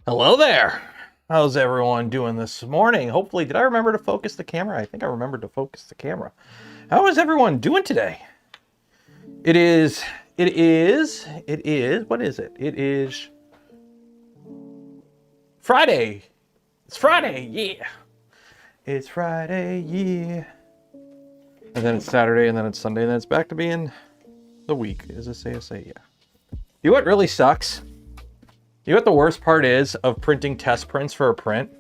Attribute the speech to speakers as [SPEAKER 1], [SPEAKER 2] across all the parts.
[SPEAKER 1] Hello there. How's everyone doing this morning? Hopefully, did I remember to focus the camera? I think I remembered to focus the camera. How is everyone doing today? It is, what is it? It is Friday. It's Friday, yeah. It's Friday, yeah. And then it's Saturday, and then it's Sunday, and then it's back to being the week. Is this ASA? Yeah. You know what really sucks? You know what the worst part is of printing test prints for a print?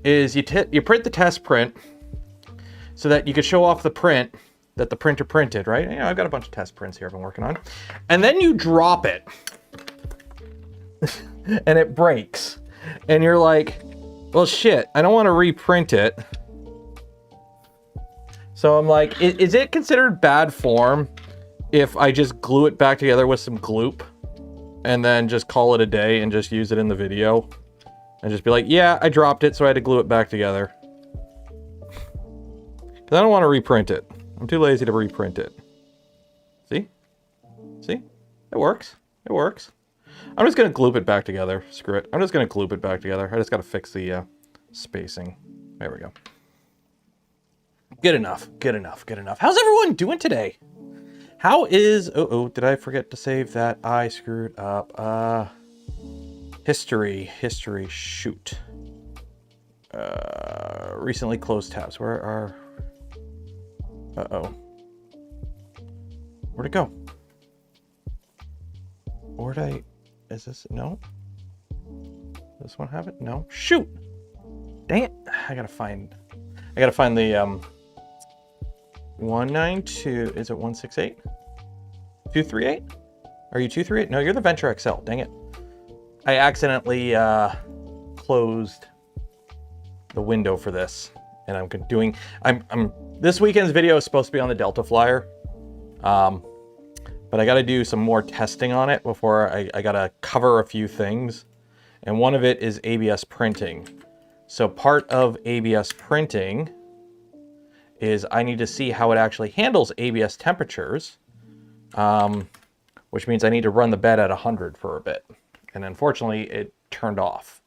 [SPEAKER 1] Is you print the test print so that you can show off the print that the printer printed, right? You know, I've got a bunch of test prints here I've been working on. And then you drop it. And it breaks. And you're like, well, shit, I don't want to reprint it. So I'm like, is it considered bad form if I just glue it back together with some gloop? And then just call it a day and just use it in the video and just be like, yeah, I dropped it, so I had to glue it back together. Because I don't want to reprint it. I'm too lazy to reprint it. See? See? It works. It works. I'm just going to gloop it back together. Screw it. I'm just going to gloop it back together. I just got to fix the spacing. There we go. Good enough. Good enough. Good enough. How's everyone doing today? How is... Oh, did I forget to save that? I screwed up. History, shoot. Recently closed tabs. Where are... Uh-oh. Where'd it go? Where'd I... Is this... No? This one have it? No? Shoot! Dang it. I gotta find the, 192, is it 168? 238? Are you 238? No, you're the Venture XL, dang it. I accidentally closed the window for this. And this weekend's video is supposed to be on the Delta Flyer. But I gotta do some more testing on it before I gotta cover a few things. And one of it is ABS printing. So part of ABS printing is I need to see how it actually handles ABS temperatures, which means I need to run the bed at 100 for a bit. And unfortunately, it turned off.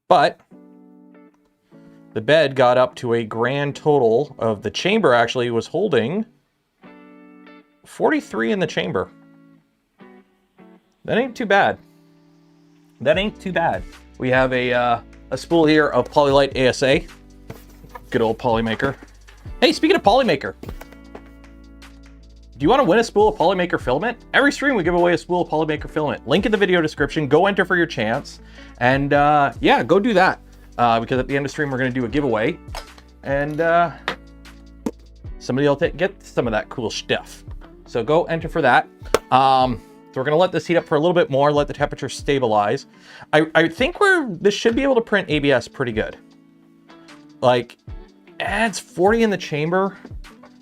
[SPEAKER 1] But the bed got up to a grand total of the chamber actually was holding 43 in the chamber. That ain't too bad. That ain't too bad. We have a spool here of Polylite ASA. Good old polymaker. Hey, speaking of polymaker, do you want to win a spool of polymaker filament? Every stream we give away a spool of polymaker filament. Link in the video description. Go enter for your chance. And yeah, go do that. Because at the end of the stream, we're going to do a giveaway. And somebody will get some of that cool stuff. So go enter for that. So we're going to let this heat up for a little bit more, let the temperature stabilize. I think this should be able to print ABS pretty good. Like, it's 40 in the chamber.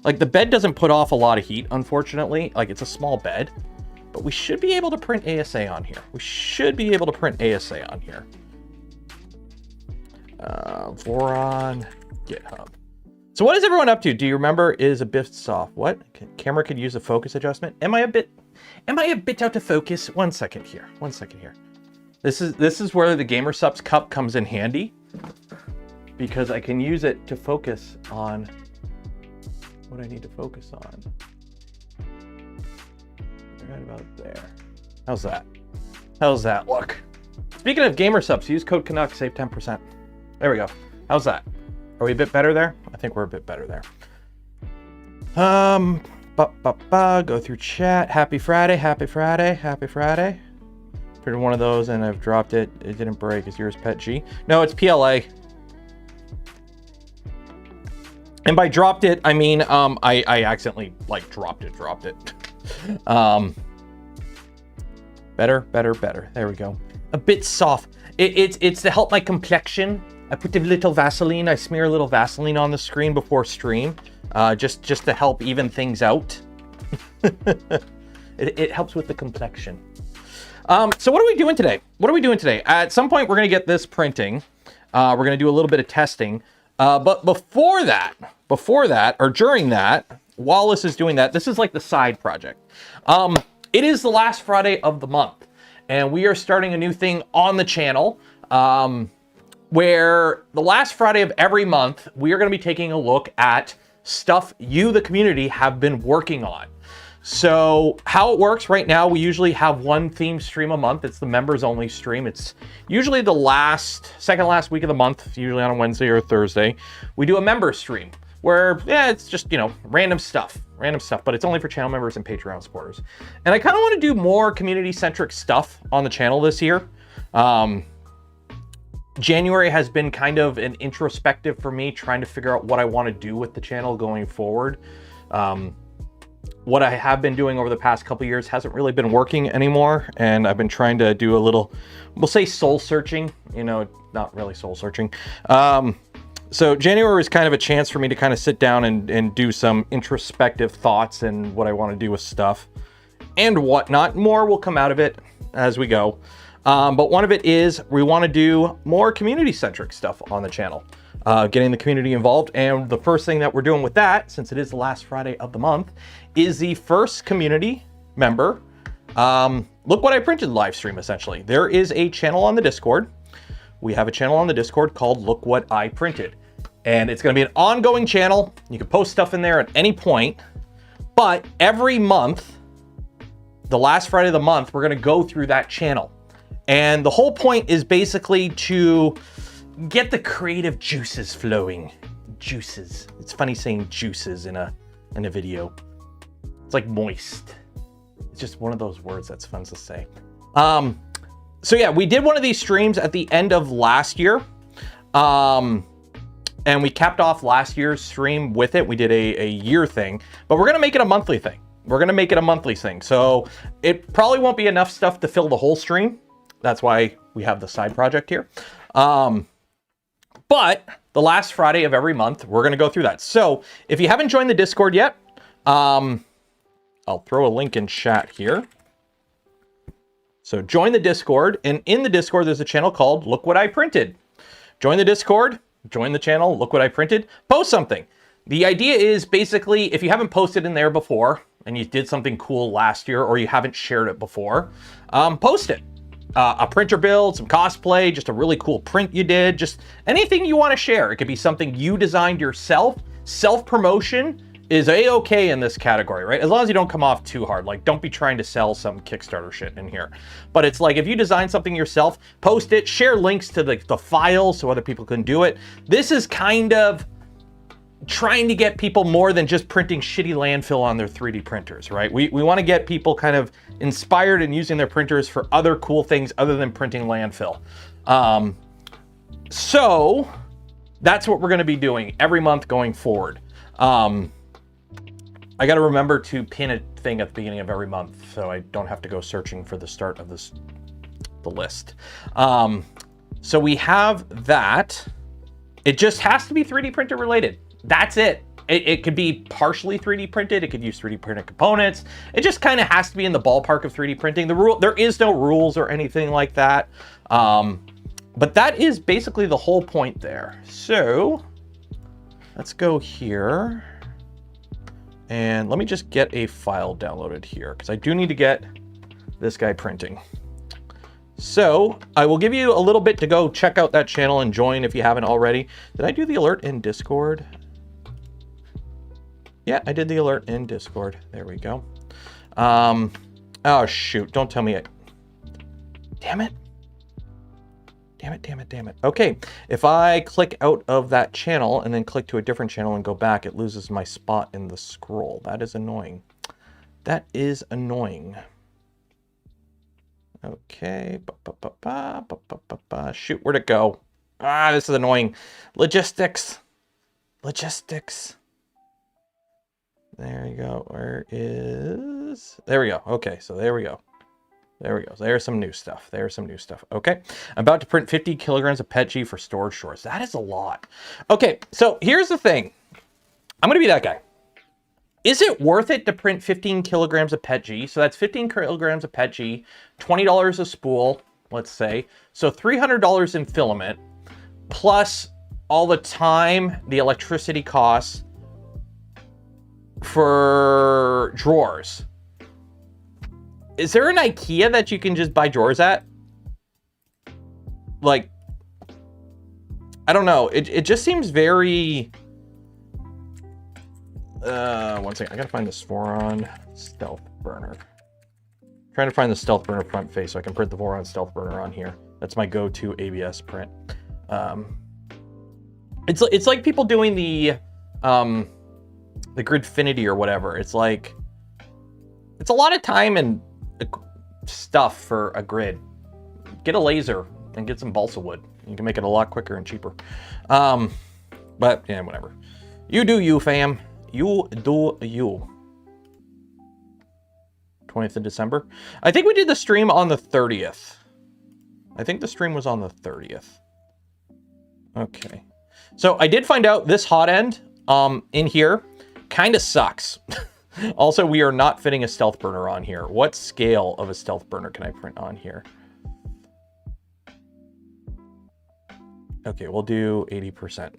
[SPEAKER 1] Like, the bed doesn't put off a lot of heat, unfortunately. Like, it's a small bed. But we should be able to print ASA on here. We should be able to print ASA on here. Voron, GitHub. So what is everyone up to? Do you remember is a bit soft? What? Camera could use a focus adjustment. Am I a bit out of focus? One second here. This is where the Gamer Subs cup comes in handy, because I can use it to focus on what I need to focus on. Right about there. How's that? How's that look? Speaking of Gamer Subs, use code Canuck, save 10%. There we go. How's that? Are we a bit better there? I think we're a bit better there. Go through chat. Happy Friday, happy Friday, happy Friday. Printed one of those and I've dropped it. It didn't break. Is yours Pet G? No, it's PLA. And by dropped it, I mean, I accidentally like dropped it. Better. There we go. A bit soft. It's to help my complexion. I put a little Vaseline. I smear a little Vaseline on the screen before stream, just to help even things out. It helps with the complexion. So what are we doing today? At some point, we're gonna get this printing. We're gonna do a little bit of testing. But before that, or during that, Wallace is doing that. This is like the side project. It is the last Friday of the month. and we are starting a new thing on the channel where the last Friday of every month, we are going to be taking a look at stuff you, the community, have been working on. So how it works right now, we usually have one theme stream a month. It's the members only stream. It's usually the second last week of the month, usually on a Wednesday or a Thursday. We do a member stream where, yeah, it's just, you know, random stuff, but it's only for channel members and Patreon supporters. And I kind of want to do more community-centric stuff on the channel this year. January has been kind of an introspective for me, trying to figure out what I want to do with the channel going forward. What I have been doing over the past couple years hasn't really been working anymore, and I've been trying to do a little, we'll say, soul searching, you know, not really soul searching. So January was kind of a chance for me to kind of sit down and do some introspective thoughts and what I want to do with stuff and whatnot. More will come out of it as we go. But one of it is we want to do more community-centric stuff on the channel, getting the community involved. And the first thing that we're doing with that, since it is the last Friday of the month, is the first community member, Look What I Printed live stream, essentially. There is a channel on the Discord. We have a channel on the Discord called Look What I Printed. And it's going to be an ongoing channel. You can post stuff in there at any point. But every month, the last Friday of the month, we're going to go through that channel. And the whole point is basically to get the creative juices flowing. Juices. It's funny saying juices in a video. It's like moist. It's just one of those words that's fun to say. So yeah, we did one of these streams at the end of last year. And we capped off last year's stream with it. We did a year thing, but we're going to make it a monthly thing. We're going to make it a monthly thing. So it probably won't be enough stuff to fill the whole stream. That's why we have the side project here. But the last Friday of every month, we're going to go through that. So if you haven't joined the Discord yet, I'll throw a link in chat here. So join the Discord, and in the Discord, there's a channel called Look What I Printed. Join the Discord, join the channel, Look What I Printed, post something. The idea is basically, if you haven't posted in there before, and you did something cool last year, or you haven't shared it before, post it. A printer build, some cosplay, just a really cool print you did, just anything you want to share. It could be something you designed yourself. Self-promotion is a-okay in this category, right? As long as you don't come off too hard. Like, don't be trying to sell some Kickstarter shit in here. But it's like, if you design something yourself, post it, share links to the files so other people can do it. This is kind of trying to get people more than just printing shitty landfill on their 3D printers, right? We want to get people kind of inspired and using their printers for other cool things other than printing landfill. So that's what we're going to be doing every month going forward. I got to remember to pin a thing at the beginning of every month so I don't have to go searching for the start of the list. So we have that. It just has to be 3D printer related. That's it. It could be partially 3D printed. It could use 3D printed components. It just kind of has to be in the ballpark of 3D printing. There is no rules or anything like that. But that is basically the whole point there. So let's go here. And let me just get a file downloaded here, because I do need to get this guy printing. So I will give you a little bit to go check out that channel and join if you haven't already. Did I do the alert in Discord? Yeah, I did the alert in Discord. There we go. Oh, shoot. Don't tell me it. Damn it. Damn it. Okay, if I click out of that channel and then click to a different channel and go back, it loses my spot in the scroll. That is annoying. That is annoying. Okay. Shoot, where'd it go? Ah, this is annoying. Logistics. There you go. Where is... There we go. Okay, so there we go. There's some new stuff. Okay. I'm about to print 50 kilograms of PETG for storage drawers. That is a lot. Okay, so here's the thing. I'm going to be that guy. Is it worth it to print 15 kilograms of PETG? So that's 15 kilograms of PETG, $20 a spool, let's say. So $300 in filament, plus all the time, the electricity costs for drawers. Is there an IKEA that you can just buy drawers at? Like, I don't know. It just seems very... one second. I gotta find the Voron Stealth Burner. I'm trying to find the Stealth Burner front face so I can print the Voron Stealth Burner on here. That's my go-to ABS print. It's like people doing the Gridfinity or whatever. It's like, it's a lot of time and stuff for a grid. Get a laser and get some balsa wood. You can make it a lot quicker and cheaper. But yeah, whatever. You do you, fam. You do you. 20th of December. I think we did the stream on the 30th. I think the stream was on the 30th. Okay. So I did find out this Hotend in here kind of sucks. Also, we are not fitting a stealth burner on here. What scale of a stealth burner can I print on here? Okay, we'll do 80%.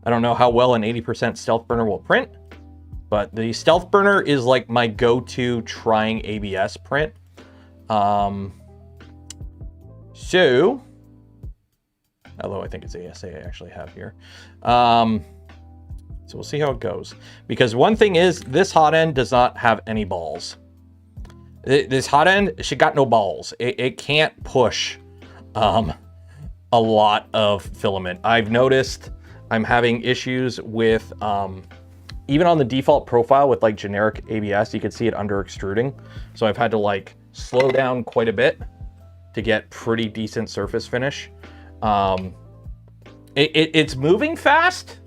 [SPEAKER 1] I don't know how well an 80% stealth burner will print, but the stealth burner is like my go-to trying ABS print. So, although I think it's ASA I actually have here. So we'll see how it goes. Because one thing is, this Hotend does not have any balls. This Hotend, she got no balls. It can't push a lot of filament. I've noticed I'm having issues with, even on the default profile with like generic ABS, you can see it under extruding. So I've had to like slow down quite a bit to get pretty decent surface finish. It's moving fast,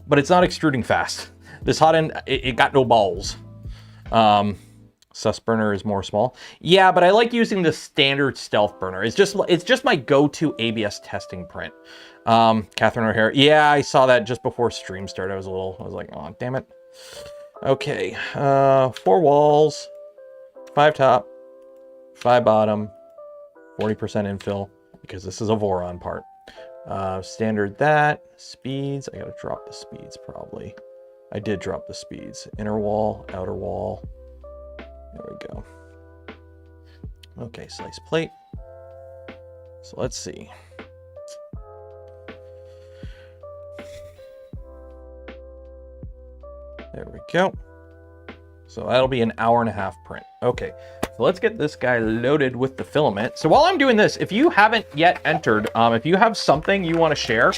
[SPEAKER 1] but it's not extruding fast. This Hotend, it got no balls. Sus burner is more small. Yeah, but I like using the standard stealth burner. It's just my go-to ABS testing print. Catherine O'Hara. Yeah, I saw that just before stream started. I was like, oh, damn it. Okay, 4 walls, 5 top, 5 bottom, 40% infill, because this is a Voron part. Standard that, speeds, I gotta drop the speeds probably. I did drop the speeds. Inner wall, outer wall. There we go. Okay, slice plate. So let's see. There we go. So that'll be an 1.5 hour print. Okay, so let's get this guy loaded with the filament. So while I'm doing this, if you haven't yet entered, if you have something you want to share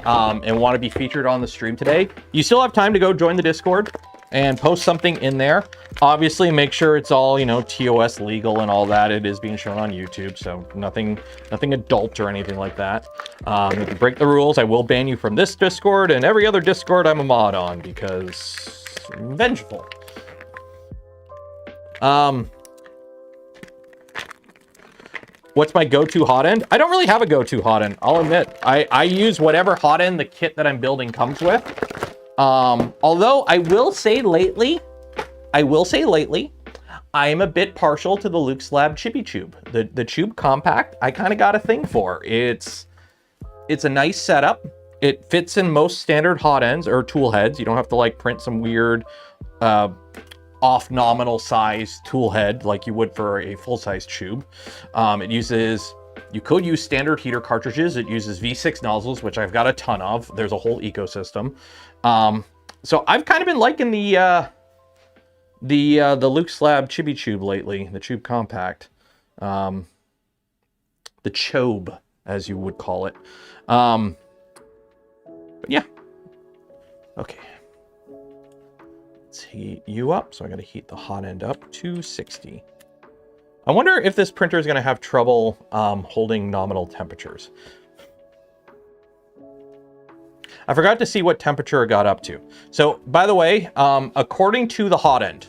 [SPEAKER 1] and want to be featured on the stream today, you still have time to go join the Discord and post something in there. Obviously, make sure it's all, you know, TOS legal and all that. It is being shown on YouTube, so nothing adult or anything like that. If you break the rules, I will ban you from this Discord and every other Discord I'm a mod on because I'm vengeful. What's my go-to Hotend? I don't really have a go-to Hotend, I'll admit. I use whatever Hotend the kit that I'm building comes with. Although I will say lately, I am a bit partial to the Luke's Lab Chibi Tube. The Tube Compact, I kind of got a thing for. It's a nice setup. It fits in most standard Hotends or tool heads. You don't have to like print some weird off nominal size tool head like you would for a full-size tube. You could use standard heater cartridges. It uses V6 nozzles, which I've got a ton of. There's a whole ecosystem. So I've kind of been liking the Luke's Lab Chibi Tube lately, the Tube Compact. The Chobe, as you would call it. But yeah. Okay. Let's heat you up. So I got to heat the Hotend up to 60. I wonder if this printer is going to have trouble holding nominal temperatures. I forgot to see what temperature it got up to. So, by the way, according to the Hotend,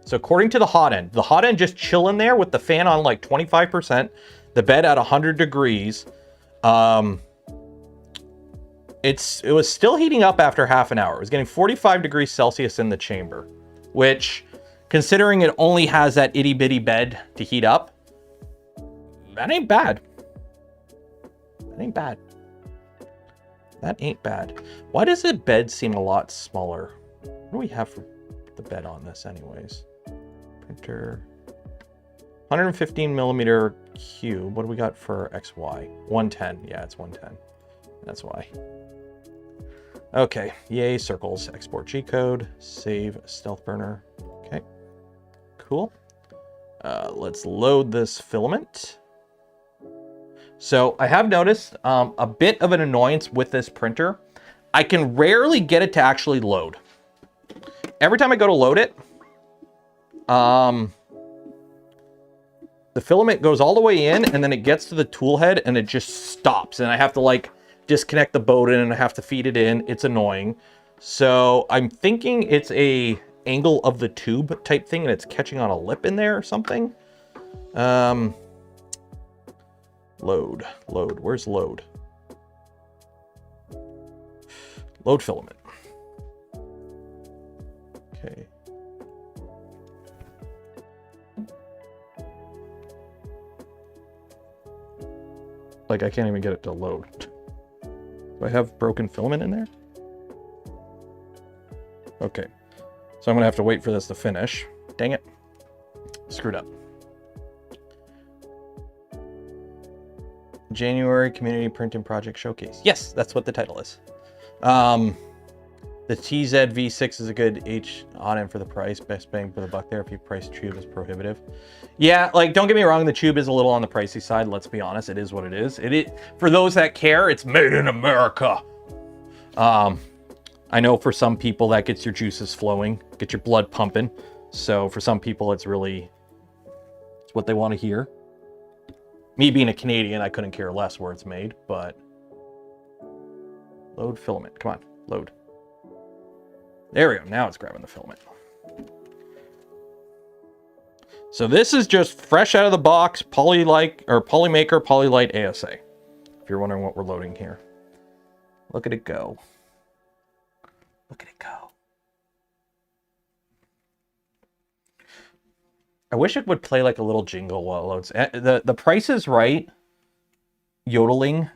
[SPEAKER 1] the Hotend just chilling there with the fan on like 25%, the bed at 100 degrees. It was still heating up after half an hour. It was getting 45 degrees Celsius in the chamber, which, considering it only has that itty bitty bed to heat up, that ain't bad. That ain't bad. That ain't bad. Why does the bed seem a lot smaller? What do we have for the bed on this anyways? Printer. 115 millimeter cube. What do we got for XY? 110. Yeah, it's 110. That's why. Okay. Yay, circles. Export G code. Save stealth burner. Okay. Cool. Let's load this filament. So I have noticed a bit of an annoyance with this printer. I can rarely get it to actually load. Every time I go to load it, the filament goes all the way in and then it gets to the tool head and it just stops. And I have to like disconnect the Bowden and I have to feed it in. It's annoying. So I'm thinking it's a angle of the tube type thing and it's catching on a lip in there or something. Load. Where's load? Load filament. Okay. Like, I can't even get it to load. Do I have broken filament in there? Okay. So I'm gonna have to wait for this to finish. Dang it. Screwed up. January Community Printing Project Showcase. Yes, that's what the title is. The TZ V6 is a good Hotend for the price. Best bang for the buck there if you price tube is prohibitive. Yeah, like, don't get me wrong, the tube is a little on the pricey side. Let's be honest, it is what it is. For those that care, it's made in America. I know for some people that gets your juices flowing, get your blood pumping. So for some people, it's what they want to hear. Me being a Canadian, I couldn't care less where it's made, but load filament. Come on, load. There we go. Now it's grabbing the filament. So this is just fresh out of the box, polymaker Polylite ASA. If you're wondering what we're loading here. Look at it go. Look at it go. I wish it would play like a little jingle while it loads. The Price is Right yodeling.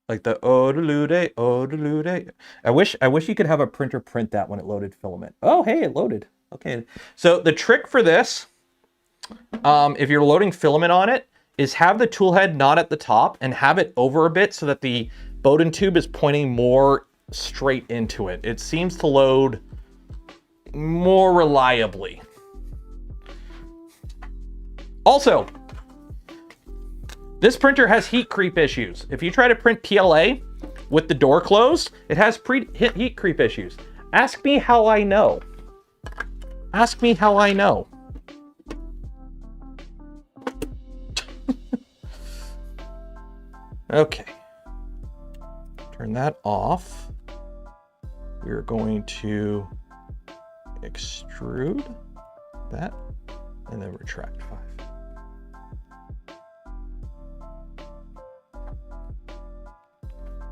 [SPEAKER 1] Like the oh-de-loo-day, oh-de-loo-day. I wish you could have a printer print that when it loaded filament. Oh, hey, it loaded. Okay. So the trick for this, if you're loading filament on it, is have the tool head not at the top and have it over a bit so that the Bowden tube is pointing more straight into it. It seems to load more reliably. Also, this printer has heat creep issues. If you try to print PLA with the door closed, it has heat creep issues. Ask me how I know. Ask me how I know. Okay. Turn that off. We're going to extrude that and then retract 5.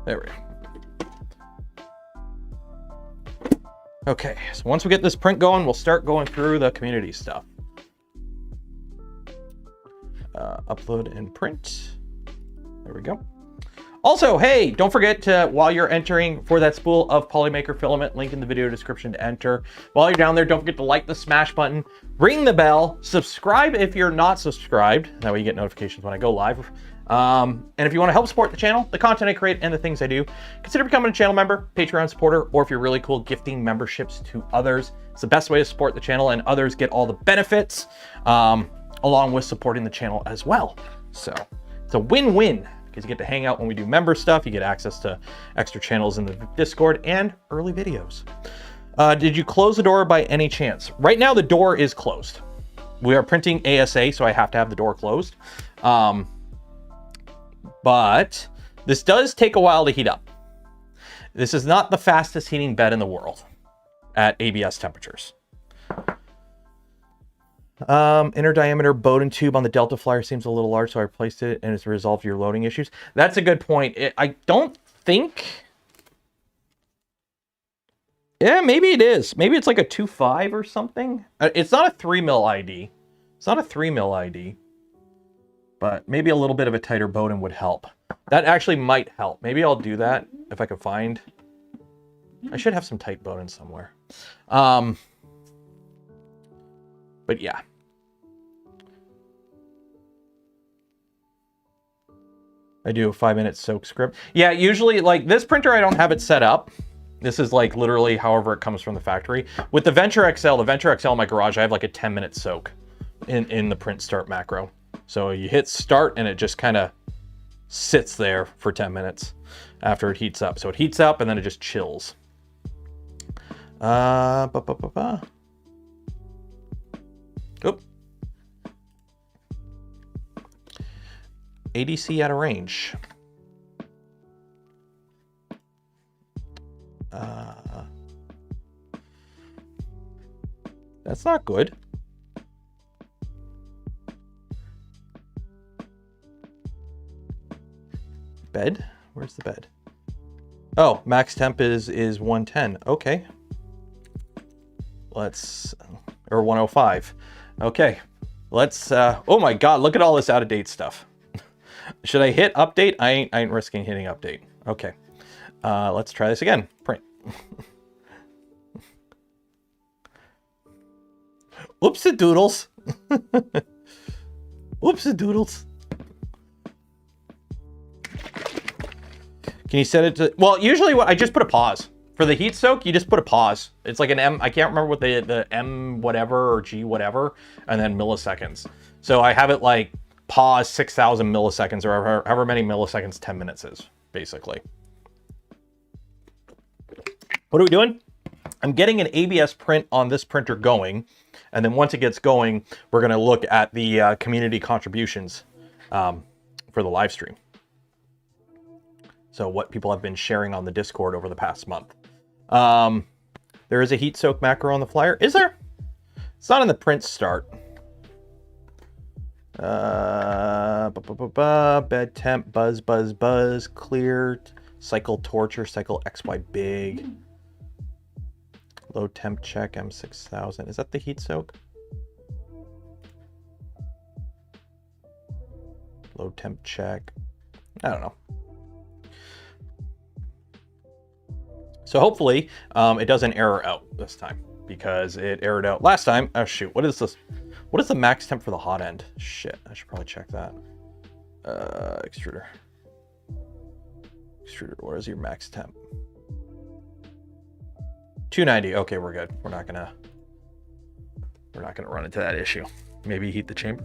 [SPEAKER 1] There we go. Okay, so once we get this print going, we'll start going through the community stuff. Upload and print. There we go. Also, hey, don't forget to, while you're entering for that spool of Polymaker filament, link in the video description to enter. While you're down there, don't forget to like the smash button, ring the bell, subscribe if you're not subscribed. That way you get notifications when I go live. And if you want to help support the channel, the content I create, and the things I do, consider becoming a channel member, Patreon supporter, or if you're really cool, gifting memberships to others. It's the best way to support the channel, and others get all the benefits, along with supporting the channel as well. So it's a win-win, because you get to hang out when we do member stuff, you get access to extra channels in the Discord, and early videos. Did you close the door by any chance? Right now, the door is closed. We are printing ASA, so I have to have the door closed. But this does take a while to heat up. This is not the fastest heating bed in the world at ABS temperatures. Inner diameter Bowden tube on the Delta Flyer seems a little large, so I replaced it and it's resolved your loading issues. That's a good point. I don't think... Yeah, maybe it is. Maybe it's like a 2.5 or something. It's not a 3 mil ID. It's not a 3 mil ID. But maybe a little bit of a tighter Bowden would help. That actually might help. Maybe I'll do that if I can find I should have some tight bone in somewhere. But yeah. I do a 5-minute soak script. Yeah, usually like this printer, I don't have it set up. This is like literally however it comes from the factory. With the Venture XL in my garage, I have like a 10-minute soak in the print start macro. So you hit start and it just kind of sits there for 10 minutes after it heats up. So it heats up and then it just chills. Oop. ADC out of range. That's not good. Bed? Where's the bed? Oh, max temp is 110. Okay. Let's, or 105. Okay. Let's, oh my God, look at all this out-of-date stuff. Should I hit update? I ain't risking hitting update. Okay. Let's try this again. Print. Whoops-a-doodles. Whoops-a-doodles. Can you set it to, well, usually what I just put a pause. For the heat soak, you just put a pause. It's like an M, I can't remember what the M whatever or G whatever, and then milliseconds. So I have it like pause 6,000 milliseconds or however many milliseconds 10 minutes is, basically. What are we doing? I'm getting an ABS print on this printer going, and then once it gets going, we're gonna look at the community contributions for the live stream. So what people have been sharing on the Discord over the past month. There is a heat soak macro on the flyer. Is there? It's not in the print start. Bed temp, buzz, buzz, buzz, clear, cycle torture, cycle XY big. Low temp check, M6000. Is that the heat soak? Low temp check. I don't know. So hopefully it doesn't error out this time, because it errored out last time. Oh shoot, what is this? What is the max temp for the Hotend? Shit, I should probably check that. Extruder. Extruder, what is your max temp? 290, okay, we're good. We're not gonna run into that issue. Maybe heat the chamber.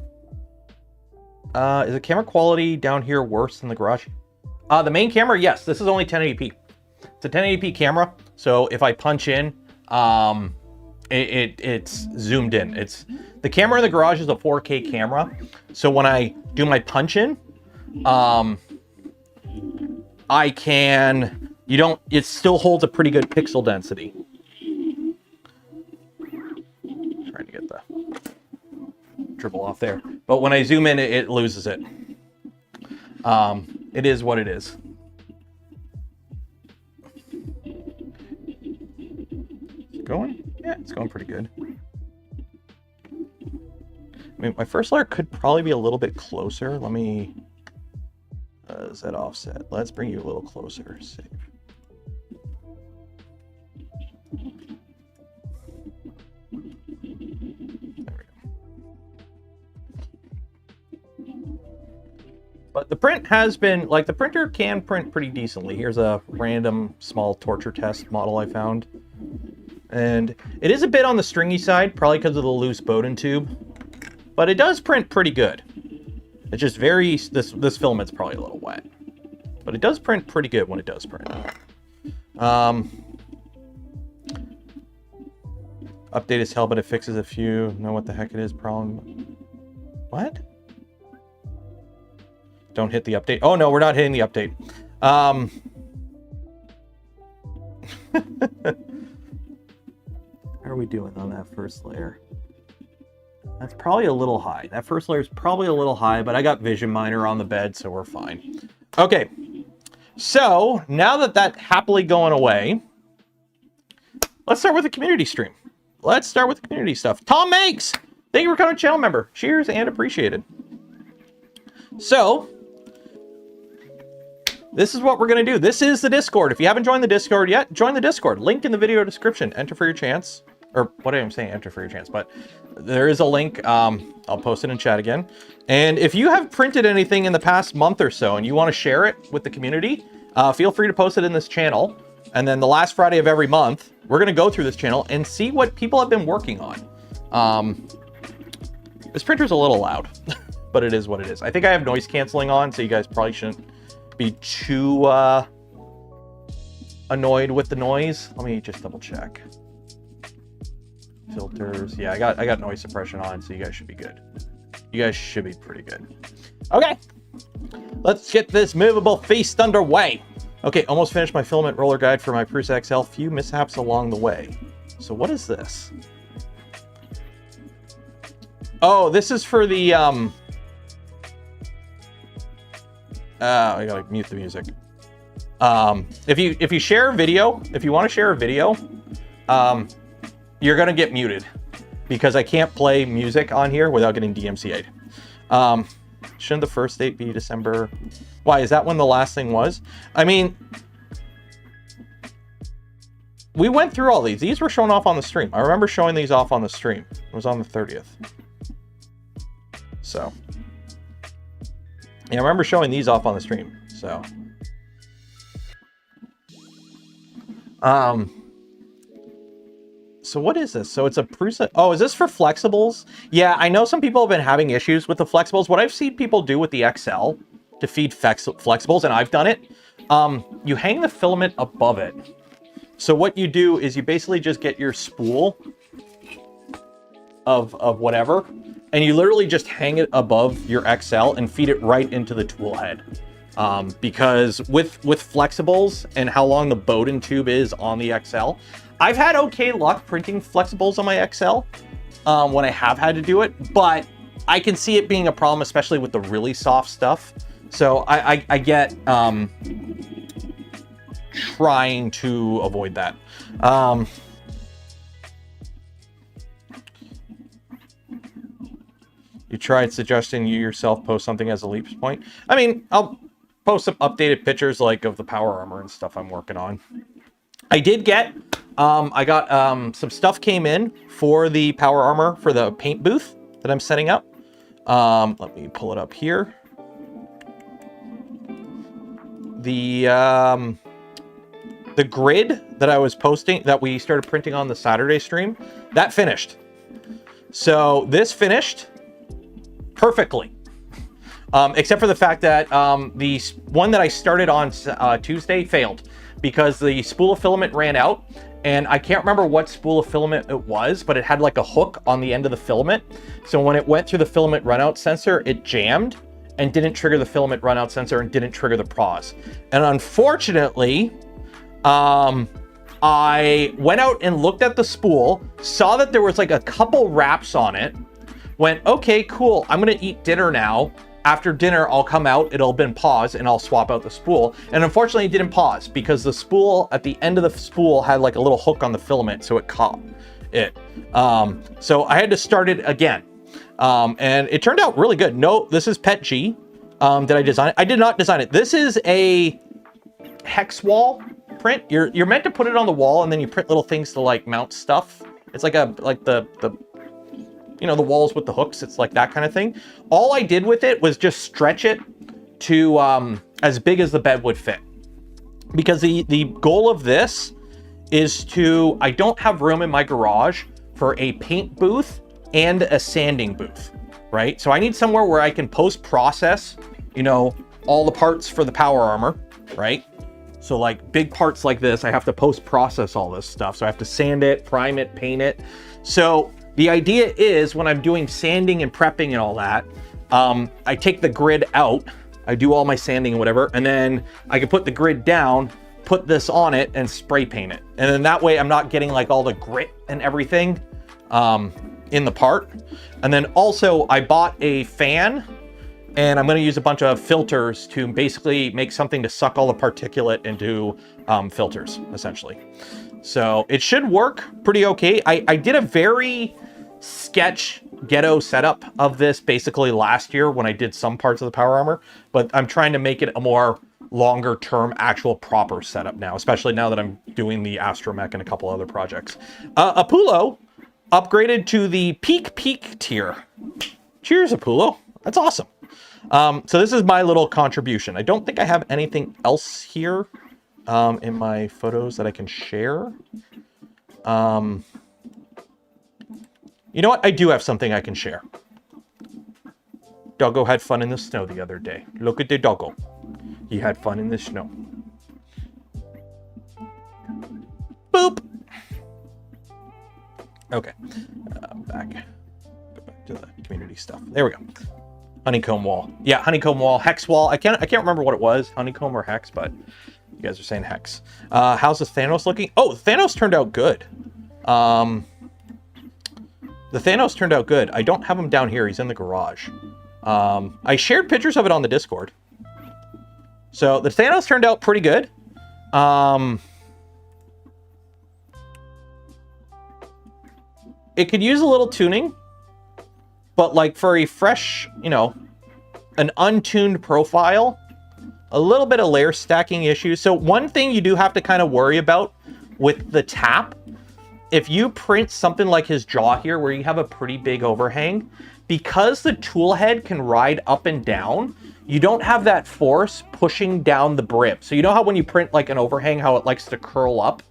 [SPEAKER 1] Is the camera quality down here worse than the garage? The main camera, yes, this is only 1080p. It's a 1080p camera, so if I punch in, it's zoomed in. It's the camera in the garage is a 4K camera, so when I do my punch in, I can, it still holds a pretty good pixel density. Trying to get the dribble off there, but when I zoom in, it loses it. It is what it is. Going? Yeah, it's going pretty good. I mean, my first layer could probably be a little bit closer. Let me, is that offset? Let's bring you a little closer. Save. There we go. But the print has been, like, the printer can print pretty decently. Here's a random small torture test model I found. And it is a bit on the stringy side, probably because of the loose Bowden tube, but it does print pretty good. It's just very, this filament's probably a little wet, but it does print pretty good when it does print. Update is hell, but it fixes a few, know what the heck it is problem. What? Don't hit the update. Oh no, we're not hitting the update. How are we doing on that first layer? That's probably a little high. That first layer is probably a little high, but I got Vision Miner on the bed, so we're fine. Okay, so now that that's happily going away, let's start with the community stream. Let's start with the community stuff. Tom Makes, thank you for becoming a channel member. Cheers and appreciated. So, this is what we're going to do. This is the Discord. If you haven't joined the Discord yet, join the Discord. Link in the video description. Enter for your chance. Or what am I saying? Enter for your chance. But there is a link. I'll post it in chat again. And if you have printed anything in the past month or so and you want to share it with the community, feel free to post it in this channel. And then the last Friday of every month, we're going to go through this channel and see what people have been working on. This printer's a little loud, but it is what it is. I think I have noise canceling on, so you guys probably shouldn't be too annoyed with the noise. Let me just double check. Filters. Yeah, I got noise suppression on, so you guys should be good. You guys should be pretty good. Okay, let's get this movable feast underway. Okay, almost finished my filament roller guide for my Prusa XL. Few mishaps along the way. So what is this? Oh, this is for the I gotta mute the music. If you share a video, if you want to share a video, you're gonna get muted because I can't play music on here without getting DMCA'd. Shouldn't the first date be December? Why, is that when the last thing was? I mean, we went through all these. These were shown off on the stream. I remember showing these off on the stream. It was on the 30th. So, yeah, I remember showing these off on the stream. So, so what is this? So it's a Prusa. Oh, is this for flexibles? Yeah, I know some people have been having issues with the flexibles. What I've seen people do with the XL to feed flexibles, and I've done it, you hang the filament above it. So what you do is you basically just get your spool of whatever, and you literally just hang it above your XL and feed it right into the tool head. Because with flexibles and how long the Bowden tube is on the XL, I've had okay luck printing flexibles on my XL when I have had to do it, but I can see it being a problem, especially with the really soft stuff. So I get trying to avoid that. You tried suggesting you yourself post something as a leaps point? I mean, I'll post some updated pictures like of the power armor and stuff I'm working on. I did get, I got some stuff came in for the power armor for the paint booth that I'm setting up. Let me pull it up here. The grid that I was posting, that we started printing on the Saturday stream, that finished. So this finished perfectly. Except for the fact that the one that I started on Tuesday failed because the spool of filament ran out, and I can't remember what spool of filament it was, but it had like a hook on the end of the filament. So when it went through the filament runout sensor, it jammed and didn't trigger the filament runout sensor and didn't trigger the pros. And unfortunately, I went out and looked at the spool, saw that there was like a couple wraps on it, went, okay, cool, I'm gonna eat dinner now. After dinner, I'll come out, it'll have been paused, and I'll swap out the spool. And unfortunately, it didn't pause because the spool, at the end of the spool, had like a little hook on the filament, so it caught it. So I had to start it again. And it turned out really good. No, this is Pet G. Did I design it? I did not design it. This is a hex wall print. You're meant to put it on the wall, and then you print little things to like mount stuff. It's like the you know, the walls with the hooks. It's like that kind of thing. All I did with it was just stretch it to as big as the bed would fit. Because the goal of this is to, I don't have room in my garage for a paint booth and a sanding booth, right? So I need somewhere where I can post-process, you know, all the parts for the power armor, right? So like big parts like this, I have to post-process all this stuff. So I have to sand it, prime it, paint it. So the idea is when I'm doing sanding and prepping and all that, I take the grid out, I do all my sanding and whatever, and then I can put the grid down, put this on it, and spray paint it. And then that way I'm not getting like all the grit and everything in the part. And then also I bought a fan, and I'm gonna use a bunch of filters to basically make something to suck all the particulate into filters, essentially. So it should work pretty okay. I did a very sketch ghetto setup of this basically last year when I did some parts of the power armor, but I'm trying to make it a more longer term actual proper setup now, especially now that I'm doing the Astromech and a couple other projects. Apulo upgraded to the peak tier. Cheers, Apulo. That's awesome. So this is my little contribution. I don't think I have anything else here in my photos that I can share. You know what? I do have something I can share. Doggo had fun in the snow the other day. Look at the doggo. He had fun in the snow. Boop. Okay. Back. Go back to the community stuff. There we go. Honeycomb wall. Yeah, honeycomb wall. Hex wall. I can't remember what it was. Honeycomb or hex, but you guys are saying hex. How's the Thanos looking? Oh, Thanos turned out good. The Thanos turned out good. I don't have him down here. He's in the garage. I shared pictures of it on the Discord. So the Thanos turned out pretty good. It could use a little tuning, but like for a fresh, you know, an untuned profile, a little bit of layer stacking issues. So one thing you do have to kind of worry about with the tap, if you print something like his jaw here, where you have a pretty big overhang, because the tool head can ride up and down, you don't have that force pushing down the brim. So you know how when you print like an overhang, how it likes to curl up,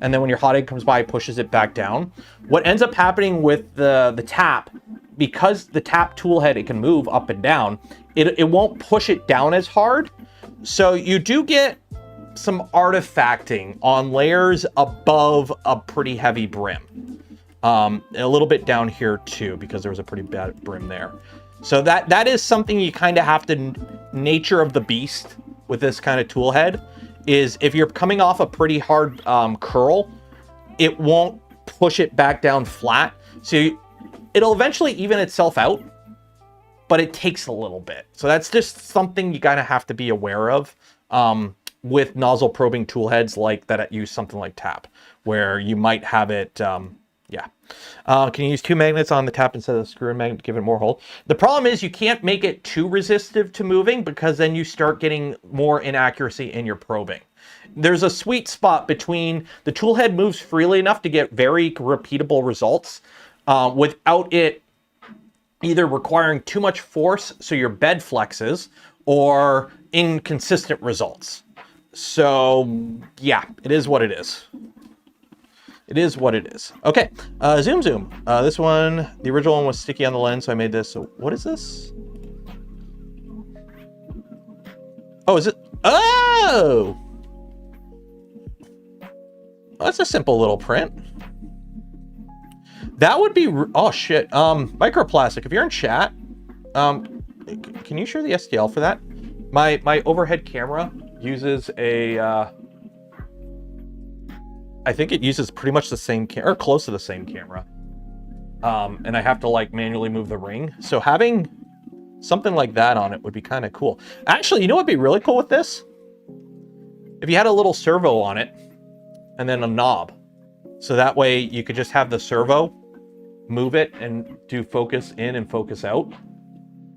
[SPEAKER 1] and then when your Hotend comes by, it pushes it back down? What ends up happening with the tap, because the tap tool head, it can move up and down, it won't push it down as hard. So you do get some artifacting on layers above a pretty heavy brim. A little bit down here too, because there was a pretty bad brim there. So that is something you kind of have to, nature of the beast with this kind of tool head, is if you're coming off a pretty hard curl, it won't push it back down flat. So it'll eventually even itself out, but it takes a little bit. So that's just something you kind of have to be aware of. With nozzle probing tool heads like that use something like tap, where you might have it, can you use 2 magnets on the tap instead of the screw and magnet to give it more hold? The problem is you can't make it too resistive to moving, because then you start getting more inaccuracy in your probing. There's a sweet spot between the tool head moves freely enough to get very repeatable results without it either requiring too much force so your bed flexes, or inconsistent results. So yeah, it is what it is. It is what it is. Okay, zoom. This one, the original one was sticky on the lens, so I made this. So what is this? Oh, is it? Oh! That's a simple little print. That would be, oh shit. Microplastic, if you're in chat, can you share the STL for that? My overhead camera uses a, I think it uses pretty much the same or close to the same camera. And I have to like manually move the ring. So having something like that on it would be kind of cool. Actually, you know what'd be really cool with this? If you had a little servo on it and then a knob. So that way you could just have the servo, move it and do focus in and focus out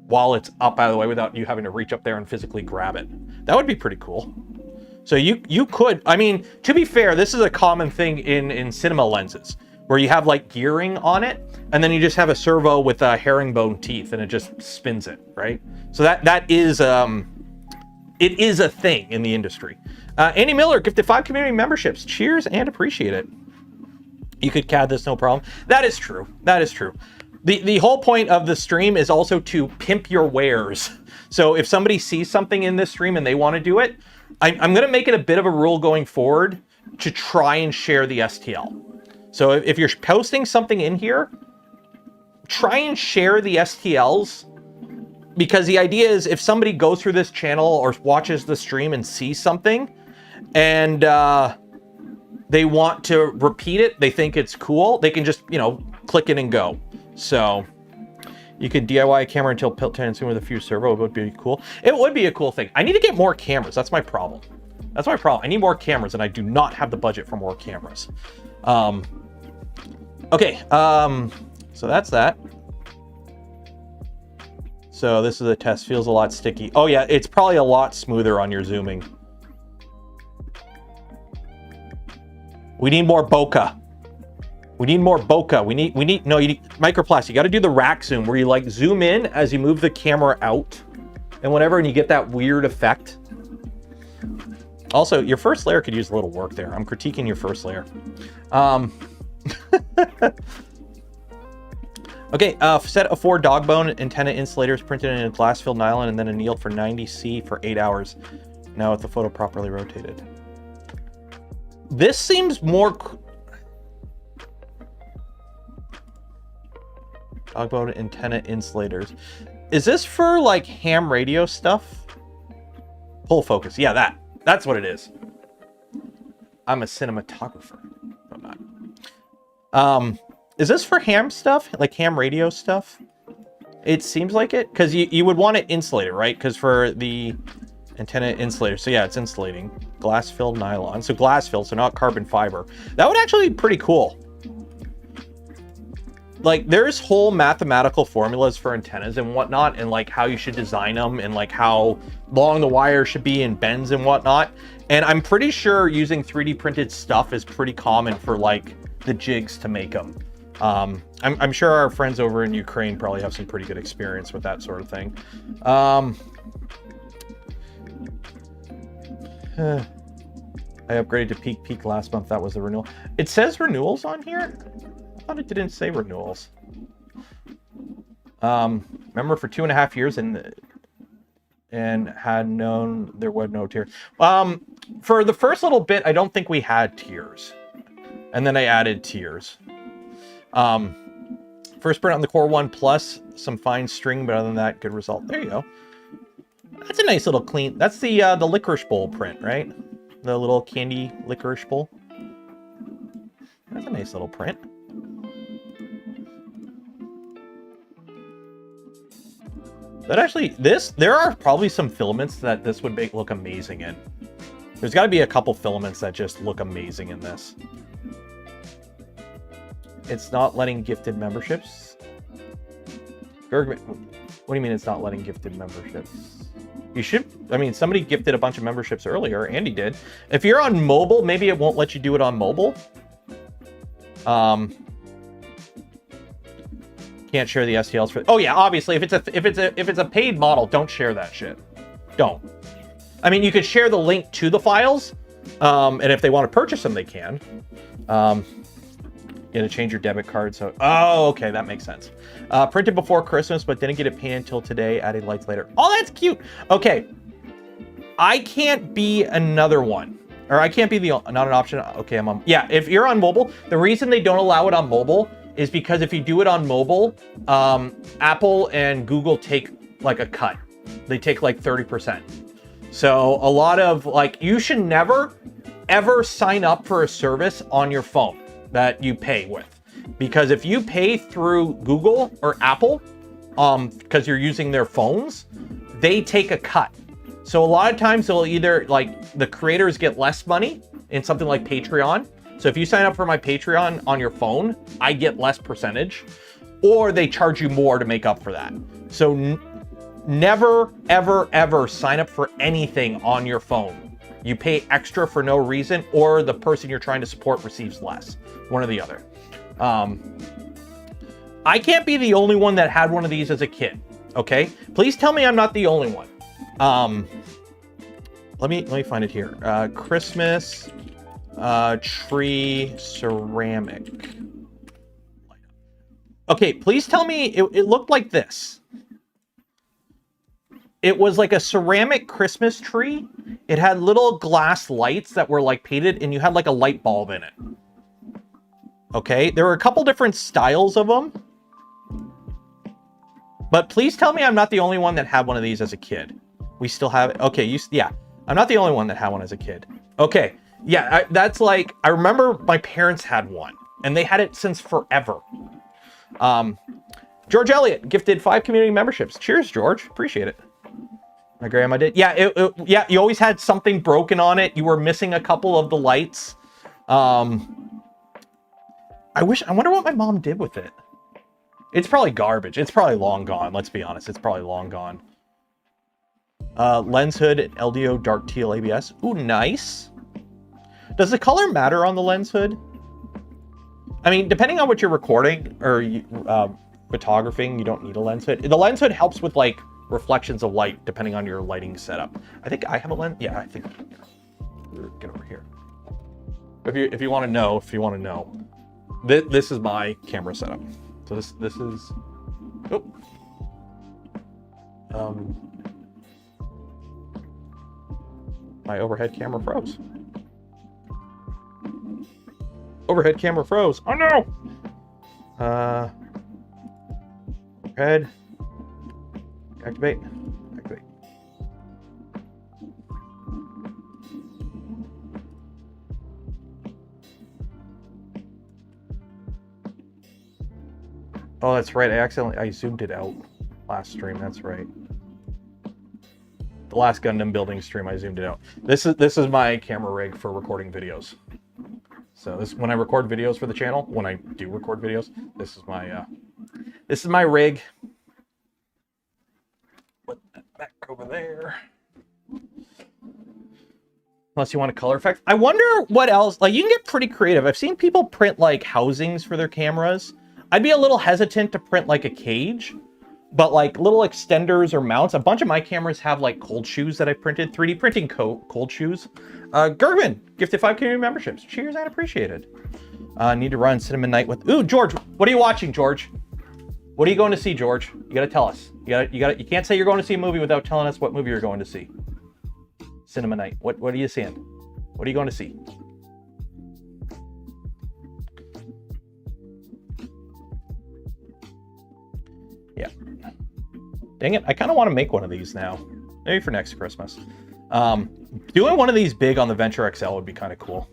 [SPEAKER 1] while it's up out of the way without you having to reach up there and physically grab it. That would be pretty cool. So you could, I mean, to be fair, this is a common thing in cinema lenses where you have like gearing on it and then you just have a servo with herringbone teeth and it just spins it, right? So that is, it is a thing in the industry. Andy Miller gifted 5 community memberships. Cheers and appreciate it. You could CAD this, no problem. That is true. That is true. The whole point of the stream is also to pimp your wares. So if somebody sees something in this stream and they want to do it, I'm going to make it a bit of a rule going forward to try and share the STL. So if you're posting something in here, try and share the STLs, because the idea is if somebody goes through this channel or watches the stream and sees something and they want to repeat it, they think it's cool, they can just, you know, click it and go. So you could DIY a camera until tilt 10 and soon with a few servo. It would be cool. It would be a cool thing. I need to get more cameras. That's my problem. That's my problem. I need more cameras and I do not have the budget for more cameras. Okay. So that's that. So this is a test. Feels a lot sticky. Oh yeah, it's probably a lot smoother on your zooming. We need more bokeh. We need more bokeh. You need microplastic. You got to do the rack zoom where you like zoom in as you move the camera out and whatever, and you get that weird effect. Also, your first layer could use a little work there. I'm critiquing your first layer. Okay, set of 4 dog bone antenna insulators printed in a glass-filled nylon and then annealed for 90°C for 8 hours. Now with the photo properly rotated. This seems more... Dog bone antenna insulators. Is this for like ham radio stuff? Pull focus. Yeah, that's what it is. I'm a cinematographer. I'm not. Is this for ham stuff? Like ham radio stuff? It seems like it, because you would want it insulated, right? Because for the antenna insulator. So yeah, it's insulating. Glass-filled nylon. So glass-filled, so not carbon fiber. That would actually be pretty cool. Like, there's whole mathematical formulas for antennas and whatnot, and like how you should design them, and like how long the wire should be in bends and whatnot. And I'm pretty sure using 3D printed stuff is pretty common for like the jigs to make them. I'm sure our friends over in Ukraine probably have some pretty good experience with that sort of thing. I upgraded to Peak last month. That was the renewal. It says renewals on here. I thought it didn't say renewals. Remember for 2.5 years and had known there was no tier. For the first little bit, I don't think we had tiers, and then I added tiers. First print on the Core 1 Plus, some fine string, but other than that, good result. There you go. That's a nice little clean. That's the licorice bowl print, right? The little candy licorice bowl. That's a nice little print. That actually, there are probably some filaments that this would make look amazing in. There's got to be a couple filaments that just look amazing in this. It's not letting gifted memberships. What do you mean it's not letting gifted memberships? You should, I mean, somebody gifted a bunch of memberships earlier. Andy did. If you're on mobile, maybe it won't let you do it on mobile. Can't share the STLs for. Oh yeah, obviously, if it's a paid model, don't share that shit. Don't. I mean, you could share the link to the files, and if they want to purchase them, they can. You had to change your debit card, so... Oh, okay, that makes sense. Printed before Christmas, but didn't get it painted until today. Added lights later. Oh, that's cute. Okay. I can't be another one. Or I can't be the... Not an option. Okay, I'm on... Yeah, if you're on mobile, the reason they don't allow it on mobile is because if you do it on mobile, Apple and Google take, like, a cut. They take, like, 30%. So, a lot of, like... You should never, ever sign up for a service on your phone that you pay with, because if you pay through Google or Apple, because you're using their phones, they take a cut. So a lot of times they'll either, like, the creators get less money in something like Patreon. So if you sign up for my Patreon on your phone, I get less percentage, or they charge you more to make up for that. So never, ever, ever sign up for anything on your phone. You pay extra for no reason, or the person you're trying to support receives less. One or the other. I can't be the only one that had one of these as a kid. Okay? Please tell me I'm not the only one. Let me find it here. Christmas tree ceramic. Okay, please tell me it looked like this. It was like a ceramic Christmas tree. It had little glass lights that were like painted, and you had like a light bulb in it. Okay, there were a couple different styles of them. But please tell me I'm not the only one that had one of these as a kid. We still have it. Okay, yeah. I'm not the only one that had one as a kid. Okay, yeah, that's like, I remember my parents had one, and they had it since forever. George Elliott gifted 5 community memberships. Cheers, George. Appreciate it. My grandma did. Yeah, yeah, you always had something broken on it. You were missing a couple of the lights. I wonder what my mom did with it. It's probably garbage. It's probably long gone. Let's be honest. It's probably long gone. Lens hood, LDO dark teal ABS. Ooh, nice. Does the color matter on the lens hood? I mean, depending on what you're recording or photographing, you don't need a lens hood. The lens hood helps with like reflections of light depending on your lighting setup. I think I have a lens. Yeah, I think. Get over here. If you want to know, this is my camera setup. So this is. Oh. My overhead camera froze. Overhead camera froze. Oh no! Overhead. Activate. Activate. Oh, that's right. I zoomed it out last stream. That's right. The last Gundam building stream, I zoomed it out. This is my camera rig for recording videos. So this, when I record videos for the channel, when I do record videos, this is my rig. Put that back over there. Unless you want a color effect. I wonder what else. Like, you can get pretty creative. I've seen people print like housings for their cameras. I'd be a little hesitant to print like a cage. But like little extenders or mounts, a bunch of my cameras have like cold shoes that I printed, 3D printing cold shoes. Gervin, gifted 5 community memberships. Cheers and appreciated. Need to run Cinnamon Night with, ooh, George, what are you watching, George? What are you going to see, George? You gotta tell us. You can't say you're going to see a movie without telling us what movie you're going to see. Cinnamon Night, what are you seeing? What are you going to see? Yeah. Dang it, I kind of want to make one of these now. Maybe for next Christmas. Doing one of these big on the Venture XL would be kind of cool.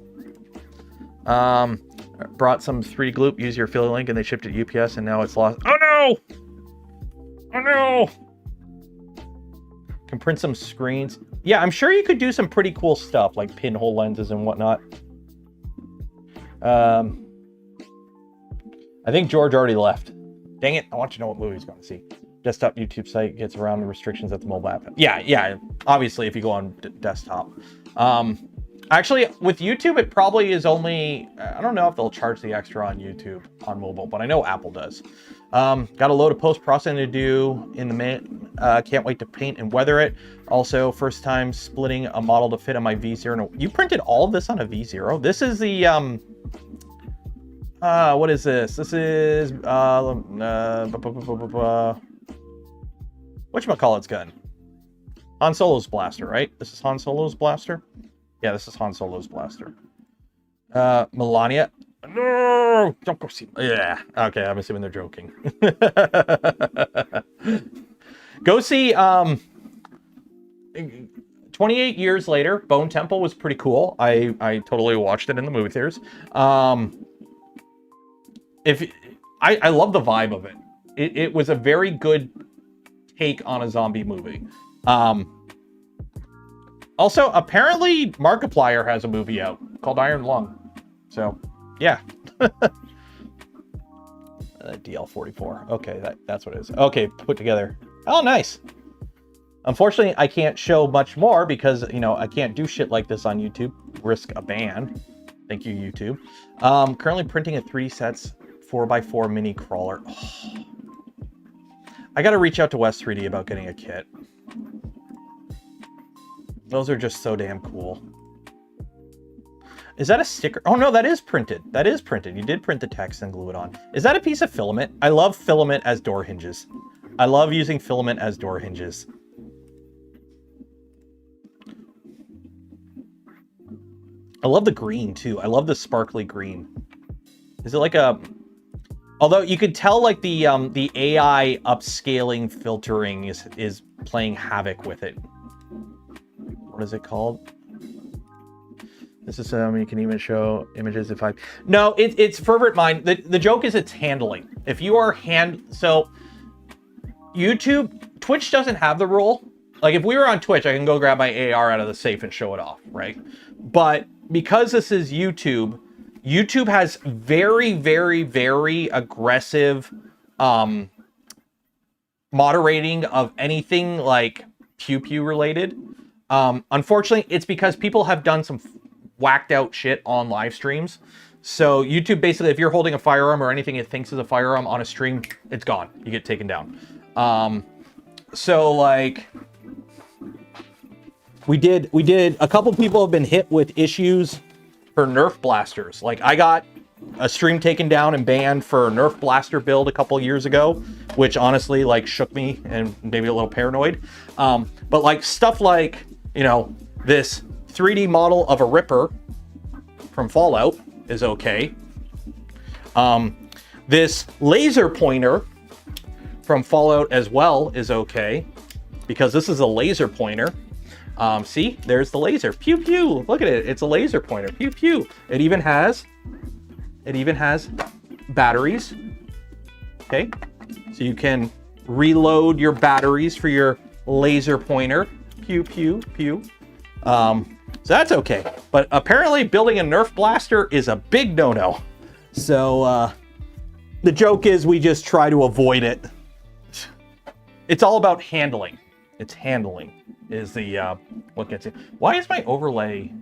[SPEAKER 1] Brought some 3D Gloop, use your affiliate link, and they shipped it UPS, and now it's lost. Oh no! Oh no! Can print some screens. Yeah, I'm sure you could do some pretty cool stuff, like pinhole lenses and whatnot. I think George already left. Dang it, I want you to know what movie he's going to see. Desktop YouTube site gets around the restrictions at the mobile app. Yeah, obviously if you go on desktop. Actually, with YouTube, it probably is only, I don't know if they'll charge the extra on YouTube on mobile, but I know Apple does. Got a load of post-processing to do in the main. Can't wait to paint and weather it. Also, first time splitting a model to fit on my V0. No, you printed all of this on a V0? This is the, what is this? This is, whatchamacallit's gun? Han Solo's blaster, right? This is Han Solo's blaster? Yeah, this is Han Solo's blaster. Melania. No! Don't go see. Yeah. Okay, I'm assuming they're joking. Go see, 28 years later, Bone Temple was pretty cool. I totally watched it in the movie theaters. I love the vibe of it. It was a very good take on a zombie movie. Also, apparently, Markiplier has a movie out called Iron Lung. So, yeah. DL44. Okay, that's what it is. Okay, put together. Oh, nice. Unfortunately, I can't show much more because, you know, I can't do shit like this on YouTube. Risk a ban. Thank you, YouTube. Currently printing a 3D sets 4x4 mini crawler. Oh. I gotta reach out to West 3D about getting a kit. Those are just so damn cool. Is that a sticker? Oh no, that is printed. That is printed. You did print the text and glue it on. Is that a piece of filament? I love filament as door hinges. I love using filament as door hinges. I love the green too. I love the sparkly green. Is it like a... Although you could tell like the AI upscaling filtering is playing havoc with it. What is it called? This is you can even show images if I... No, it's fervent mind. The joke is it's handling. If you are so YouTube, Twitch doesn't have the rule. Like if we were on Twitch, I can go grab my AR out of the safe and show it off, right? But because this is YouTube, YouTube has very, very, very aggressive moderating of anything like pew pew related. Unfortunately, it's because people have done some whacked out shit on live streams. So YouTube, basically, if you're holding a firearm or anything it thinks is a firearm on a stream, it's gone. You get taken down. So like we did, a couple people have been hit with issues for Nerf blasters. Like I got a stream taken down and banned for a Nerf blaster build a couple years ago, which honestly like shook me and maybe a little paranoid. But like stuff like, you know, this 3D model of a Ripper from Fallout is okay. This laser pointer from Fallout as well is okay, because this is a laser pointer. See, there's the laser. Pew pew. Look at it. It's a laser pointer. Pew pew. It even has batteries. Okay, so you can reload your batteries for your laser pointer. Pew pew pew. So that's okay. But apparently building a Nerf blaster is a big no-no. So the joke is we just try to avoid it. It's all about handling. It's handling is the what gets it. Why is my overlay?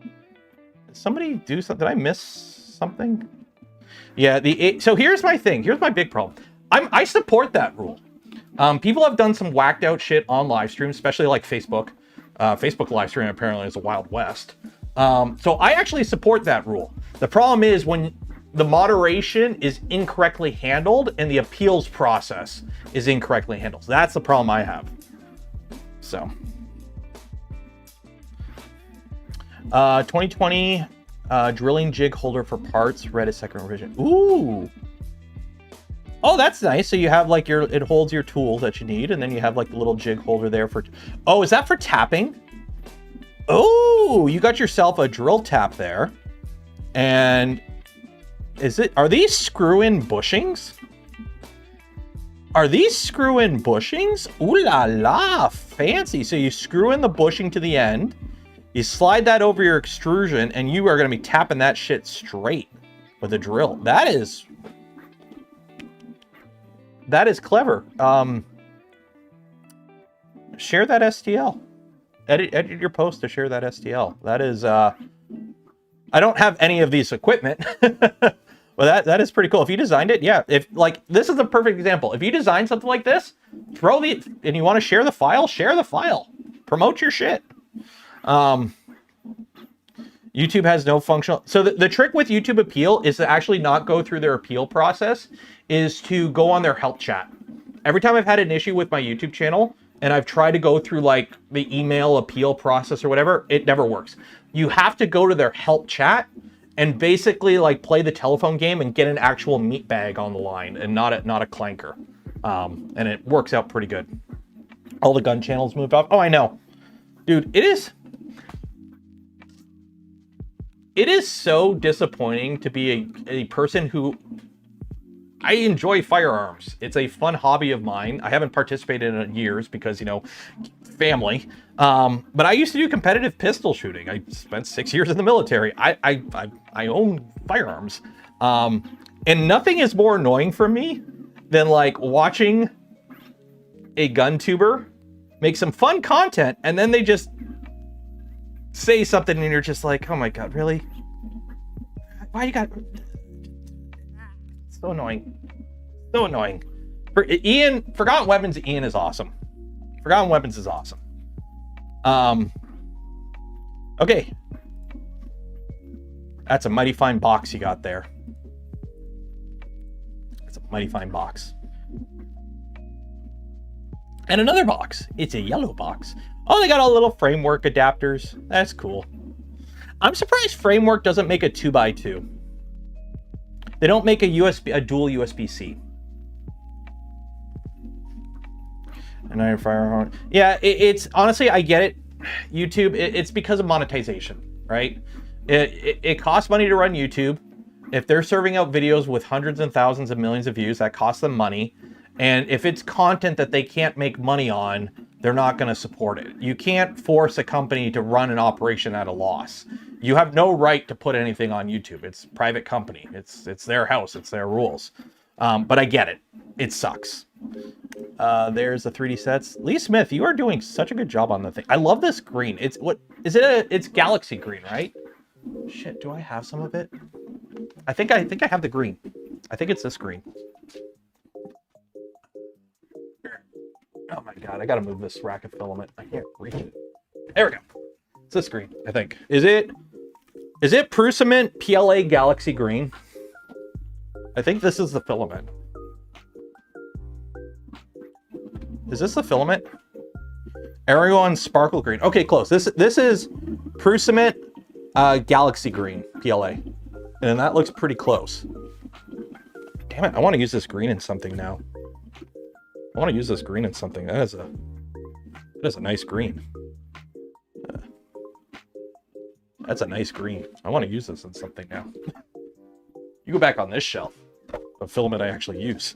[SPEAKER 1] Did somebody do something? Did I miss something? Yeah, so here's my thing. Here's my big problem. I support that rule. People have done some whacked out shit on live streams, especially like Facebook. Facebook live stream apparently is a Wild West. So I actually support that rule. The problem is when the moderation is incorrectly handled and the appeals process is incorrectly handled. So that's the problem I have. So 2020 drilling jig holder for parts, read a second revision. Ooh. Oh, that's nice. So you have like it holds your tools that you need, and then you have like the little jig holder there for, oh, is that for tapping? Oh, you got yourself a drill tap there. And are these screw-in bushings? Are these screw-in bushings? Ooh la la, fancy. So you screw in the bushing to the end, you slide that over your extrusion, and you are gonna be tapping that shit straight with a drill. That is clever. Share that STL. Edit your post to share that STL. That is, I don't have any of these equipment, but that is pretty cool. If you designed it, yeah. If like, this is a perfect example. If you design something like this, and you want to share the file, share the file. Promote your shit. YouTube has no functional. So the trick with YouTube appeal is to actually not go through their appeal process, is to go on their help chat. Every time I've had an issue with my YouTube channel and I've tried to go through like the email appeal process or whatever, it never works. You have to go to their help chat and basically like play the telephone game and get an actual meat bag on the line and not a clanker. And it works out pretty good. All the gun channels moved off. Oh, I know. Dude, it is so disappointing to be a person who, I enjoy firearms. It's a fun hobby of mine. I haven't participated in it in years because, you know, family. But I used to do competitive pistol shooting. I spent 6 years in the military. I own firearms. And nothing is more annoying for me than like watching a gun tuber make some fun content and then they just say something and you're just like, oh my God, really? Why you got... So annoying. So annoying. Forgotten Weapons, Ian is awesome. Forgotten Weapons is awesome. Okay. That's a mighty fine box you got there. That's a mighty fine box. And another box. It's a yellow box. Oh, they got all little framework adapters. That's cool. I'm surprised Framework doesn't make a 2x2. They don't make a dual USB-C. And Iron Fire. Yeah, it's honestly, I get it. YouTube, it's because of monetization, right? It costs money to run YouTube. If they're serving out videos with hundreds and thousands of millions of views, that costs them money. And if it's content that they can't make money on, they're not going to support it. You can't force a company to run an operation at a loss. You have no right to put anything on YouTube. It's a private company. It's their house. It's their rules. But I get it. It sucks. There's the 3D sets. Lee Smith, you are doing such a good job on the thing. I love this green. It's what is it? It's galaxy green, right? Shit, do I have some of it? I think I have the green. I think it's this green. Oh my god, I gotta move this rack of filament. I can't reach it. There we go. It's this green, I think. Is it Filament PLA Galaxy Green? I think this is the filament. Is this the filament? Aragon Sparkle Green. Okay, close. This is Filament Galaxy Green PLA. And that looks pretty close. Damn it, I want to use this green in something now. I want to use this green in something. That is a nice green. That's a nice green. I want to use this in something now. You go back on this shelf of filament I actually use.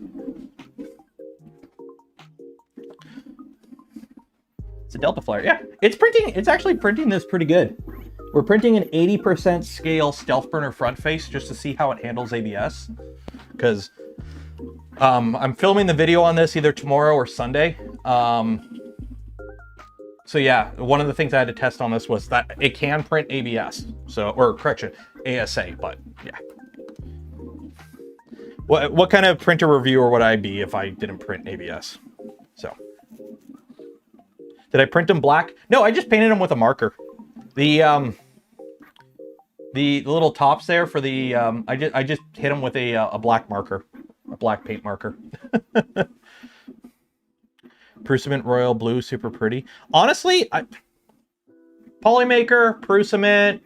[SPEAKER 1] It's a Delta Flyer. Yeah, it's actually printing this pretty good. We're printing an 80% scale stealth burner front face just to see how it handles ABS. Because I'm filming the video on this either tomorrow or Sunday. So yeah, one of the things I had to test on this was that it can print ABS. So, or correction, ASA, but yeah. What kind of printer reviewer would I be if I didn't print ABS? So, did I print them black? No, I just painted them with a marker. The little tops there for the I just hit them with a black marker, a black paint marker. Filament Royal Blue, super pretty. Honestly, Polymaker, Filament,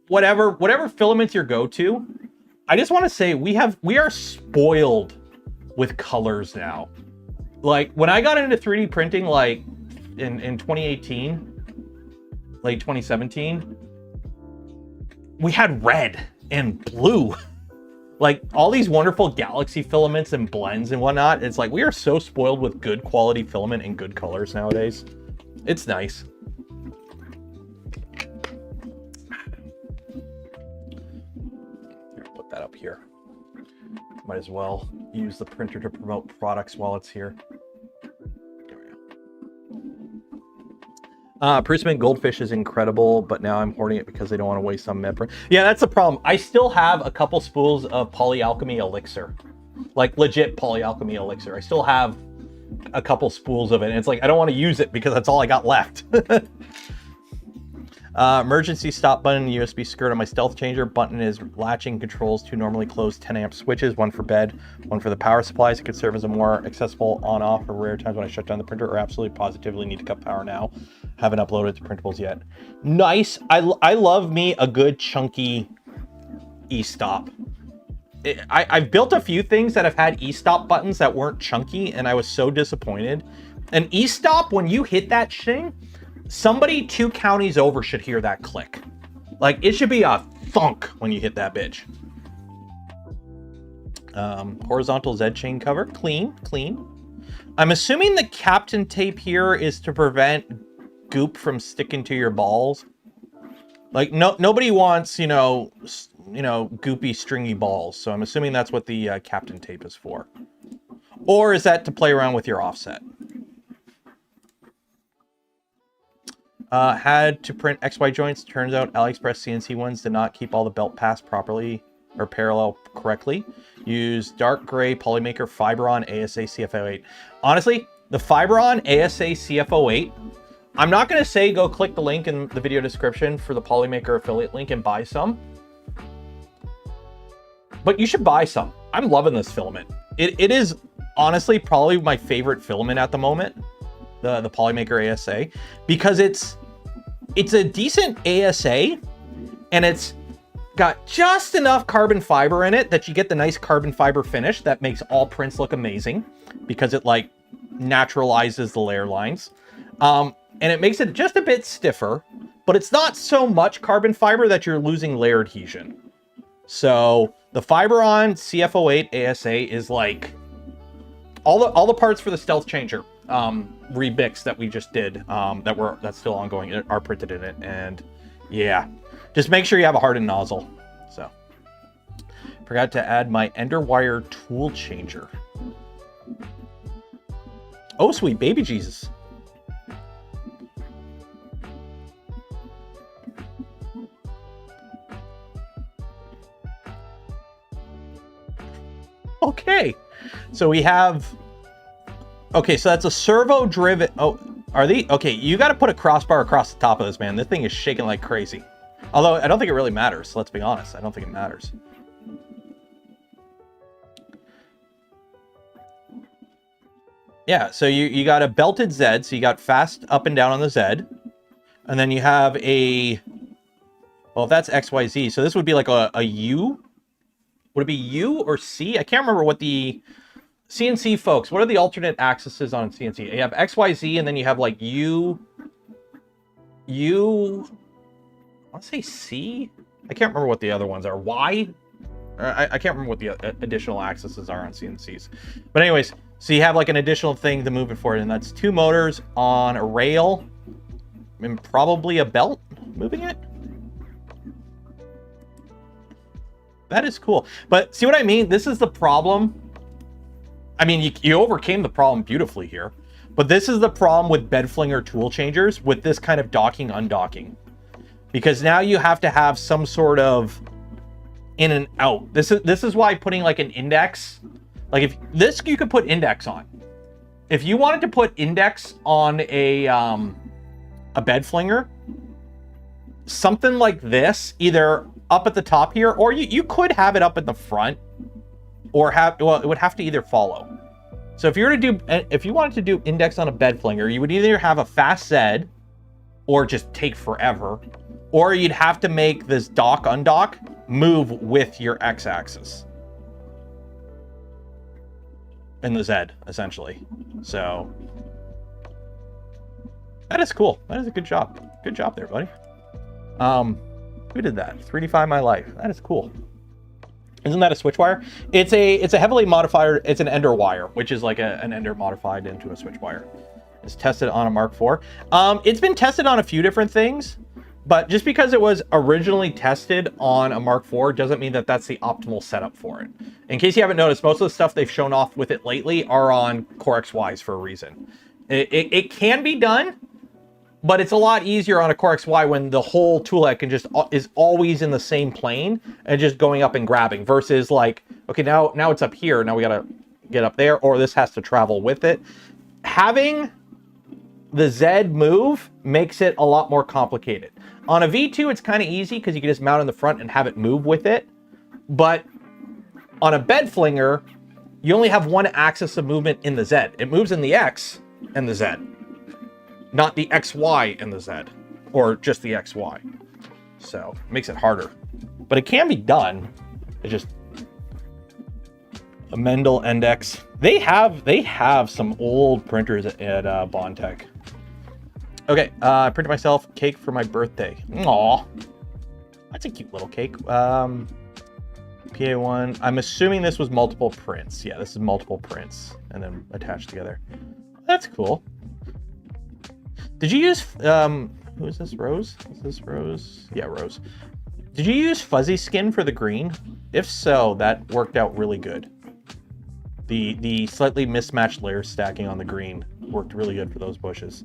[SPEAKER 1] whatever filaments your go-to, I just want to say we are spoiled with colors now. Like when I got into 3D printing, like in 2018, late 2017, we had red and blue. Like all these wonderful galaxy filaments and blends and whatnot. It's like we are so spoiled with good quality filament and good colors nowadays. It's nice. Here, put that up here. Might as well use the printer to promote products while it's here. Filament Goldfish is incredible, but now I'm hoarding it because they don't want to waste some med. Yeah, that's the problem. I still have a couple spools of Polyalchemy Elixir. Like legit Polyalchemy Elixir. I still have a couple spools of it, and it's like I don't want to use it because that's all I got left. Emergency stop button, USB skirt on my stealth changer. Button is latching, controls two normally closed 10 amp switches, one for bed, one for the power supplies. It could serve as a more accessible on-off for rare times when I shut down the printer or absolutely positively need to cut power now. Haven't uploaded to printables yet. Nice. I love me a good chunky e-stop. I've built a few things that have had e-stop buttons that weren't chunky, and I was so disappointed. An e-stop, when you hit that thing, somebody 2 counties over should hear that click. Like, it should be a thunk when you hit that bitch. Horizontal Z chain cover, clean. I'm assuming the Captain tape here is to prevent goop from sticking to your balls. Like, nobody wants, you know, goopy, stringy balls. So I'm assuming that's what the Captain tape is for. Or is that to play around with your offset? Had to print XY joints. Turns out AliExpress CNC ones did not keep all the belt paths properly or parallel correctly. Use dark gray Polymaker Fiberon ASA CF08. Honestly, the Fiberon ASA CF08, I'm not going to say go click the link in the video description for the Polymaker affiliate link and buy some. But you should buy some. I'm loving this filament. It is honestly probably my favorite filament at the moment. The Polymaker ASA, because it's a decent ASA and it's got just enough carbon fiber in it that you get the nice carbon fiber finish that makes all prints look amazing because it like naturalizes the layer lines. And it makes it just a bit stiffer, but it's not so much carbon fiber that you're losing layer adhesion. So the Fiberon CF08 ASA is like all the parts for the stealth changer remix that we just did that's still ongoing are printed in it. And yeah, just make sure you have a hardened nozzle. So Forgot to add my ender wire tool changer. Oh, sweet baby Jesus. Okay, so we have... Okay, so that's a servo-driven... Oh, are they? Okay, you got to put a crossbar across the top of this, man. This thing is shaking like crazy. Although, I don't think it really matters. Let's be honest. I don't think it matters. Yeah, so you got a belted Z, so you got fast up and down on the Z. And then you have a... Well, if that's XYZ, so this would be like a U? Would it be U or C? I can't remember what the... CNC folks, what are the alternate axes on CNC? You have XYZ, and then you have like U... I want to say C? I can't remember what the other ones are. Y? I can't remember what the additional axes are on CNCs. But anyways, so you have like an additional thing to move it forward, and that's 2 motors on a rail, and probably a belt moving it. That is cool. But see what I mean? This is the problem. I mean, you overcame the problem beautifully here. But this is the problem with bed flinger tool changers with this kind of docking, undocking. Because now you have to have some sort of in and out. This is why putting like an index, like if this you could put index on. If you wanted to put index on a bed flinger, something like this, either up at the top here, or you could have it up in the front, or have, well, it would have to either follow. So if you were to do, if you wanted to do index on a bed flinger, you would either have a fast Z, or just take forever, or you'd have to make this dock undock move with your x-axis in the Z, essentially. So that is cool. That is a good job. Good job there, buddy. Who did that? 3D5 My Life. That is cool. Isn't that a switch wire? It's a heavily modified, it's an ender wire, which is like an ender modified into a switch wire. It's tested on a Mark IV. It's been tested on a few different things, but just because it was originally tested on a Mark IV doesn't mean that that's the optimal setup for it. In case you haven't noticed, most of the stuff they've shown off with it lately are on Core XYs for a reason. It can be done, but it's a lot easier on a Core XY when the whole tool head can just is always in the same plane and just going up and grabbing, versus like, okay, now it's up here, now we gotta get up there, or this has to travel with it. Having the Z move makes it a lot more complicated. On a V2, it's kind of easy because you can just mount in the front and have it move with it. But on a bed flinger, you only have one axis of movement in the Z. It moves in the X and the Z, not the XY and the Z, or just the XY. So it makes it harder, but it can be done. It just a Mendel Index. They have some old printers at Bondtech. Okay, I printed myself cake for my birthday. Aw, that's a cute little cake. PA1. I'm assuming this was multiple prints. Yeah, this is multiple prints and then attached together. That's cool. Did you use who is this? Rose? Is this Rose? Yeah, Rose. Did you use fuzzy skin for the green? If so, that worked out really good. The slightly mismatched layer stacking on the green worked really good for those bushes.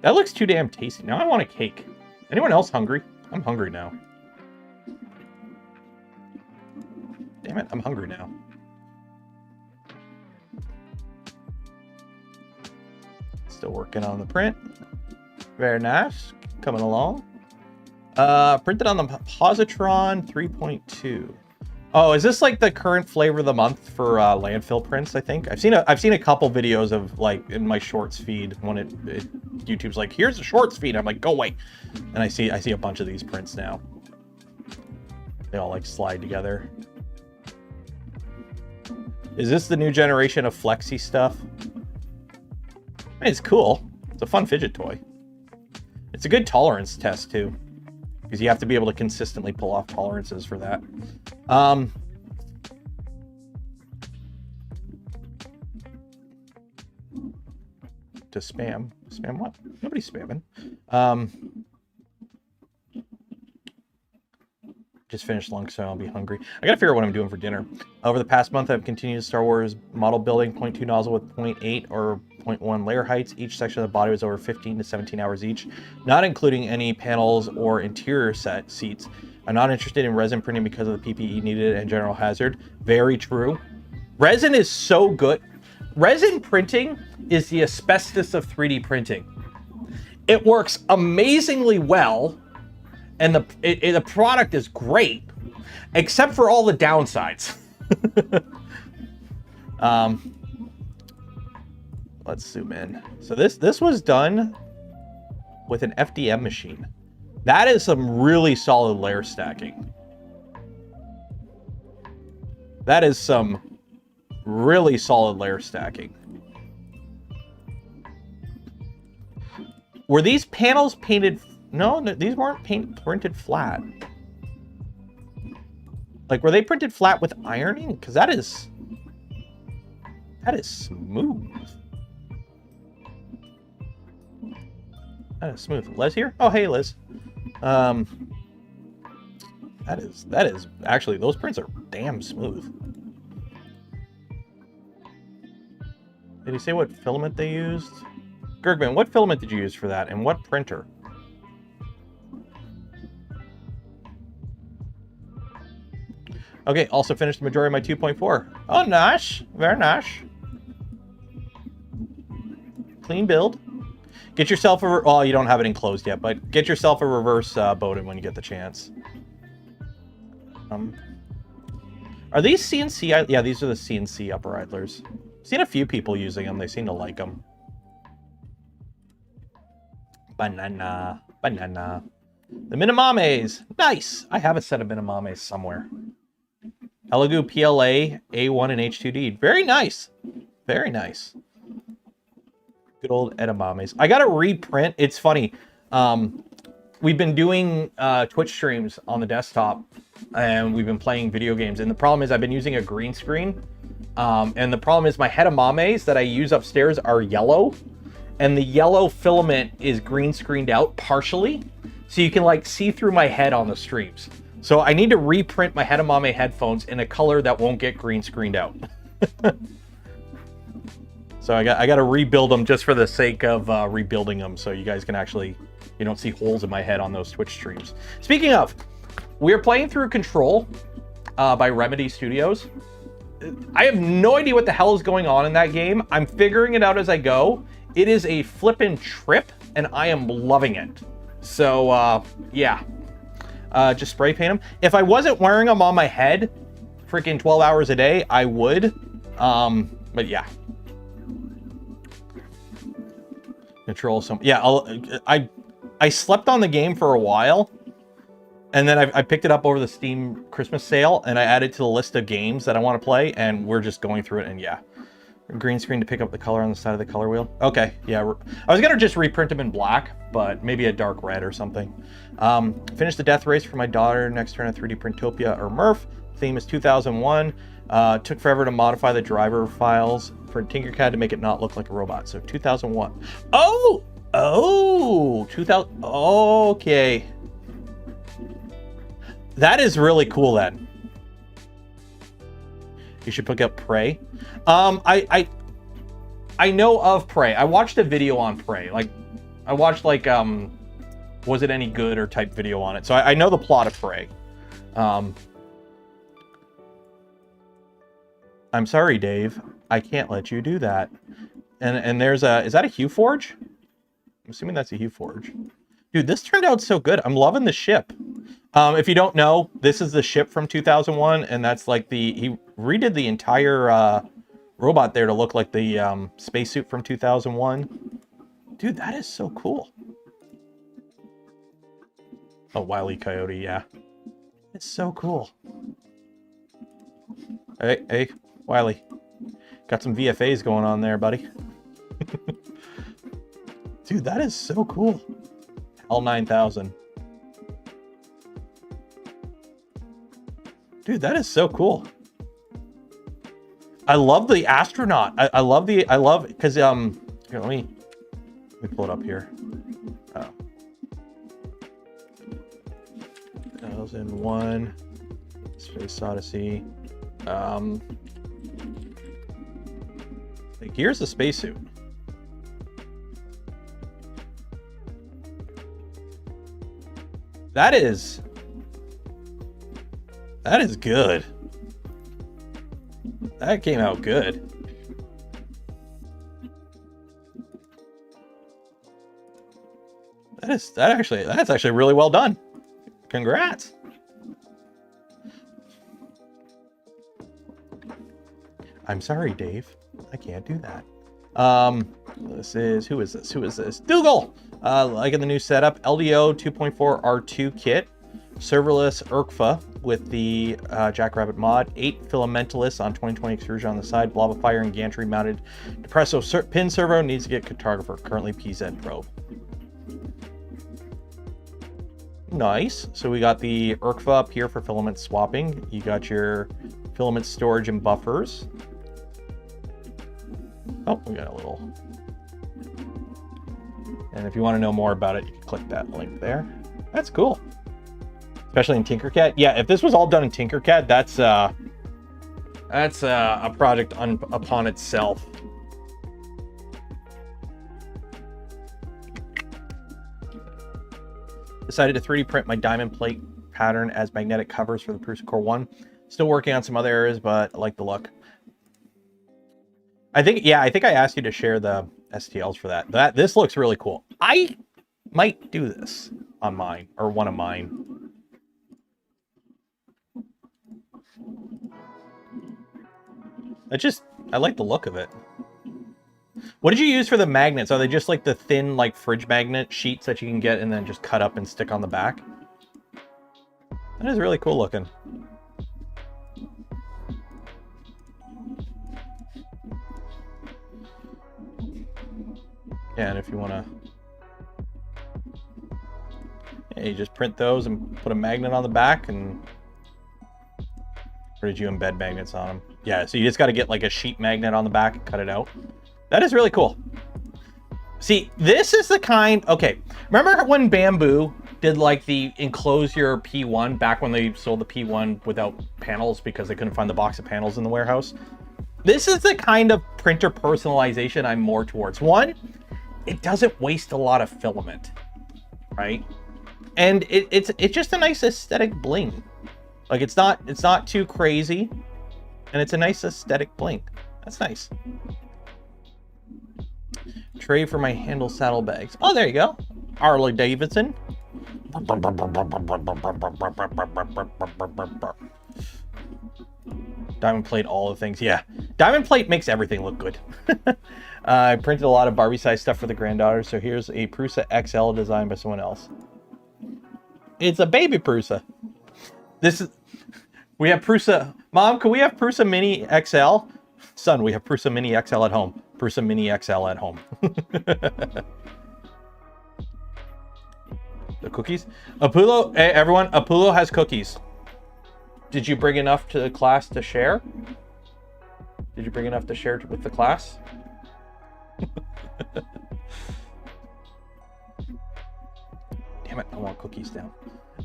[SPEAKER 1] That looks too damn tasty. Now I want a cake. Anyone else hungry? I'm hungry now. Damn it, I'm hungry now. Still working on the print. Very nice. Coming along. Printed on the Positron 3.2. Oh, is this like the current flavor of the month for landfill prints? I think I've seen a couple videos of, like, in my shorts feed when YouTube's like, here's the shorts feed. I'm like, go away, and I see a bunch of these prints now. They all like slide together. Is this the new generation of flexi stuff? I mean, it's cool. It's a fun fidget toy. It's a good tolerance test too, because you have to be able to consistently pull off tolerances for that. To spam what? Nobody's spamming. Just finished lunch, so I'll be hungry. I gotta figure out what I'm doing for dinner. Over the past month, I've continued Star Wars model building, 0.2 nozzle with 0.8 or 0.1 layer heights. Each section of the body was over 15 to 17 hours each, not including any panels or interior set seats. I'm not interested in resin printing because of the PPE needed and general hazard. Very true. Resin is so good. Resin printing is the asbestos of 3D printing. It works amazingly well, and the product is great, except for all the downsides. Let's zoom in. So this was done with an FDM machine. That is some really solid layer stacking. That is some really solid layer stacking. Were these panels painted? No, these weren't printed flat. Like, were they printed flat with ironing? Because that is smooth. That is smooth. Liz here? Oh, hey, Liz. That is actually, those prints are damn smooth. Did he say what filament they used? Gergman, what filament did you use for that, and what printer? Okay, also finished the majority of my 2.4. Oh, nice. Very nice. Clean build. Get yourself a... Oh, you don't have it enclosed yet, but get yourself a reverse Bowden when you get the chance. Are these CNC? Yeah, these are the CNC upper idlers. I've seen a few people using them. They seem to like them. Banana. Banana. The Minamames. Nice. I have a set of Minamames somewhere. Elegoo PLA, A1, and H2D. Very nice. Very nice. Good old edamames. I got to reprint. It's funny. We've been doing Twitch streams on the desktop, and we've been playing video games. And the problem is I've been using a green screen. And the problem is my edamames that I use upstairs are yellow. And the yellow filament is green screened out partially. So you can like see through my head on the streams. So I need to reprint my edamame headphones in a color that won't get green screened out. So I got to rebuild them just for the sake of rebuilding them, so you guys can actually, you don't see holes in my head on those Twitch streams. Speaking of, we're playing through Control by Remedy Studios. I have no idea what the hell is going on in that game. I'm figuring it out as I go. It is a flippin' trip, and I am loving it. So, yeah. Just spray paint them. If I wasn't wearing them on my head freaking 12 hours a day, I would. But yeah. Control some. Yeah, I slept on the game for a while, and then I picked it up over the Steam Christmas sale, and I added to the list of games that I want to play, and we're just going through it, and yeah. Green screen to pick up the color on the side of the color wheel. Okay, yeah. I was going to just reprint them in black, but maybe a dark red or something. Finished the death race for my daughter. Next turn at 3D Printopia or Murph. Theme is 2001. Took forever to modify the driver files for Tinkercad to make it not look like a robot. So 2001. Oh, 2000. Okay. That is really cool then. You should pick up Prey. I know of Prey. I watched a video on Prey. Like, I watched like was it any good or type video on it. So I know the plot of Prey. I'm sorry, Dave. I can't let you do that. And there's is that a Hue Forge? I'm assuming that's a Hue Forge. Dude, this turned out so good. I'm loving the ship. If you don't know, this is the ship from 2001, and that's like he redid the entire robot there to look like the spacesuit from 2001. Dude, that is so cool. Oh, Wile E. Coyote, yeah. It's so cool. Hey, Wiley. Got some VFAs going on there, buddy. Dude, that is so cool. L9000. Dude, that is so cool. I love the astronaut. I love because here, let me pull it up here. Oh. 2001 Space Odyssey. Here's the spacesuit. That is good. That came out good. That's actually really well done. Congrats. I'm sorry, Dave. I can't do that. Who is this? Dougal! Liking the new setup. LDO 2.4 R2 kit. Serverless ERCFA with the Jackrabbit mod. 8 filamentalists on 2020 extrusion on the side. Blob of fire and gantry mounted depresso pin servo. Needs to get cartographer. Currently PZ Pro. Nice. So we got the ERCFA up here for filament swapping. You got your filament storage and buffers. Oh, we got a little. And if you want to know more about it, you can click that link there. That's cool. Especially in Tinkercad. Yeah, if this was all done in Tinkercad, that's a project upon itself. Decided to 3D print my diamond plate pattern as magnetic covers for the Prusa Core 1. Still working on some other areas, but I like the look. I think I asked you to share the STLs for that. This looks really cool. I might do this on mine, or one of mine. I like the look of it. What did you use for the magnets? Are they just like the thin, like fridge magnet sheets that you can get and then just cut up and stick on the back? That is really cool looking. Yeah, and if you want to, yeah, you just print those and put a magnet on the back, and or did you embed magnets on them? Yeah, so you just got to get like a sheet magnet on the back and cut it out. That is really cool. See, this is the kind, okay, remember when Bamboo did like the enclose your P1 back when they sold the P1 without panels because they couldn't find the box of panels in the warehouse? This is the kind of printer personalization I'm more towards. One, it doesn't waste a lot of filament, right? And it's just a nice aesthetic bling. Like it's not too crazy, and it's a nice aesthetic bling. That's nice. Tray for my handle saddlebags. Oh, there you go. Harley Davidson. Diamond plate, all the things. Yeah, diamond plate makes everything look good. I printed a lot of Barbie size stuff for the granddaughter, so here's a Prusa XL designed by someone else. It's a baby Prusa. We have Prusa. Mom, can we have Prusa Mini XL? Son, we have Prusa Mini XL at home. Prusa Mini XL at home. The cookies? Apollo, hey everyone, Apollo has cookies. Did you bring enough to the class to share? Did you bring enough to share with the class? Damn it, I want cookies down.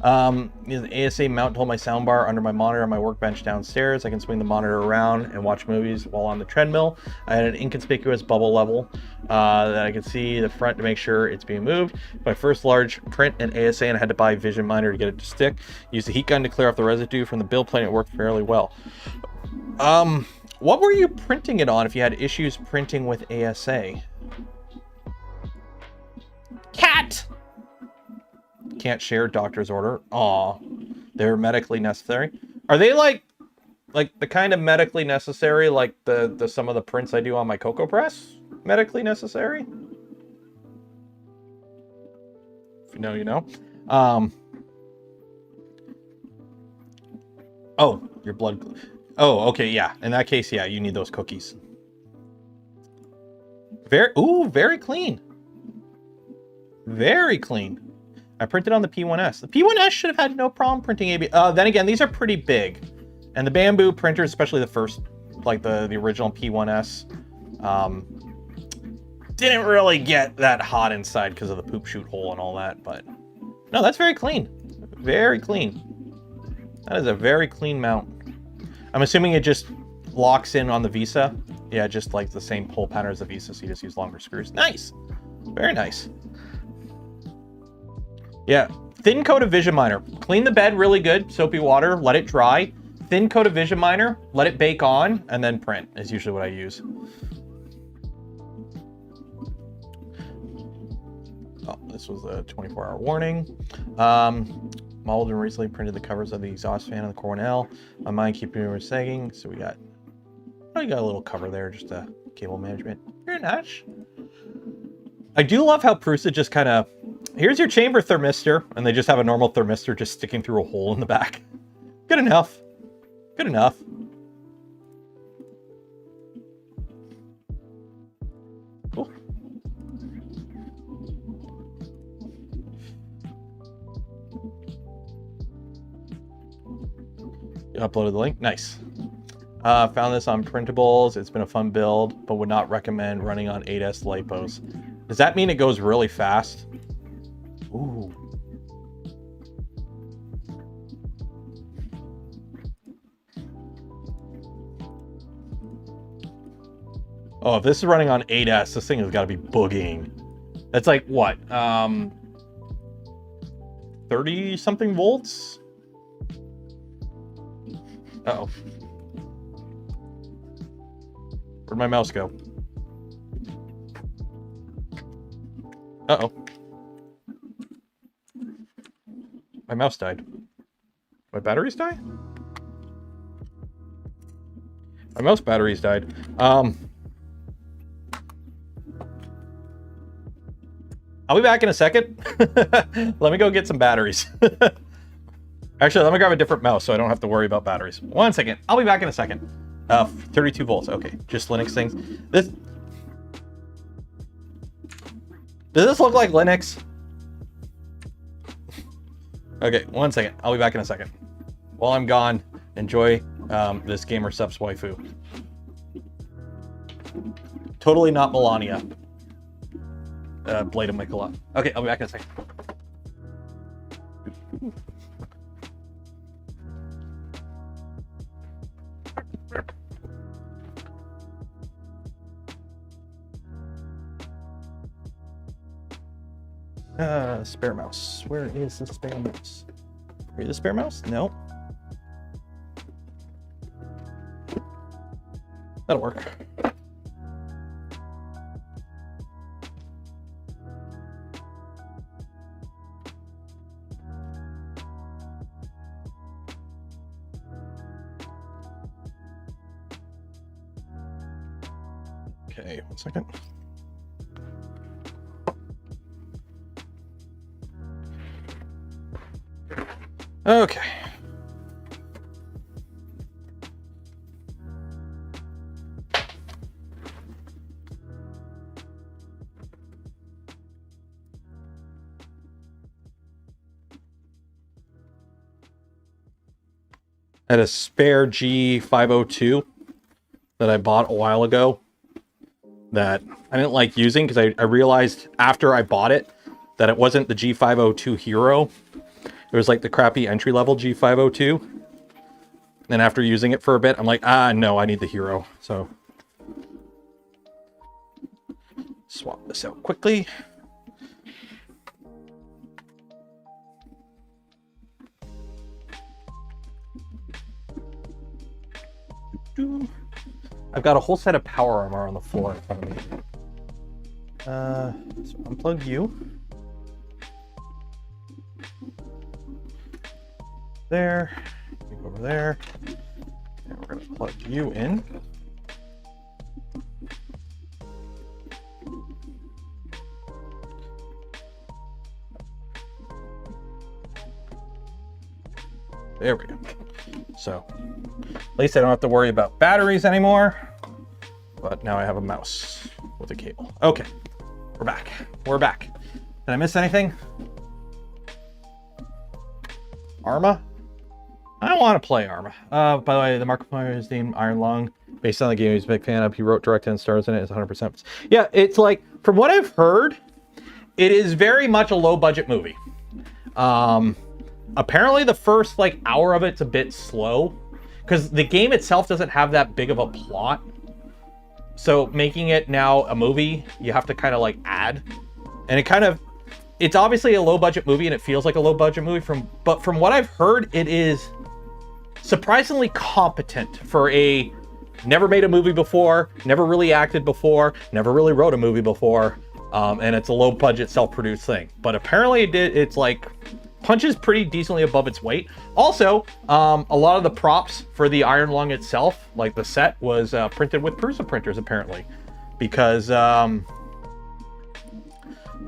[SPEAKER 1] The ASA mount to hold my soundbar under my monitor on my workbench downstairs. I can swing the monitor around and watch movies while on the treadmill. I had an inconspicuous bubble level that I could see the front to make sure it's being moved. My first large print in ASA, and I had to buy a Vision Miner to get it to stick. Used a heat gun to clear off the residue from the build plate. It worked fairly well. What were you printing it on if you had issues printing with ASA? Cat! Can't share doctor's order. Aw, they're medically necessary. Are they like the kind of medically necessary like the some of the prints I do on my Cocoa Press? Medically necessary? If you know, you know. Oh, your blood. Oh, okay, yeah. In that case, yeah, you need those cookies. Very clean. Very clean. I printed on the P1S. The P1S should have had no problem printing AB. Then again, these are pretty big. And the Bamboo printers, especially the first, like the original P1S, didn't really get that hot inside because of the poop chute hole and all that. But no, that's very clean. Very clean. That is a very clean mount. I'm assuming it just locks in on the Visa. Yeah, just like the same pull pattern as the Visa, so you just use longer screws. Nice. Very nice. Yeah, thin coat of Vision Miner. Clean the bed really good, soapy water, let it dry. Thin coat of Vision Miner, let it bake on, and then print is usually what I use. Oh, this was a 24-hour warning. Molded and recently printed the covers of the exhaust fan and the Cornell. On mine, keeping it sagging. So we got a little cover there, just a cable management. Very nice. I do love how Prusa just kind of, here's your chamber thermistor, and they just have a normal thermistor just sticking through a hole in the back. Good enough. Good enough. Cool. You uploaded the link. Nice. Found this on printables. It's been a fun build, but would not recommend running on 8S lipos. Does that mean it goes really fast? Ooh. Oh, if this is running on 8S, this thing has got to be boogieing. That's like, what? 30-something volts? Uh-oh. Where'd my mouse go? Uh-oh. My mouse died. My batteries died? My mouse batteries died. I'll be back in a second. Let me go get some batteries. Actually, let me grab a different mouse so I don't have to worry about batteries. 1 second. I'll be back in a second. 32 volts. Okay, just Linux things. Does this look like Linux? Okay, 1 second. I'll be back in a second. While I'm gone, enjoy this Gamer Subs waifu. Totally not Melania. Blade of Mikola. Okay, I'll be back in a second. Spare mouse. Where is the spare mouse? Are you the spare mouse? No. That'll work. Okay, 1 second. Okay. I had a spare G502 that I bought a while ago that I didn't like using because I realized after I bought it that it wasn't the G502 Hero. It was like the crappy entry-level G502. And after using it for a bit, I'm like, no, I need the Hero. So, swap this out quickly. I've got a whole set of power armor on the floor in front of me. So unplug you. There, go over there, and we're going to plug you in. There we go. So, at least I don't have to worry about batteries anymore, but now I have a mouse with a cable. Okay, we're back. We're back. Did I miss anything? Arma? I don't want to play Arma. By the way, the Markiplier is named Iron Lung, based on the game he's a big fan of. He wrote, directed, and stars in it. It's 100%. Yeah, it's like, from what I've heard, it is very much a low-budget movie. apparently the first like hour of it's a bit slow because the game itself doesn't have that big of a plot. So making it now a movie, you have to kind of like add, and it's obviously a low budget movie and it feels like a low budget movie but from what I've heard, it is surprisingly competent for a never made a movie before, never really acted before, never really wrote a movie before, and it's a low budget self-produced thing. But apparently it's like punches pretty decently above its weight. Also, a lot of the props for the Iron Lung itself, like the set, was printed with Prusa printers apparently, because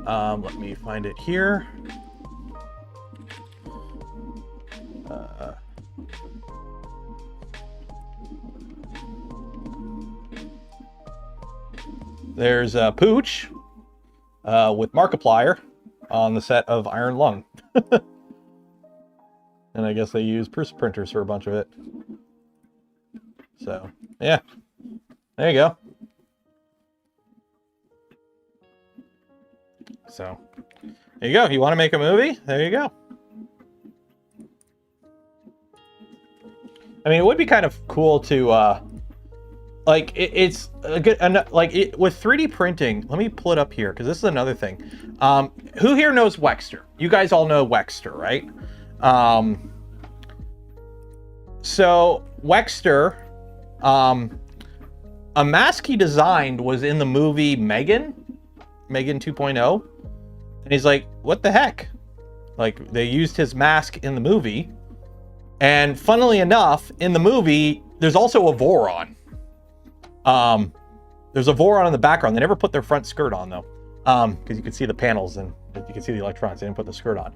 [SPEAKER 1] let me find it here. There's Pooch with Markiplier on the set of Iron Lung. And I guess they use Prusa printers for a bunch of it. So, yeah. There you go. So, there you go. You want to make a movie? There you go. I mean, it would be kind of cool to, like, it's a good, like, with 3D printing, let me pull it up here, because this is another thing. Who here knows Wexter? You guys all know Wexter, right? So, Wexter, a mask he designed was in the movie Megan 2.0. And he's like, what the heck? Like, they used his mask in the movie. And funnily enough, in the movie, there's also a Voron. There's a Voron in the background. They never put their front skirt on, though. Because you can see the panels and you can see the electronics. They didn't put the skirt on.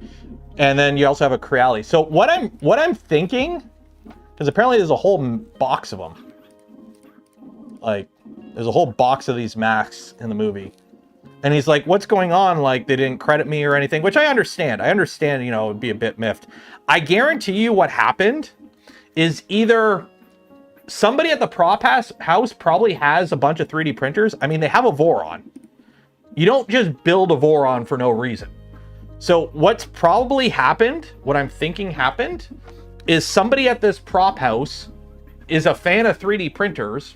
[SPEAKER 1] And then you also have a Creale. So what I'm thinking, because apparently there's a whole box of them. Like, there's a whole box of these masks in the movie. And he's like, what's going on? Like, they didn't credit me or anything, which I understand. I understand, you know, it'd be a bit miffed. I guarantee you what happened is either somebody at the prop house probably has a bunch of 3D printers. I mean, they have a Voron. You don't just build a Voron for no reason. So what's probably happened, what I'm thinking happened, is somebody at this prop house is a fan of 3D printers.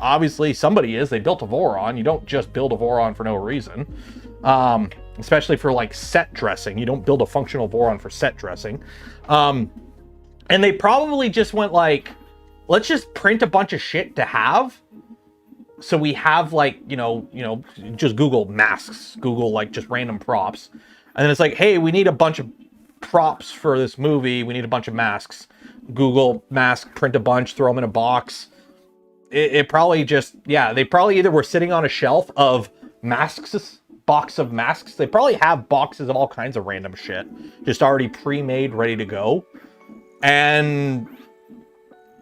[SPEAKER 1] Obviously somebody is. They built a Voron. You don't just build a Voron for no reason. Especially for like set dressing. You don't build a functional Voron for set dressing. And they probably just went like, let's just print a bunch of shit to have. So we have like, you know, just Google masks, Google like just random props. And then it's like, hey, we need a bunch of props for this movie. We need a bunch of masks. Google mask, print a bunch, throw them in a box. It probably just, yeah, they probably either were sitting on a shelf of masks, box of masks. They probably have boxes of all kinds of random shit, just already pre-made, ready to go. And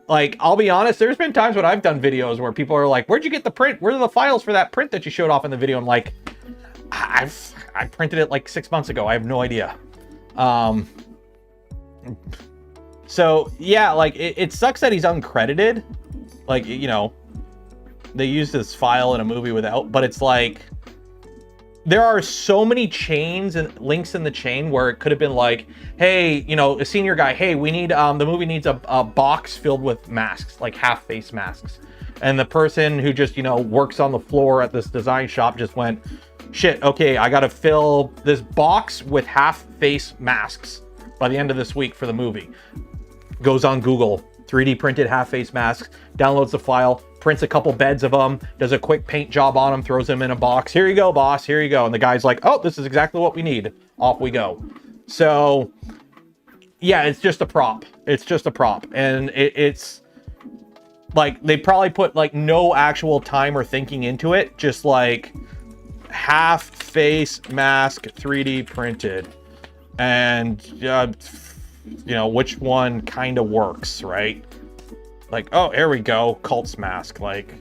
[SPEAKER 1] like, I'll be honest, there's been times when I've done videos where people are like, where'd you get the print? Where are the files for that print that you showed off in the video? I'm like, I printed it like 6 months ago. I have no idea. So yeah, like it sucks that he's uncredited. Like, you know, they used this file in a movie without, but it's like, there are so many chains and links in the chain where it could have been like, hey, you know, a senior guy, hey, we need, the movie needs a box filled with masks, like half face masks. And the person who just, you know, works on the floor at this design shop just went, shit, okay, I got to fill this box with half face masks by the end of this week for the movie. Goes on Google, 3D printed half face masks, downloads the file, prints a couple beds of them, does a quick paint job on them, throws them in a box. Here you go, boss, here you go. And the guy's like, oh, this is exactly what we need. Off we go. So yeah, it's just a prop. It's just a prop. And it's like, they probably put like no actual time or thinking into it. Just like half face mask 3D printed. And you know, which one kind of works, right? Like, oh, here we go, Cult's mask. Like,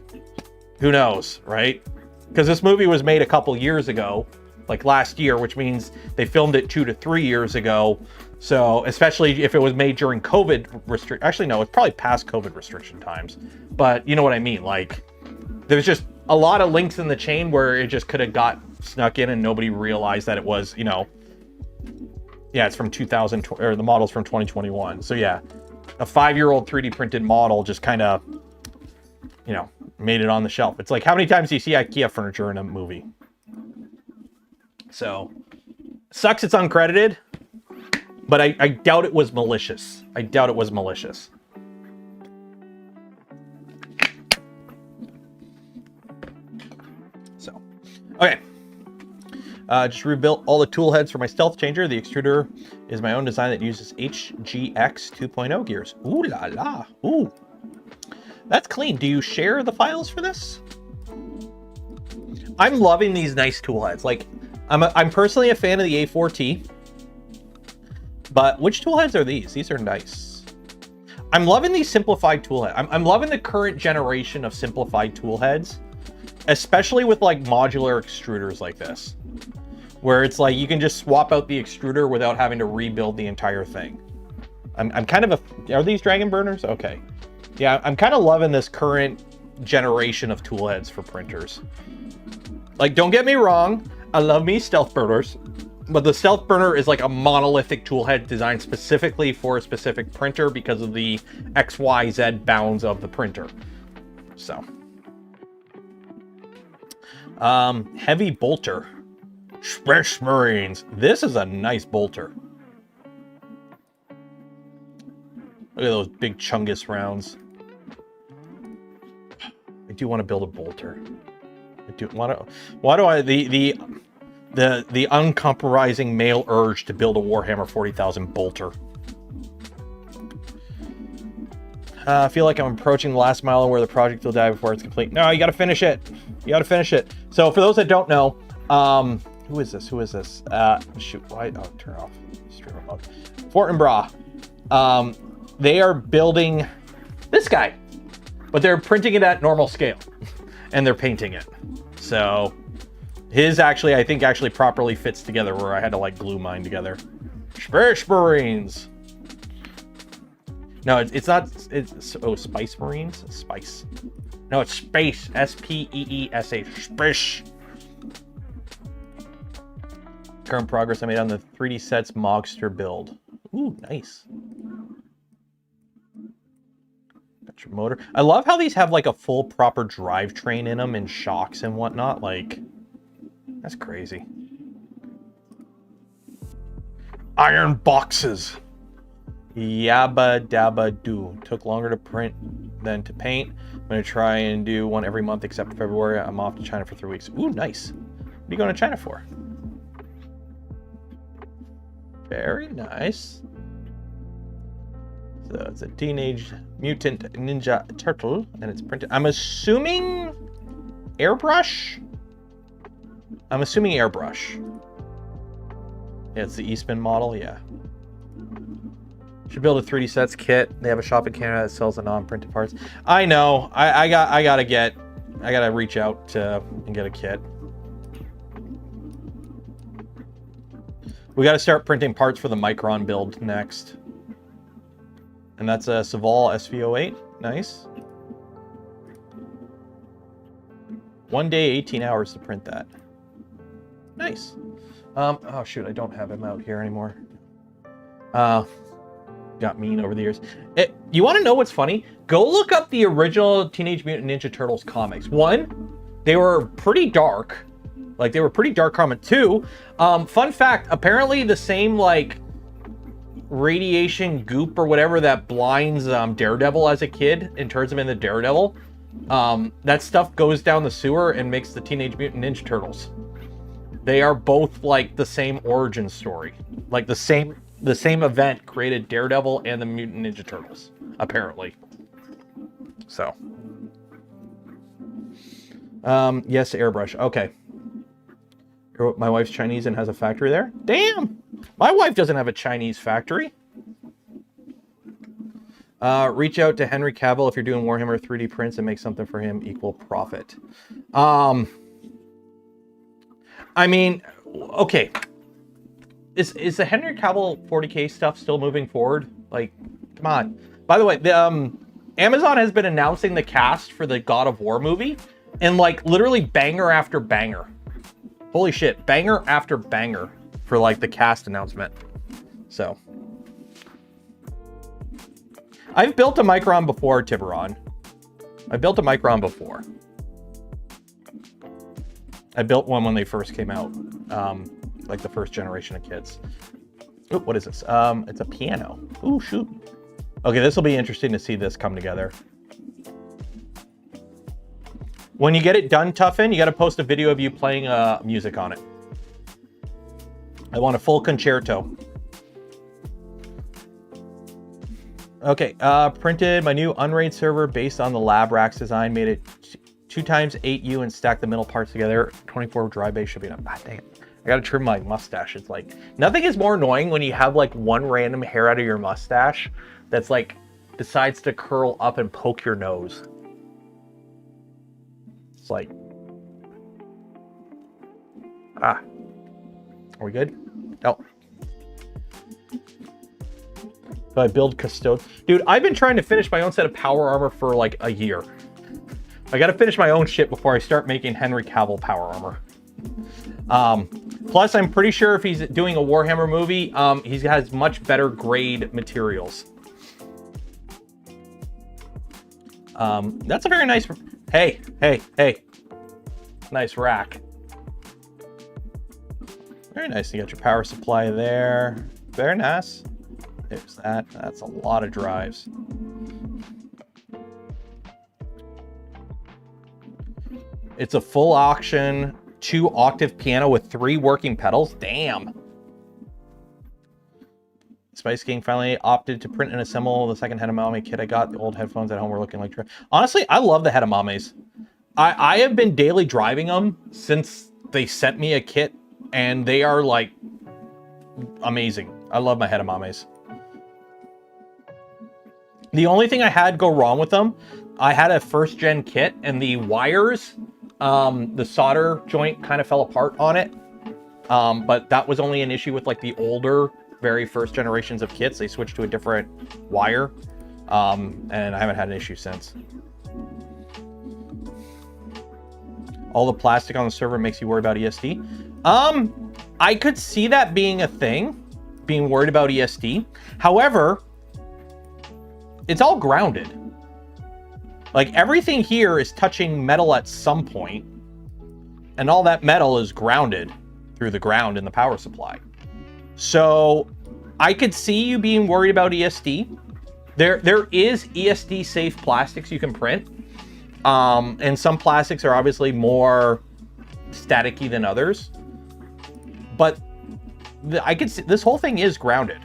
[SPEAKER 1] who knows, right? Because this movie was made a couple years ago, like last year, which means they filmed it 2 to 3 years ago. So, especially if it was made during COVID actually, no, it's probably past COVID restriction times. But you know what I mean? Like, there's just a lot of links in the chain where it just could have got snuck in and nobody realized that it was, you know, Yeah, it's from 2000, or the model's from 2021. So yeah, a 5-year-old 3D printed model just kind of, you know, made it on the shelf. It's like, how many times do you see IKEA furniture in a movie? So, sucks it's uncredited, but I doubt it was malicious. I doubt it was malicious. So, okay. Just rebuilt all the tool heads for my stealth changer. The extruder is my own design that uses HGX 2.0 gears. Ooh la la. Ooh. That's clean. Do you share the files for this? I'm loving these nice tool heads. Like, I'm personally a fan of the A4T. But which tool heads are these? These are nice. I'm loving these simplified tool heads. I'm loving the current generation of simplified tool heads. Especially with like modular extruders like this. Where it's like you can just swap out the extruder without having to rebuild the entire thing. I'm kind of a... Are these dragon burners? Okay. Yeah, I'm kind of loving this current generation of tool heads for printers. Like, don't get me wrong. I love me stealth burners. But the stealth burner is like a monolithic tool head designed specifically for a specific printer because of the XYZ bounds of the printer. So. Heavy bolter. Space Marines. This is a nice bolter. Look at those big Chungus rounds. I do want to build a bolter. I do want to. Why do I the uncompromising male urge to build a Warhammer 40,000 bolter? I feel like I'm approaching the last mile where the project will die before it's complete. No, you got to finish it. You got to finish it. So for those that don't know, who is this? Who is this? Shoot, why? Oh, turn off streamer mode. Fortinbras. They are building this guy, but they're printing it at normal scale, and they're painting it. So his actually, I think, actually properly fits together where I had to like glue mine together. Space Marines. No, it's not. It's Spice Marines. Spice. No, it's Space. S-P-E-E-S-H. Space. Current progress I made on the 3D sets Mogster build. Ooh, nice. Got your motor. I love how these have like a full proper drivetrain in them and shocks and whatnot. Like, that's crazy. Iron boxes. Yabba dabba do. Took longer to print than to paint. I'm gonna try and do one every month except February. I'm off to China for 3 weeks. Ooh, nice. What are you going to China for? Very nice. So it's a Teenage Mutant Ninja Turtle, and it's printed. I'm assuming airbrush. I'm assuming airbrush. Yeah, it's the Eastman model. Yeah. Should build a 3D sets kit. They have a shop in Canada that sells the non-printed parts. I know. I gotta reach out to and get a kit. We got to start printing parts for the Micron build next. And that's a Saval SV08. Nice. 1 day, 18 hours to print that. Nice. Oh shoot, I don't have him out here anymore. Got mean over the years. You want to know what's funny? Go look up the original Teenage Mutant Ninja Turtles comics. One, they were pretty dark. Like, they were pretty dark comic. Two, fun fact, apparently the same, like, radiation goop or whatever that blinds Daredevil as a kid and turns him into Daredevil, that stuff goes down the sewer and makes the Teenage Mutant Ninja Turtles. They are both, like, the same origin story. Like, the same event created Daredevil and the Mutant Ninja Turtles, apparently. So. Yes, airbrush. Okay. My wife's Chinese and has a factory there. Damn! My wife doesn't have a Chinese factory. Reach out to Henry Cavill if you're doing Warhammer 3D prints and make something for him equal profit. I mean, okay. Is the Henry Cavill 40K stuff still moving forward? Like, come on. By the way, the Amazon has been announcing the cast for the God of War movie, and like literally banger after banger. Holy shit, banger after banger for like the cast announcement. So I've built a Micron before, Tiburon. I built a Micron before. I built one when they first came out, like the first generation of kits. Ooh, what is this? It's a piano. Ooh, shoot. Okay, this will be interesting to see this come together. When you get it done, Tuffin, you got to post a video of you playing music on it. I want a full concerto. Okay, printed my new Unraid server based on the lab racks design. Made it 2x8U and stacked the middle parts together. 24 dry base shipping up. Ah, dang it. I gotta trim my mustache. It's like, nothing is more annoying when you have like one random hair out of your mustache that's like, decides to curl up and poke your nose. It's like, ah, are we good? No. So I build custode. Dude, I've been trying to finish my own set of power armor for like a year. I gotta finish my own shit before I start making Henry Cavill power armor. Plus, I'm pretty sure if he's doing a Warhammer movie, he has much better grade materials. That's a very nice... Hey. Nice rack. Very nice. You got your power supply there. Very nice. There's that. That's a lot of drives. It's a full auction 2-octave piano with 3 working pedals. Damn. Spice King finally opted to print and assemble the second Hedamame kit I got. The old headphones at home were looking like... Honestly, I love the Hedamames. I have been daily driving them since they sent me a kit, and they are, like, amazing. I love my Hedamames. The only thing I had go wrong with them, I had a first-gen kit, and the wires... the solder joint kind of fell apart on it, but that was only an issue with like the older, very first generations of kits. They switched to a different wire, and I haven't had an issue since. All the plastic on the server makes you worry about ESD. I could see that being a thing, being worried about ESD. However, it's all grounded. Like, everything here is touching metal at some point, and all that metal is grounded through the ground in the power supply. So I could see you being worried about ESD. There is ESD safe plastics you can print. And some plastics are obviously more staticky than others. But I could see this whole thing is grounded,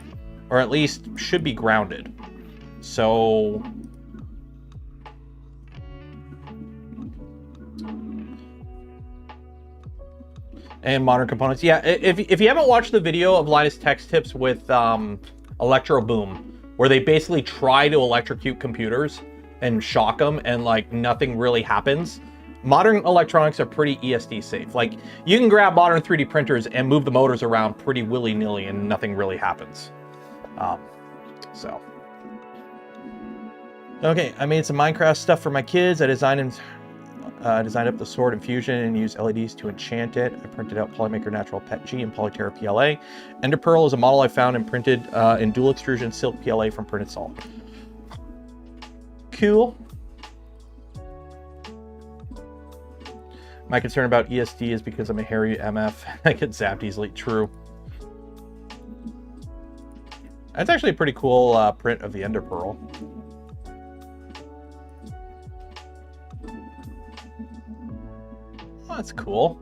[SPEAKER 1] or at least should be grounded. So and modern components. Yeah, if you haven't watched the video of Linus Tech Tips with Electro Boom, where they basically try to electrocute computers and shock them, and like nothing really happens. Modern electronics are pretty ESD safe. Like, you can grab modern 3D printers and move the motors around pretty willy-nilly and nothing really happens. So. Okay, I made some Minecraft stuff for my kids. I designed up the sword in Fusion and used LEDs to enchant it. I printed out Polymaker Natural Pet G and Polyterra PLA. Ender Pearl is a model I found and printed in dual extrusion silk PLA from Printed Salt. Cool. My concern about ESD is because I'm a hairy MF. I get zapped easily. True. That's actually a pretty cool print of the Ender Pearl. Oh, that's cool.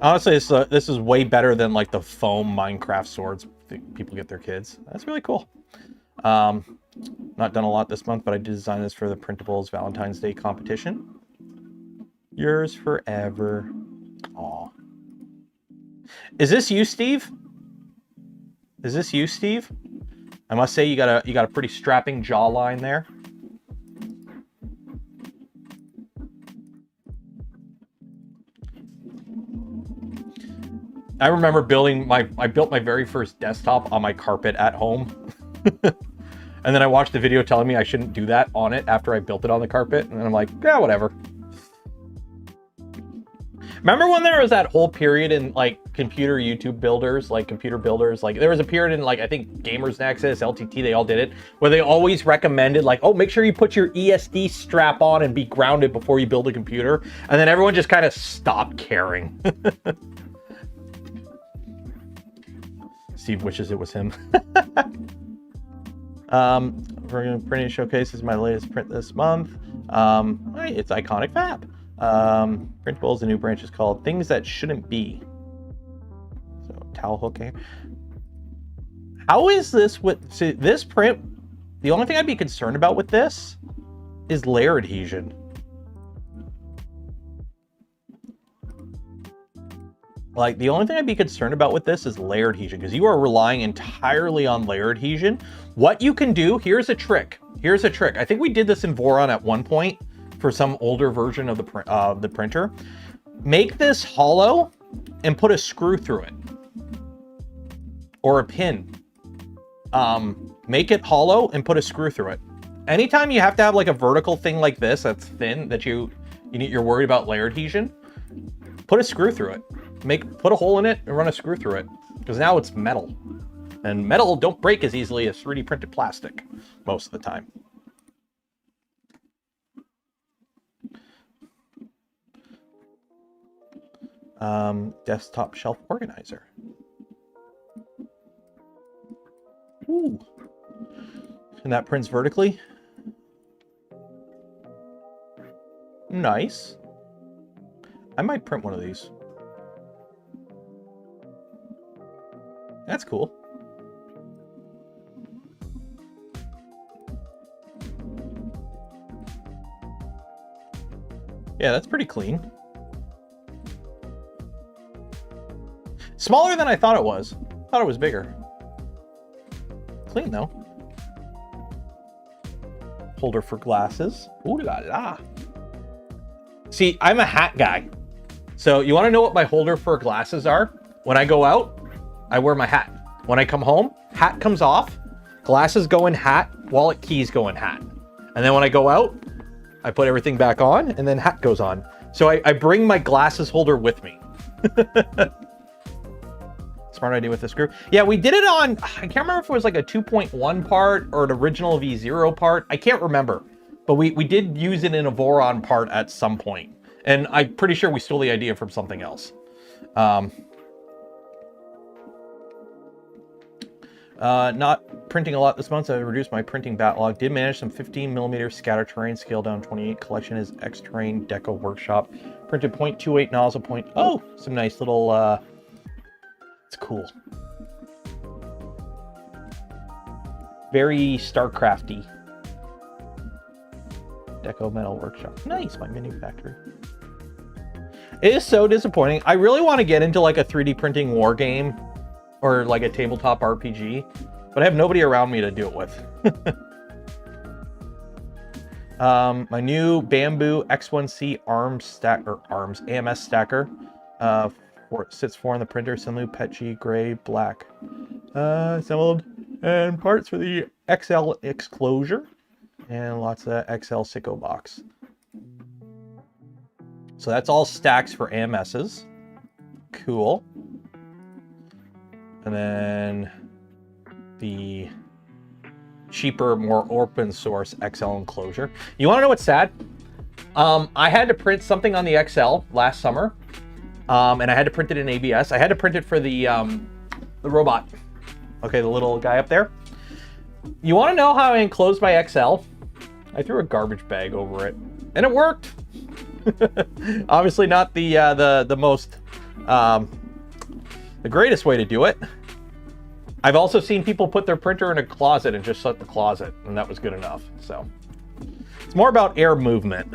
[SPEAKER 1] Honestly, this is way better than like the foam Minecraft swords that people get their kids. That's really cool. Not done a lot this month, but I did design this for the Printables Valentine's Day competition. Yours forever. Aw. Is this you, Steve? Is this you, Steve? I must say you got a pretty strapping jawline there. I remember I built my very first desktop on my carpet at home. And then I watched the video telling me I shouldn't do that on it after I built it on the carpet. And then I'm like, yeah, whatever. Remember when there was that whole period in like computer YouTube builders, like computer builders, like there was a period in like, I think Gamers Nexus, LTT, they all did it, where they always recommended like, oh, make sure you put your ESD strap on and be grounded before you build a computer. And then everyone just kind of stopped caring. Steve wishes it was him. We're going to print and showcase. This is my latest print this month. It's Iconic Fab. Printables, the new branch is called Things That Shouldn't Be. So towel hooking. How is this with, see, this print? The only thing I'd be concerned about with this is layer adhesion. Like, the only thing I'd be concerned about with this is layer adhesion, because you are relying entirely on layer adhesion. What you can do, here's a trick. Here's a trick. I think we did this in Voron at one point for some older version of the printer. Make this hollow and put a screw through it. Or a pin. Make it hollow and put a screw through it. Anytime you have to have like a vertical thing like this that's thin, that you're worried about layer adhesion, put a screw through it. Put a hole in it and run a screw through it, because now it's metal, and metal don't break as easily as 3D printed plastic most of the time. Desktop shelf organizer. Ooh. And that prints vertically. Nice. I might print one of these. That's cool. Yeah, that's pretty clean. Smaller than I thought it was. I thought it was bigger. Clean though. Holder for glasses. Ooh la la. See, I'm a hat guy. So you want to know what my holder for glasses are? When I go out, I wear my hat. When I come home, hat comes off, glasses go in hat, wallet keys go in hat. And then when I go out, I put everything back on, and then hat goes on. So I bring my glasses holder with me. Smart idea with the screw. Yeah, we did it on, I can't remember if it was like a 2.1 part or an original V0 part. I can't remember. But we did use it in a Voron part at some point. And I'm pretty sure we stole the idea from something else. Not printing a lot this month, so I reduced my printing backlog. Did manage some 15mm scatter terrain, scale down 28. Collection is X-Terrain Deco Workshop. Printed 0.28 nozzle point. Oh, some nice little, it's cool. Very StarCrafty. Deco Metal Workshop. Nice, my mini factory. It is so disappointing. I really want to get into like a 3D printing war game or like a tabletop RPG, but I have nobody around me to do it with. My new bamboo X1C AMS stacker sits 4 on the printer. Sunlu, Petchy, gray, black. Assembled, and parts for the XL exclosure, and lots of XL sicko box. So that's all stacks for AMSs. Cool. And then the cheaper, more open source XL enclosure. You want to know what's sad? I had to print something on the XL last summer, and I had to print it in ABS. I had to print it for the robot. Okay, the little guy up there. You want to know how I enclosed my XL? I threw a garbage bag over it, and it worked. Obviously not the most the greatest way to do it. I've also seen people put their printer in a closet and just shut the closet, and that was good enough. So it's more about air movement.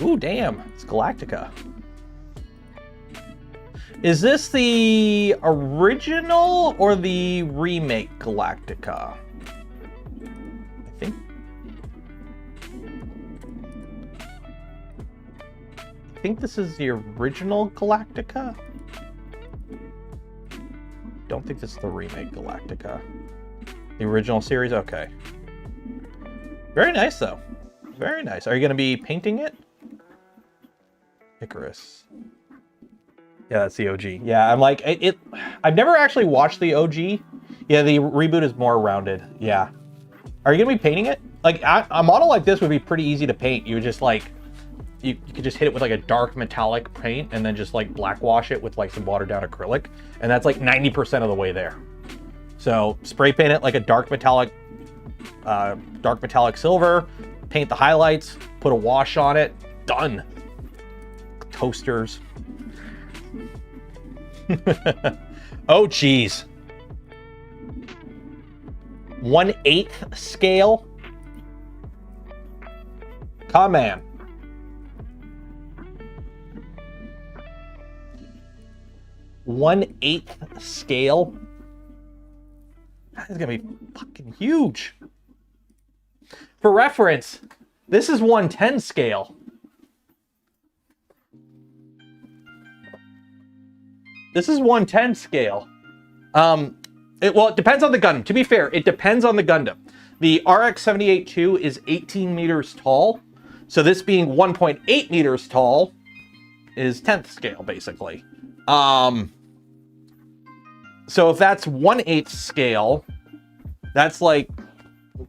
[SPEAKER 1] Ooh, damn, it's Galactica. Is this the original or the remake Galactica? I think this is the original Galactica. Don't think this is the remake Galactica. The original series, okay. Very nice though. Very nice. Are you going to be painting it? Icarus. Yeah, that's the OG. Yeah, I'm like, I've never actually watched the OG. Yeah, the reboot is more rounded. Yeah. Are you gonna be painting it? Like, a model like this would be pretty easy to paint. You would just like, you could just hit it with like a dark metallic paint and then just like black wash it with like some watered down acrylic. And that's like 90% of the way there. So spray paint it like a dark metallic silver, paint the highlights, put a wash on it, done. Toasters. Oh, geez. 1/8 scale. Come on. One-eighth scale. That is gonna be fucking huge. For reference, this is 1/10 scale. This is 1/10 scale. It depends on the Gundam. To be fair, it depends on the Gundam. The RX-78-2 is 18 meters tall. So this being 1.8 meters tall is 10th scale, basically. So if that's 1/8 scale, that's like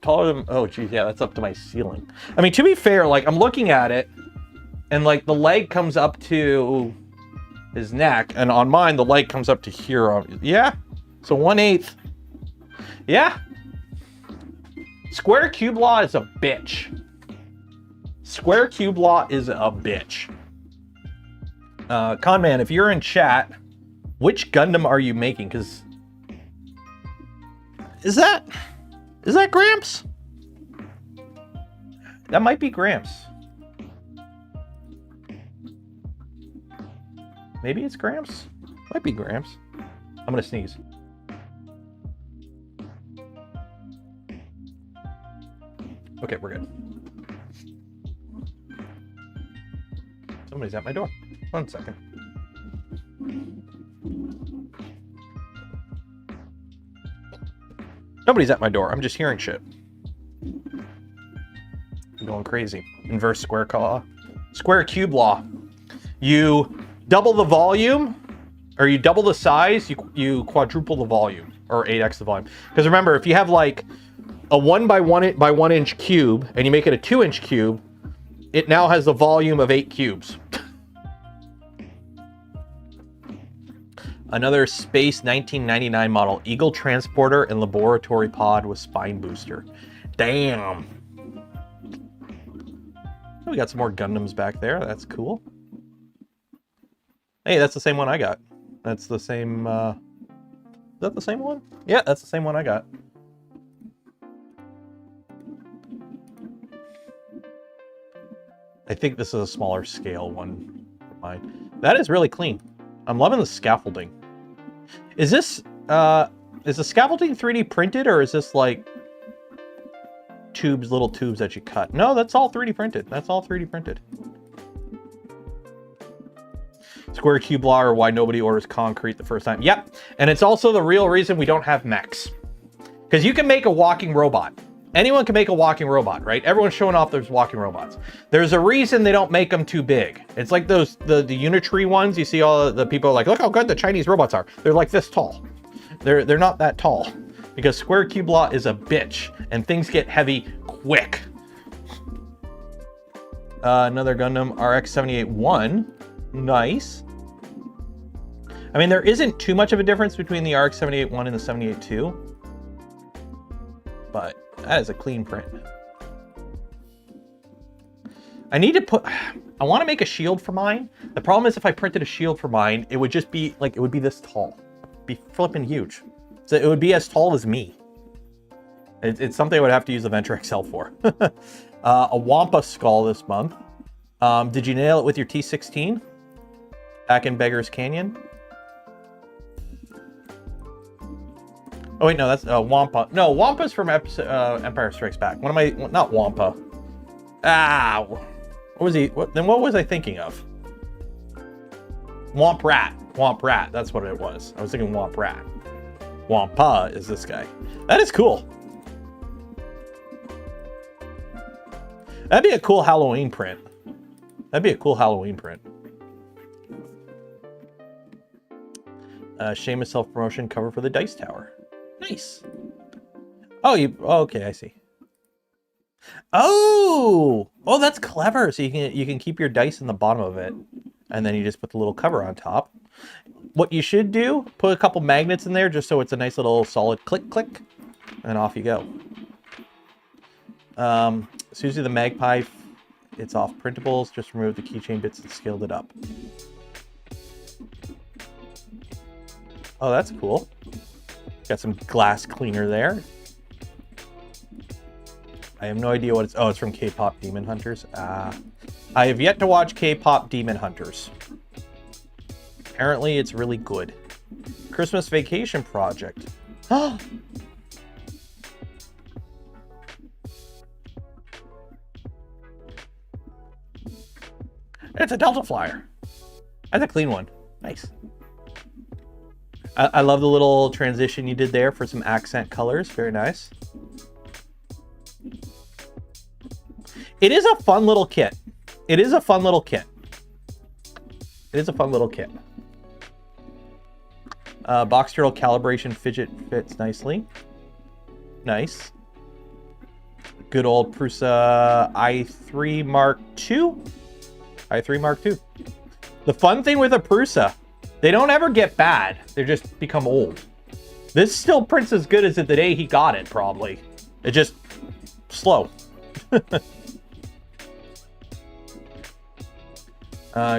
[SPEAKER 1] taller than, oh geez, yeah, that's up to my ceiling. I mean, to be fair, like I'm looking at it and like the leg comes up to his neck, and on mine, the leg comes up to here. Yeah, so 1/8. Yeah. Square cube law is a bitch. Square cube law is a bitch. Conman, if you're in chat, which Gundam are you making? Because is that Gramps? That might be Gramps. Maybe it's Gramps. Might be Gramps. I'm gonna sneeze. Okay, we're good. Somebody's at my door. 1 second. Nobody's at my door. I'm just hearing shit. I'm going crazy. Inverse square law. Square cube law. You double the volume, or you double the size, you quadruple the volume, or 8x the volume. Because remember, if you have like a 1 by 1 inch cube, and you make it a 2-inch cube, it now has the volume of 8 cubes. Another Space 1999 model, Eagle Transporter and Laboratory Pod with Spine Booster. Damn. We got some more Gundams back there. That's cool. Hey, that's the same one I got. That's the same, is that the same one? Yeah, that's the same one I got. I think this is a smaller scale one of mine. That is really clean. I'm loving the scaffolding. Is this, is the scaffolding 3D printed, or is this like tubes, little tubes that you cut? No, that's all 3D printed. That's all 3D printed. Square cube law, or why nobody orders concrete the first time. Yep, and it's also the real reason we don't have mechs. Because you can make a walking robot. Anyone can make a walking robot, right? Everyone's showing off those walking robots. There's a reason they don't make them too big. It's like those, the Unitree ones. You see all the people like, look how good the Chinese robots are. They're like this tall. They're not that tall. Because square cube law is a bitch, and things get heavy quick. Another Gundam RX-78-1. Nice. I mean, there isn't too much of a difference between the RX-78-1 and the 78-2. But that is a clean print. I need to put, I want to make a shield for mine. The problem is if I printed a shield for mine, it would just be like, it would be this tall. It'd be flipping huge. So it would be as tall as me. It's something I would have to use the Venture XL for. A Wampa skull this month. Did you nail it with your T16? Back in Beggar's Canyon? Oh wait, no, that's Wampa. No, Wampa's from Empire Strikes Back. What am I? Not Wampa. Ah, what was he? Then what was I thinking of? Womp Rat. Womp Rat. That's what it was. I was thinking Womp Rat. Wampa is this guy. That is cool. That'd be a cool Halloween print. That'd be a cool Halloween print. Shameless self-promotion cover for the Dice Tower. Nice. Oh, okay, I see. Oh, that's clever. So you can keep your dice in the bottom of it, and then you just put the little cover on top. What you should do, put a couple magnets in there just so it's a nice little solid click, click, and off you go. Susie the Magpie, it's off printables. Just remove the keychain bits and scaled it up. Oh, that's cool. Got some glass cleaner there. I have no idea what it's... Oh, it's from K-Pop Demon Hunters. I have yet to watch K-Pop Demon Hunters. Apparently, it's really good. Christmas Vacation Project. It's a Delta Flyer. That's a clean one. Nice. I love the little transition you did there for some accent colors. Very nice. It is a fun little kit. It is a fun little kit. It is a fun little kit. Box turtle calibration fidget fits nicely. Nice. Good old Prusa i3 Mark II. i3 Mark II. The fun thing with a Prusa, they don't ever get bad. They just become old. This still prints as good as the day he got it, probably. It's just slow.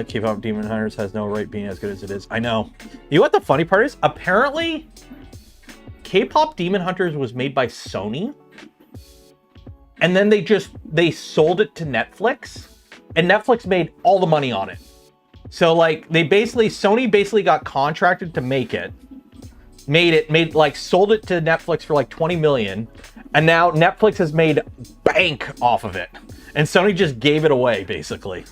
[SPEAKER 1] K-Pop Demon Hunters has no right being as good as it is. I know. You know what the funny part is? Apparently, K-Pop Demon Hunters was made by Sony. And then they sold it to Netflix. And Netflix made all the money on it. So like Sony basically got contracted to make it. Sold it to Netflix for like 20 million. And now Netflix has made bank off of it. And Sony just gave it away, basically.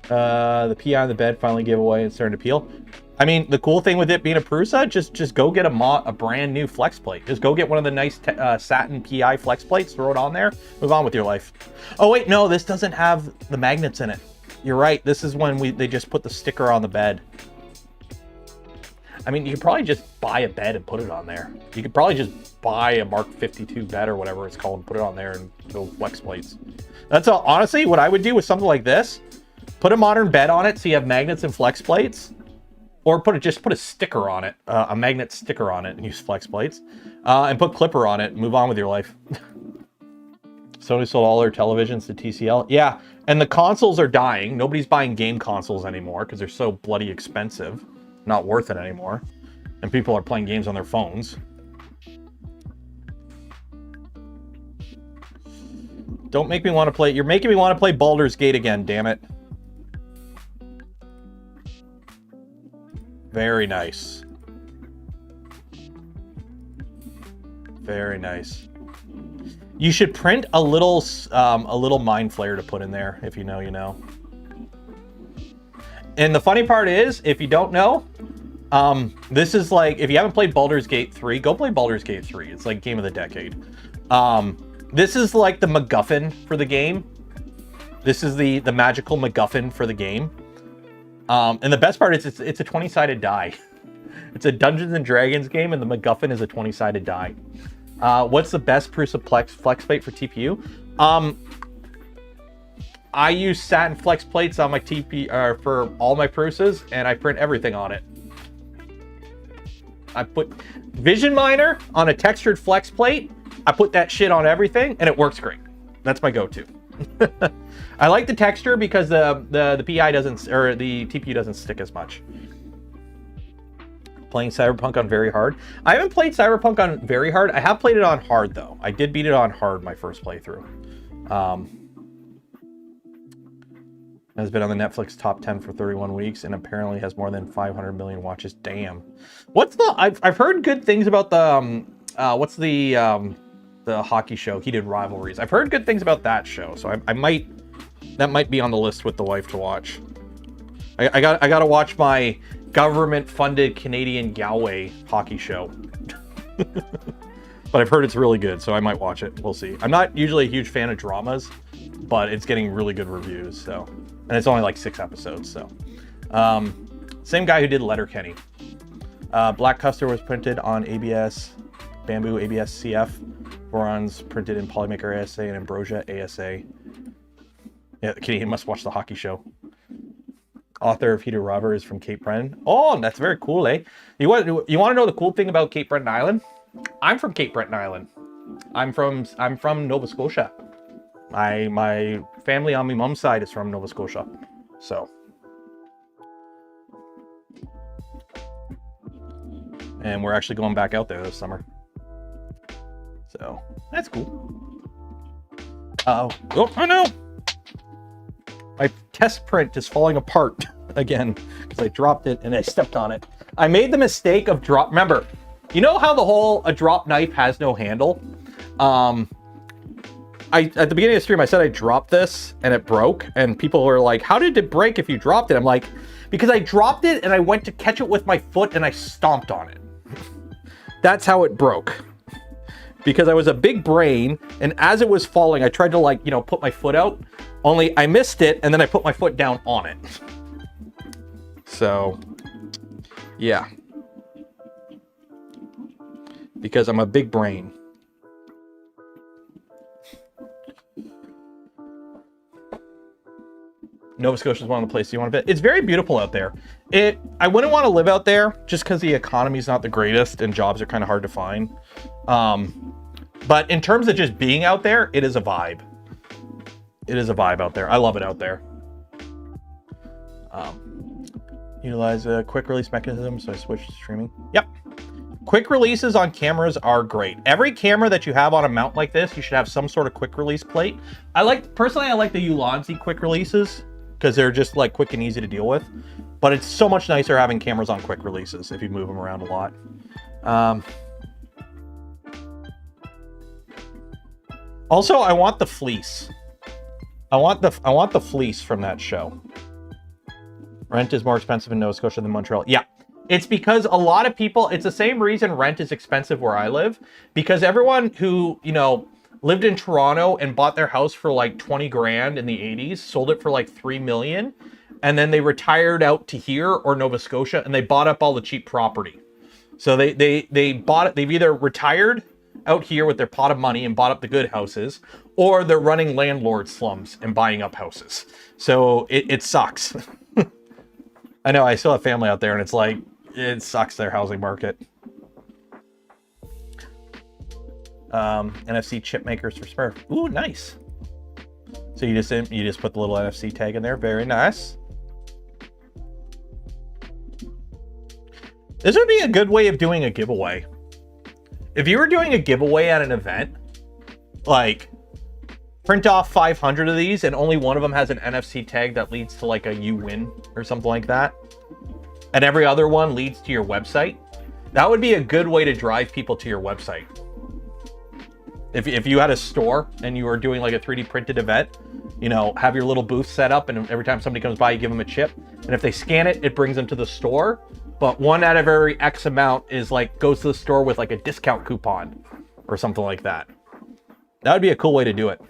[SPEAKER 1] The PI on the bed finally gave away and started to peel. I mean, the cool thing with it being a Prusa, just go get a brand new flex plate. Just go get one of the nice satin PI flex plates, throw it on there, move on with your life. Oh wait, no, this doesn't have the magnets in it. You're right. This is when they just put the sticker on the bed. I mean, you could probably just buy a bed and put it on there. You could probably just buy a Mark 52 bed or whatever it's called and put it on there and go flex plates. That's all. Honestly, what I would do with something like this, put a modern bed on it so you have magnets and flex plates, or just put a sticker on it, a magnet sticker on it and use flex plates, and put clipper on it and move on with your life. Sony sold all their televisions to TCL. Yeah, and the consoles are dying. Nobody's buying game consoles anymore because they're so bloody expensive. Not worth it anymore. And people are playing games on their phones. Don't make me want to play... You're making me want to play Baldur's Gate again, damn it. Very nice. Very nice. You should print a little mind flare to put in there. If you know, you know. And the funny part is, if you don't know, this is like, if you haven't played Baldur's Gate 3, go play Baldur's Gate 3. It's like game of the decade. This is like the MacGuffin for the game. This is the magical MacGuffin for the game. And the best part is it's a 20-sided die. It's a Dungeons and Dragons game, and the MacGuffin is a 20-sided die. What's the best Prusa flex plate for TPU? I use satin flex plates on my TP for all my Prusas, and I print everything on it. I put Vision Miner on a textured flex plate. I put that shit on everything, and it works great. That's my go-to. I like the texture because the PI doesn't, or the TPU doesn't stick as much. Playing Cyberpunk on very hard. I haven't played Cyberpunk on very hard. I have played it on hard though. I did beat it on hard my first playthrough. Has been on the Netflix top 10 for 31 weeks and apparently has more than 500 million watches. Damn. What's the? I've heard good things about the what's the hockey show? Heated Rivalries. I've heard good things about that show, so that might be on the list with the wife to watch. I gotta watch my government-funded Canadian Galway hockey show. But I've heard it's really good, so I might watch it. We'll see. I'm not usually a huge fan of dramas, but it's getting really good reviews, so And it's only like 6 episodes, so. Same guy who did Letterkenny. Black Custer was printed on ABS, Bamboo ABS CF. Boron's printed in Polymaker ASA and Ambrosia ASA. Yeah, the Canadian must watch the hockey show. Author of Heated Robber is from Cape Breton. Oh, that's very cool, eh? You want to know the cool thing about Cape Breton Island? I'm from Cape Breton Island. I'm from Nova Scotia. My family on my mom's side is from Nova Scotia. So. And we're actually going back out there this summer. So, that's cool. Oh no! My test print is falling apart again because I dropped it and I stepped on it. I made the mistake of remember, you know how the whole a drop knife has no handle? At the beginning of the stream, I said I dropped this and it broke, and people were like, how did it break if you dropped it? I'm like, because I dropped it and I went to catch it with my foot and I stomped on it. That's how it broke. Because I was a big brain, and as it was falling, I tried to, like, you know, put my foot out, only I missed it, and then I put my foot down on it. So, yeah. Because I'm a big brain. Nova Scotia is one of the places you want to visit. It's very beautiful out there. I wouldn't want to live out there just because the economy is not the greatest and jobs are kind of hard to find. But in terms of just being out there, it is a vibe. It is a vibe out there. I love it out there. Utilize a quick release mechanism, so I switched to streaming. Yep. Quick releases on cameras are great. Every camera that you have on a mount like this, you should have some sort of quick release plate. Personally, I like the Ulanzi quick releases because they're just like quick and easy to deal with. But it's so much nicer having cameras on quick releases if you move them around a lot. Also, I want the fleece. I want the fleece from that show. Rent is more expensive in Nova Scotia than Montreal. Yeah, it's because a lot of people, it's the same reason rent is expensive where I live, because everyone who, you know, lived in Toronto and bought their house for like 20 grand in the 80s, sold it for like 3 million, and then they retired out to here or Nova Scotia and they bought up all the cheap property. So they bought it, they've either retired out here with their pot of money and bought up the good houses, or they're running landlord slums and buying up houses. So it sucks. I know, I still have family out there and it's like, it sucks their housing market. NFC chip makers for Smurf. Ooh, nice. So you just put the little NFC tag in there. Very nice. This would be a good way of doing a giveaway. If you were doing a giveaway at an event, like print off 500 of these and only one of them has an NFC tag that leads to like a you win or something like that, and every other one leads to your website, that would be a good way to drive people to your website. If you had a store and you were doing like a 3D printed event, you know, have your little booth set up, and every time somebody comes by, you give them a chip, and if they scan it, it brings them to the store. But one out of every X amount is like goes to the store with like a discount coupon or something like that. That would be a cool way to do it.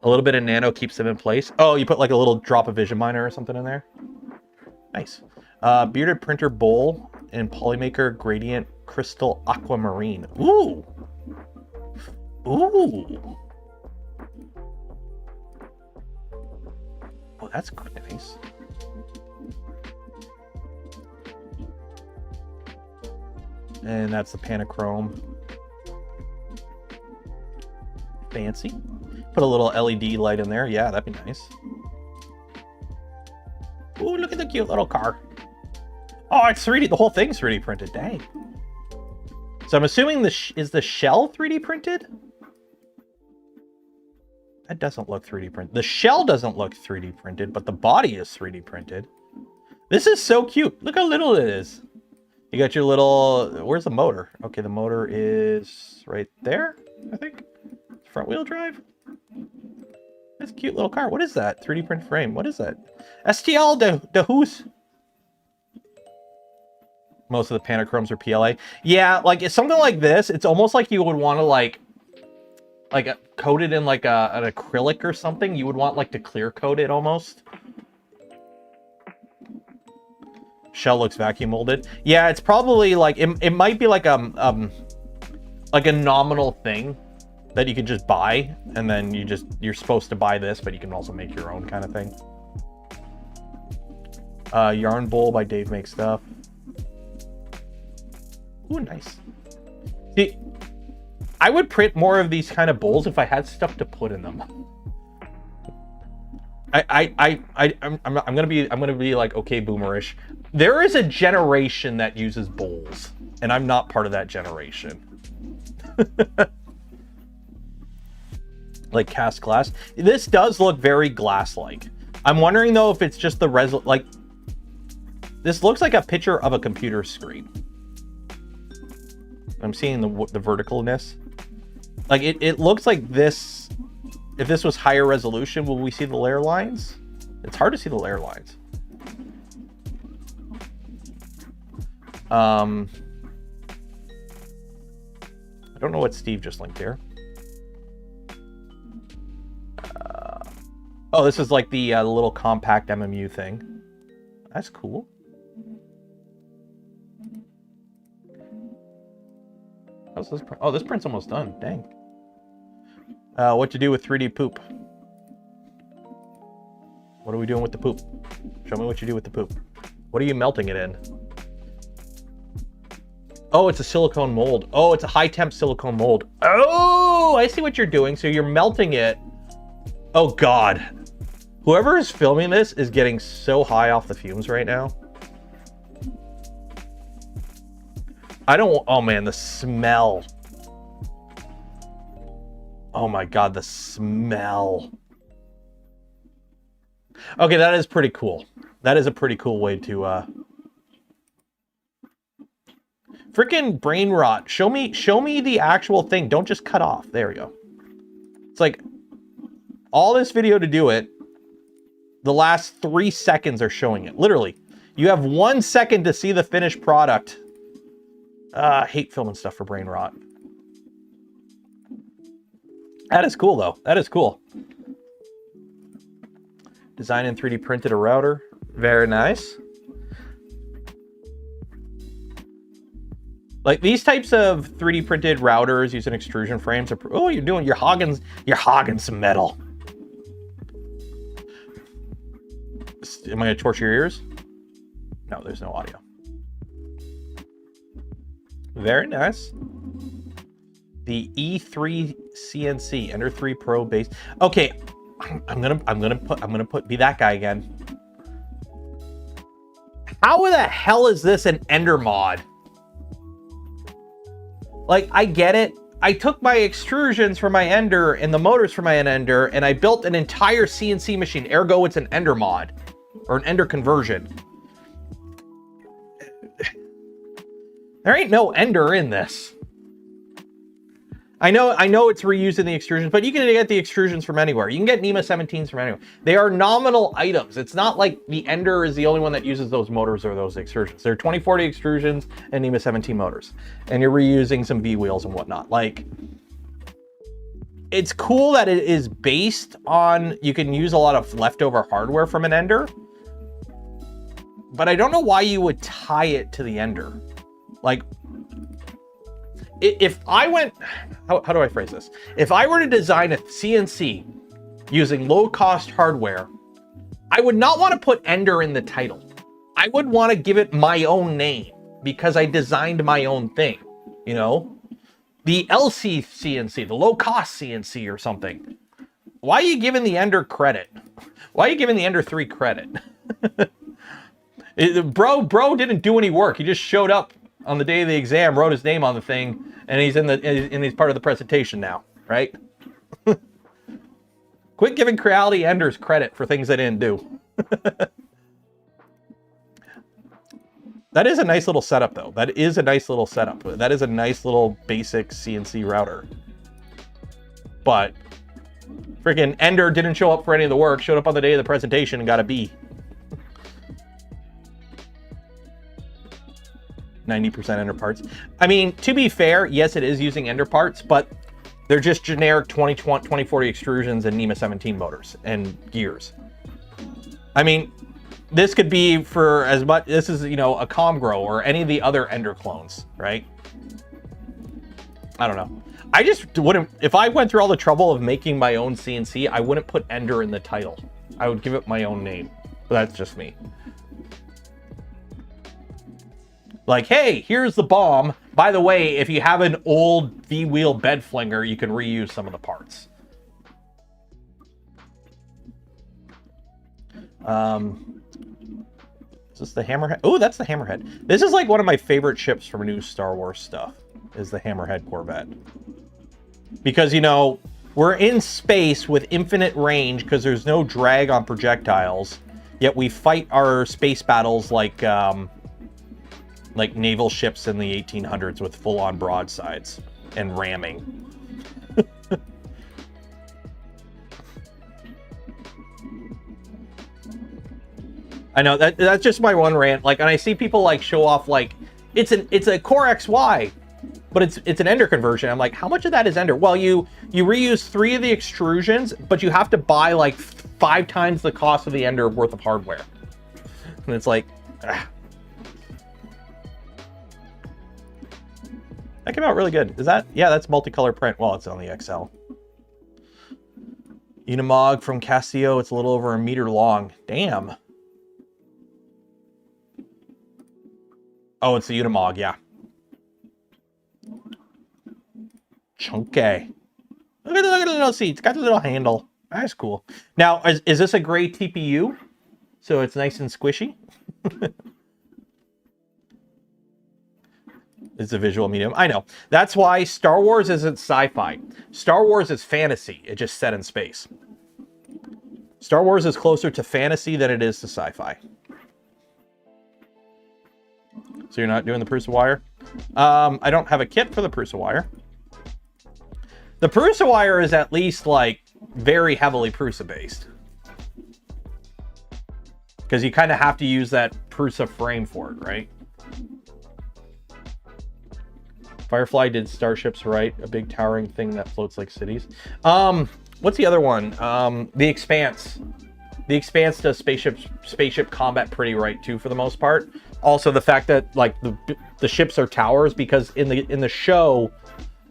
[SPEAKER 1] A little bit of nano keeps them in place. Oh, you put like a little drop of vision miner or something in there. Nice. Bearded printer bowl in Polymaker Gradient Crystal Aquamarine. Ooh. Ooh. Oh, that's nice. And that's the Panachrome. Fancy. Put a little LED light in there. Yeah, that'd be nice. Ooh, look at the cute little car. Oh, it's 3D. The whole thing's 3D printed. Dang. So I'm assuming is the shell 3D printed? That doesn't look 3D printed. The shell doesn't look 3D printed, but the body is 3D printed. This is so cute. Look how little it is. You got your little... Where's the motor? Okay, the motor is right there, I think. Front wheel drive. That's a cute little car. What is that? 3D print frame. What is that? STL de who's? Most of the Panachromes are PLA. Yeah, like it's something like this. It's almost like you would want to like coat it in like an acrylic or something. You would want like to clear coat it almost. Shell looks vacuum molded. Yeah, it's probably like it might be like a nominal thing that you can just buy, and then you're supposed to buy this, but you can also make your own kind of thing. Yarn Bowl by Dave Makes Stuff. Ooh, nice. See, I would print more of these kind of bowls if I had stuff to put in them. I'm gonna be like, okay, boomerish. There is a generation that uses bowls, and I'm not part of that generation. Like cast glass. This does look very glass-like. I'm wondering though if it's just the like. This looks like a picture of a computer screen. I'm seeing the verticalness. Like it looks like this. If this was higher resolution, will we see the layer lines? It's hard to see the layer lines. I don't know what Steve just linked here. Oh, this is like the little compact MMU thing. That's cool. How's this? Oh, this print's almost done. Dang. What to do with 3D poop? What are we doing with the poop? Show me what you do with the poop. What are you melting it in? Oh, it's a silicone mold. Oh, it's a high temp silicone mold. Oh, I see what you're doing. So you're melting it. Oh God. Whoever is filming this is getting so high off the fumes right now. I don't, oh man, the smell. Oh my God, the smell. Okay, that is pretty cool. That is a pretty cool way to, freaking brain rot. Show me the actual thing. Don't just cut off. There we go. It's like all this video to do it. The last 3 seconds are showing it. Literally, you have 1 second to see the finished product. I hate filming stuff for brain rot. That is cool though. That is cool. Design and 3D printed a router. Very nice. Like these types of 3D printed routers using extrusion frames are, oh, you're hogging some metal. Am I gonna torture your ears? No, there's no audio. Very nice. The E3 CNC Ender 3 Pro base. Okay, I'm gonna be that guy again. How the hell is this an Ender mod? Like, I get it. I took my extrusions for my Ender and the motors for my Ender, and I built an entire CNC machine. Ergo, it's an Ender mod or an Ender conversion. There ain't no Ender in this. I know it's reusing the extrusions, but you can get the extrusions from anywhere. You can get NEMA 17s from anywhere. They are nominal items. It's not like the Ender is the only one that uses those motors or those extrusions. They're 2040 extrusions and NEMA 17 motors. And you're reusing some V wheels and whatnot. Like, it's cool that it is based on, you can use a lot of leftover hardware from an Ender. But I don't know why you would tie it to the Ender. Like, if I went, how do I phrase this? If I were to design a CNC using low-cost hardware, I would not want to put Ender in the title. I would want to give it my own name because I designed my own thing, you know? The LC CNC, the low-cost CNC or something. Why are you giving the Ender credit? Why are you giving the Ender 3 credit? Bro didn't do any work. He just showed up on the day of the exam, wrote his name on the thing, and he's part of the presentation now, right? Quit giving Creality Enders credit for things they didn't do. That is a nice little setup, though. That is a nice little setup. That is a nice little basic CNC router. But freaking Ender didn't show up for any of the work, showed up on the day of the presentation and got a B. 90% Ender parts. I mean, to be fair, yes, it is using Ender parts, but they're just generic 2040 extrusions and NEMA 17 motors and gears. I mean, this could be for as much, this is, you know, a Comgrow or any of the other Ender clones, right? I don't know. I just wouldn't, if I went through all the trouble of making my own CNC, I wouldn't put Ender in the title. I would give it my own name, but that's just me. Like, hey, here's the bomb. By the way, if you have an old V-wheel bed flinger, you can reuse some of the parts. Is this the Hammerhead? Oh, that's the Hammerhead. This is like one of my favorite ships from new Star Wars stuff, is the Hammerhead Corvette. Because, you know, we're in space with infinite range because there's no drag on projectiles, yet we fight our space battles like naval ships in the 1800s with full-on broadsides and ramming. I know that's just my one rant. Like, and I see people like show off like it's a Core XY, but it's an Ender conversion. I'm like, how much of that is Ender? Well, you reuse 3 of the extrusions, but you have to buy like 5 times the cost of the Ender worth of hardware. And it's like, ugh. That came out really good. Is that? Yeah, that's multicolor print. Well, it's on the XL. Unimog from Casio. It's a little over 1 meter long. Damn. Oh, it's the Unimog, yeah. Chunky. Look at the little seat. It's got the little handle. That's cool. Now, is this a gray TPU? So it's nice and squishy? It's a visual medium. I know. That's why Star Wars isn't sci-fi. Star Wars is fantasy. It just set in space. Star Wars is closer to fantasy than it is to sci-fi. So you're not doing the Prusa wire? I don't have a kit for the Prusa wire. The Prusa wire is at least like very heavily Prusa based. Because you kind of have to use that Prusa frame for it, right? Firefly did starships right, a big towering thing that floats like cities. What's the other one? The Expanse. The Expanse does spaceship combat pretty right too, for the most part. Also, the fact that like the ships are towers, because in the show,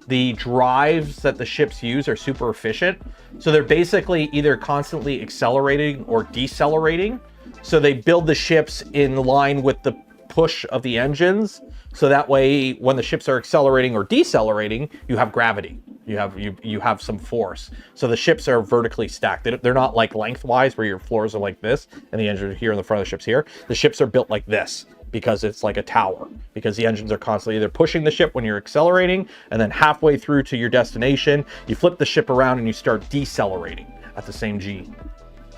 [SPEAKER 1] the drives that the ships use are super efficient. So they're basically either constantly accelerating or decelerating. So they build the ships in line with the push of the engines. So that way, when the ships are accelerating or decelerating, you have gravity. You have some force. So the ships are vertically stacked. They're not like lengthwise where your floors are like this and the engines are here and the front of the ship's here. The ships are built like this because it's like a tower, because the engines are constantly either pushing the ship when you're accelerating, and then halfway through to your destination, you flip the ship around and you start decelerating at the same G.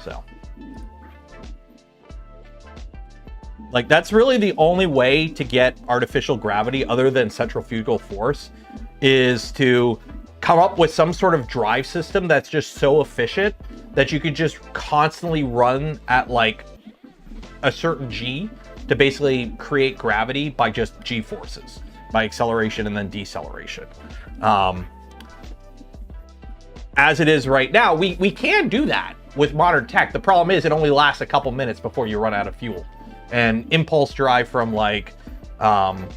[SPEAKER 1] So, like, that's really the only way to get artificial gravity other than centrifugal force, is to come up with some sort of drive system that's just so efficient that you could just constantly run at like a certain G to basically create gravity by just G forces, by acceleration and then deceleration. As it is right now, we can do that with modern tech. The problem is it only lasts a couple minutes before you run out of fuel. And impulse drive from like ion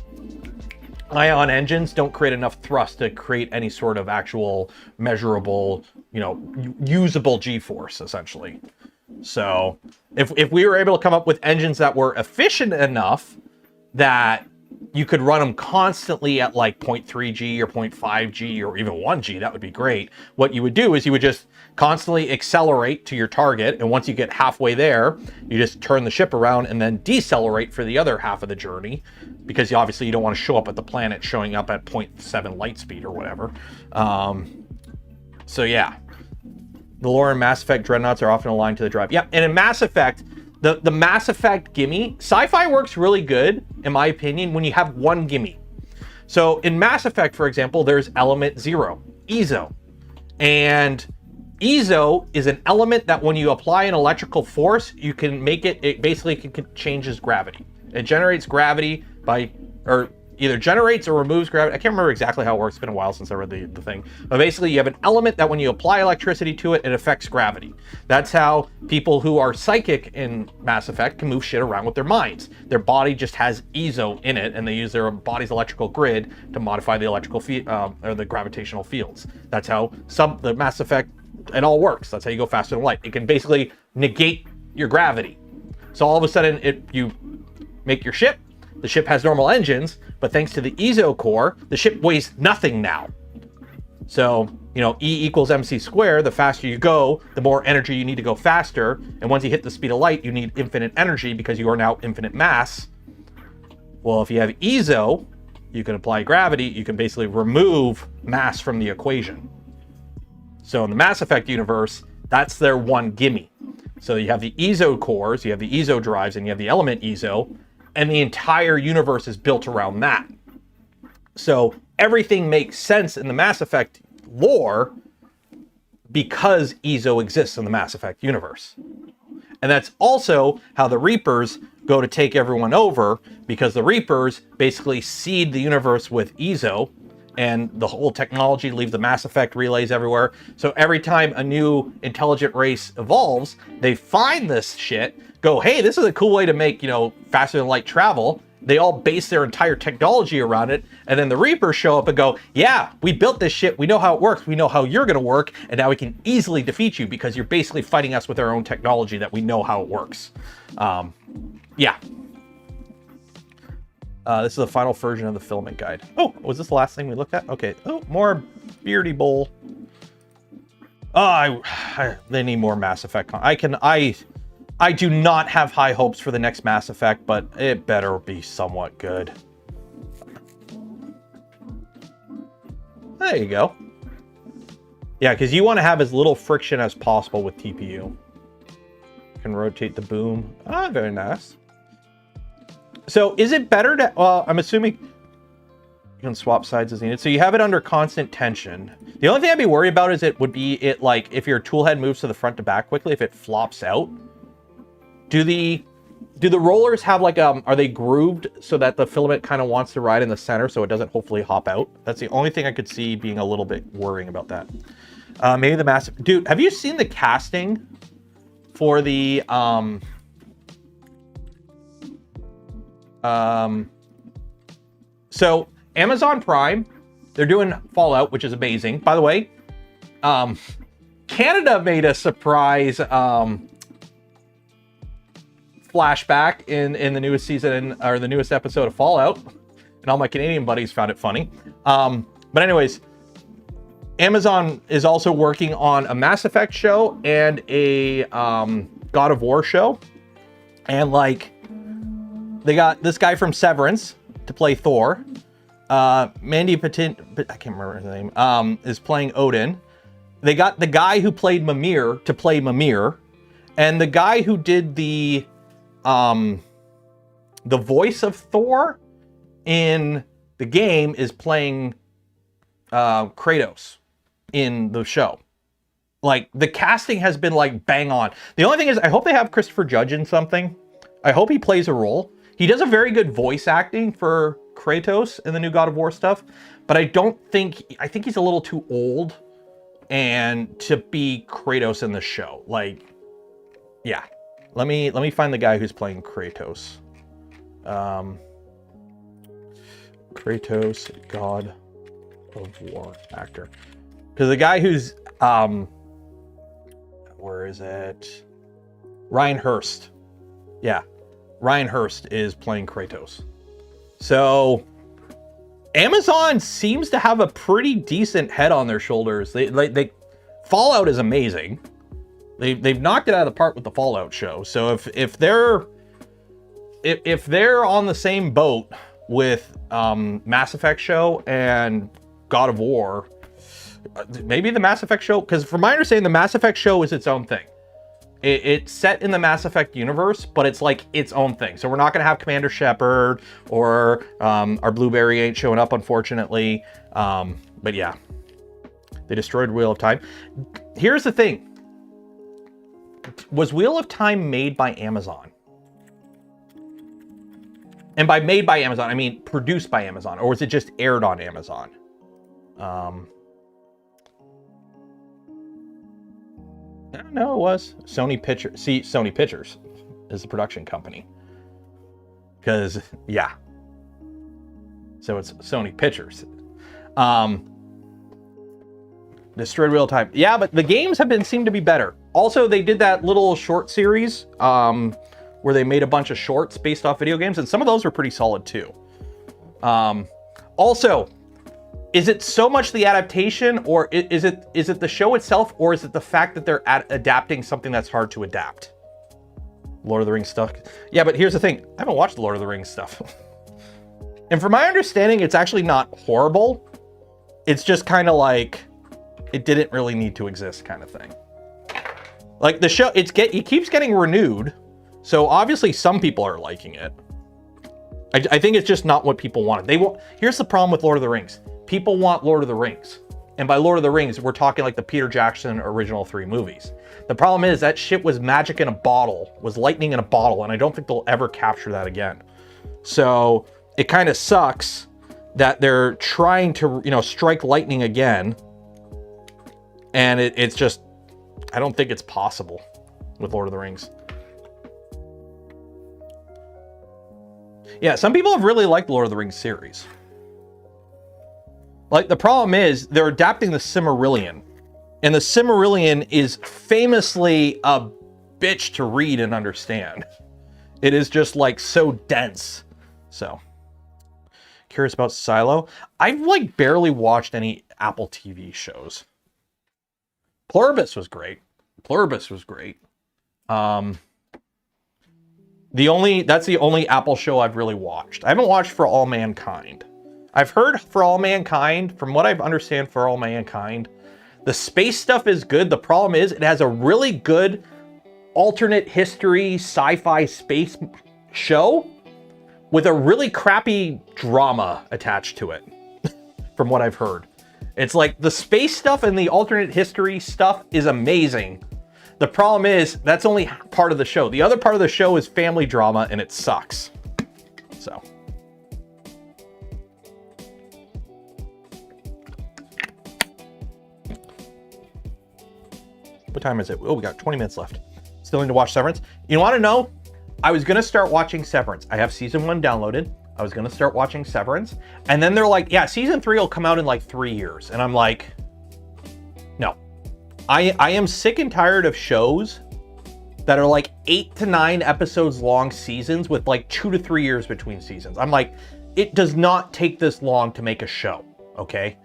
[SPEAKER 1] engines don't create enough thrust to create any sort of actual measurable, you know, usable G-force, essentially. So if we were able to come up with engines that were efficient enough that you could run them constantly at like 0.3 G or 0.5 G or even 1 G, that would be great. What you would do is you would just constantly accelerate to your target, and once you get halfway there, you just turn the ship around and then decelerate for the other half of the journey, because obviously you don't want to show up at the planet showing up at 0.7 light speed or whatever. So yeah, the lore in Mass Effect dreadnoughts are often aligned to the drive. Yeah, and in Mass Effect, the Mass Effect gimme, sci-fi works really good, in my opinion, when you have one gimme. So in Mass Effect, for example, there's element 0, EZO. And EZO is an element that when you apply an electrical force, you can make it basically changes gravity. It generates gravity by, or either generates or removes gravity. I can't remember exactly how it works. It's been a while since I read the thing. But basically, you have an element that when you apply electricity to it, it affects gravity. That's how people who are psychic in Mass Effect can move shit around with their minds. Their body just has EZO in it, and they use their body's electrical grid to modify the electrical or the gravitational fields. That's how the Mass Effect, it all works. That's how you go faster than light. It can basically negate your gravity. So all of a sudden, you make your ship. The ship has normal engines, but thanks to the EZO core, the ship weighs nothing now. So, you know, E equals MC squared. The faster you go, the more energy you need to go faster. And once you hit the speed of light, you need infinite energy because you are now infinite mass. Well, if you have EZO, you can apply gravity. You can basically remove mass from the equation. So in the Mass Effect universe, that's their one gimme. So you have the EZO cores, you have the EZO drives, and you have the element EZO. And the entire universe is built around that. So everything makes sense in the Mass Effect lore because EZO exists in the Mass Effect universe. And that's also how the Reapers go to take everyone over, because the Reapers basically seed the universe with EZO, and the whole technology leaves the Mass Effect relays everywhere. So every time a new intelligent race evolves, they find this shit, go, hey, this is a cool way to make, you know, faster than light travel. They all base their entire technology around it. And then the Reapers show up and go, yeah, we built this shit. We know how it works. We know how you're going to work. And now we can easily defeat you because you're basically fighting us with our own technology that we know how it works. Yeah. This is the final version of the Filament guide. Oh, was this the last thing we looked at? Okay. Oh, more Beardy Bowl. Oh, they need more Mass Effect. I do not have high hopes for the next Mass Effect, but it better be somewhat good. There you go. Yeah, because you want to have as little friction as possible with TPU. Can rotate the boom. Ah, very nice. So is it better to, well, I'm assuming you can swap sides as needed. So you have it under constant tension. The only thing I'd be worried about is it would be like if your tool head moves to the front to back quickly, if it flops out. Do the rollers have like, are they grooved so that the filament kind of wants to ride in the center so it doesn't hopefully hop out? That's the only thing I could see being a little bit worrying about that. Maybe the massive, dude, have you seen the casting for the, so Amazon Prime, they're doing Fallout, which is amazing. By the way, Canada made a surprise flashback in the newest season, or the newest episode of Fallout, and all my Canadian buddies found it funny. But anyways, Amazon is also working on a Mass Effect show and a God of War show, and like they got this guy from Severance to play Thor. Mandy Patin, I can't remember his name, is playing Odin. They got the guy who played Mimir to play Mimir, and the guy who did the voice of Thor in the game is playing Kratos in the show. Like, the casting has been like bang on. The only thing is, I hope they have Christopher Judge in something. I hope he plays a role. He does a very good voice acting for Kratos in the new God of War stuff, but I think he's a little too old and to be Kratos in the show. Like, yeah. Let me find the guy who's playing Kratos. Kratos, God of War actor. Because the guy who's where is it? Ryan Hurst. Yeah. Ryan Hurst is playing Kratos. So Amazon seems to have a pretty decent head on their shoulders. They Fallout is amazing. They've knocked it out of the park with the Fallout show. So if they're on the same boat with Mass Effect show and God of War, maybe the Mass Effect show, because from my understanding, the Mass Effect show is its own thing. It's set in the Mass Effect universe, but it's like its own thing. So we're not going to have Commander Shepard, or our Blueberry ain't showing up, unfortunately. But yeah, they destroyed Wheel of Time. Here's the thing. Was Wheel of Time made by Amazon? And by made by Amazon, I mean produced by Amazon, or was it just aired on Amazon? No, it was Sony Pictures. See, Sony Pictures is the production company. Because, yeah. So it's Sony Pictures. Destroyed Real Time. Yeah, but the games have seem to be better. Also, they did that little short series where they made a bunch of shorts based off video games, and some of those were pretty solid too. Also, is it so much the adaptation, or is it the show itself, or is it the fact that they're adapting something that's hard to adapt? Lord of the Rings stuff. Yeah, but here's the thing. I haven't watched the Lord of the Rings stuff. And from my understanding, it's actually not horrible. It's just kind of like, it didn't really need to exist kind of thing. Like the show, it keeps getting renewed. So obviously some people are liking it. I think it's just not what people wanted. Here's the problem with Lord of the Rings. People want Lord of the Rings. And by Lord of the Rings, we're talking like the Peter Jackson original 3 movies. The problem is that shit was magic in a bottle, was lightning in a bottle, and I don't think they'll ever capture that again. So it kind of sucks that they're trying to, strike lightning again. And it's just, I don't think it's possible with Lord of the Rings. Yeah, some people have really liked the Lord of the Rings series. Like, the problem is, they're adapting the Silmarillion. And the Silmarillion is famously a bitch to read and understand. It is just, like, so dense. So, curious about Silo. I've, like, barely watched any Apple TV shows. Pluribus was great. That's the only Apple show I've really watched. I haven't watched For All Mankind. I've heard For All Mankind, from what I understand For All Mankind, the space stuff is good. The problem is it has a really good alternate history sci-fi space show with a really crappy drama attached to it, from what I've heard. It's like the space stuff and the alternate history stuff is amazing. The problem is that's only part of the show. The other part of the show is family drama, and it sucks. So. What time is it? Oh, we got 20 minutes left. Still need to watch Severance. You want to know? I was going to start watching Severance. I have season 1 downloaded. I was going to start watching Severance. And then they're like, yeah, season 3 will come out in like 3 years. And I'm like, no. I am sick and tired of shows that are like 8 to 9 episodes long seasons with like 2 to 3 years between seasons. I'm like, it does not take this long to make a show, okay?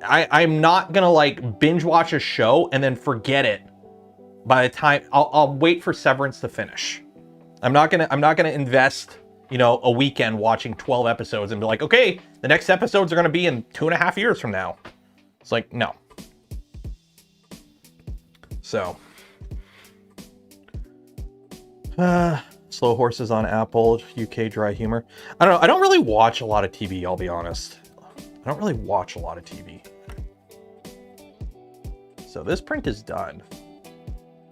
[SPEAKER 1] I'm not gonna like binge watch a show and then forget it by the time I'll wait for Severance to finish. I'm not gonna invest, a weekend watching 12 episodes and be like, okay, the next episodes are gonna be in 2.5 years from now. It's like, no. So, Slow Horses on Apple, UK Dry Humor. I don't know. I don't really watch a lot of TV, I'll be honest. I don't really watch a lot of TV. So this print is done.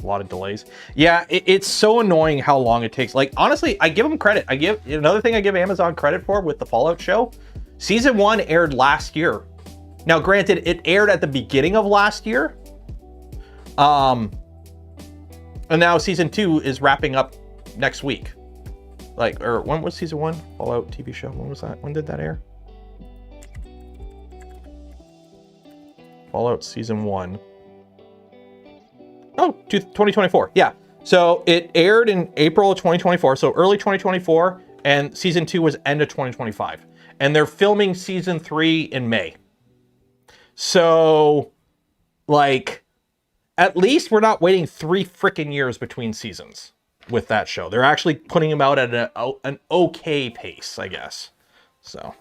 [SPEAKER 1] A lot of delays. Yeah, it's so annoying how long it takes. Like, honestly, I give them credit. Another thing I give Amazon credit for with the Fallout show, season 1 aired last year. Now, granted, it aired at the beginning of last year. And now season 2 is wrapping up next week. Or when was season 1? Fallout TV show. When was that? When did that air? Fallout season 1. Oh, 2024. Yeah. So it aired in April of 2024. So early 2024, and season 2 was end of 2025. And they're filming season 3 in May. So, like, at least we're not waiting 3 freaking years between seasons with that show. They're actually putting them out at an okay pace, I guess. So,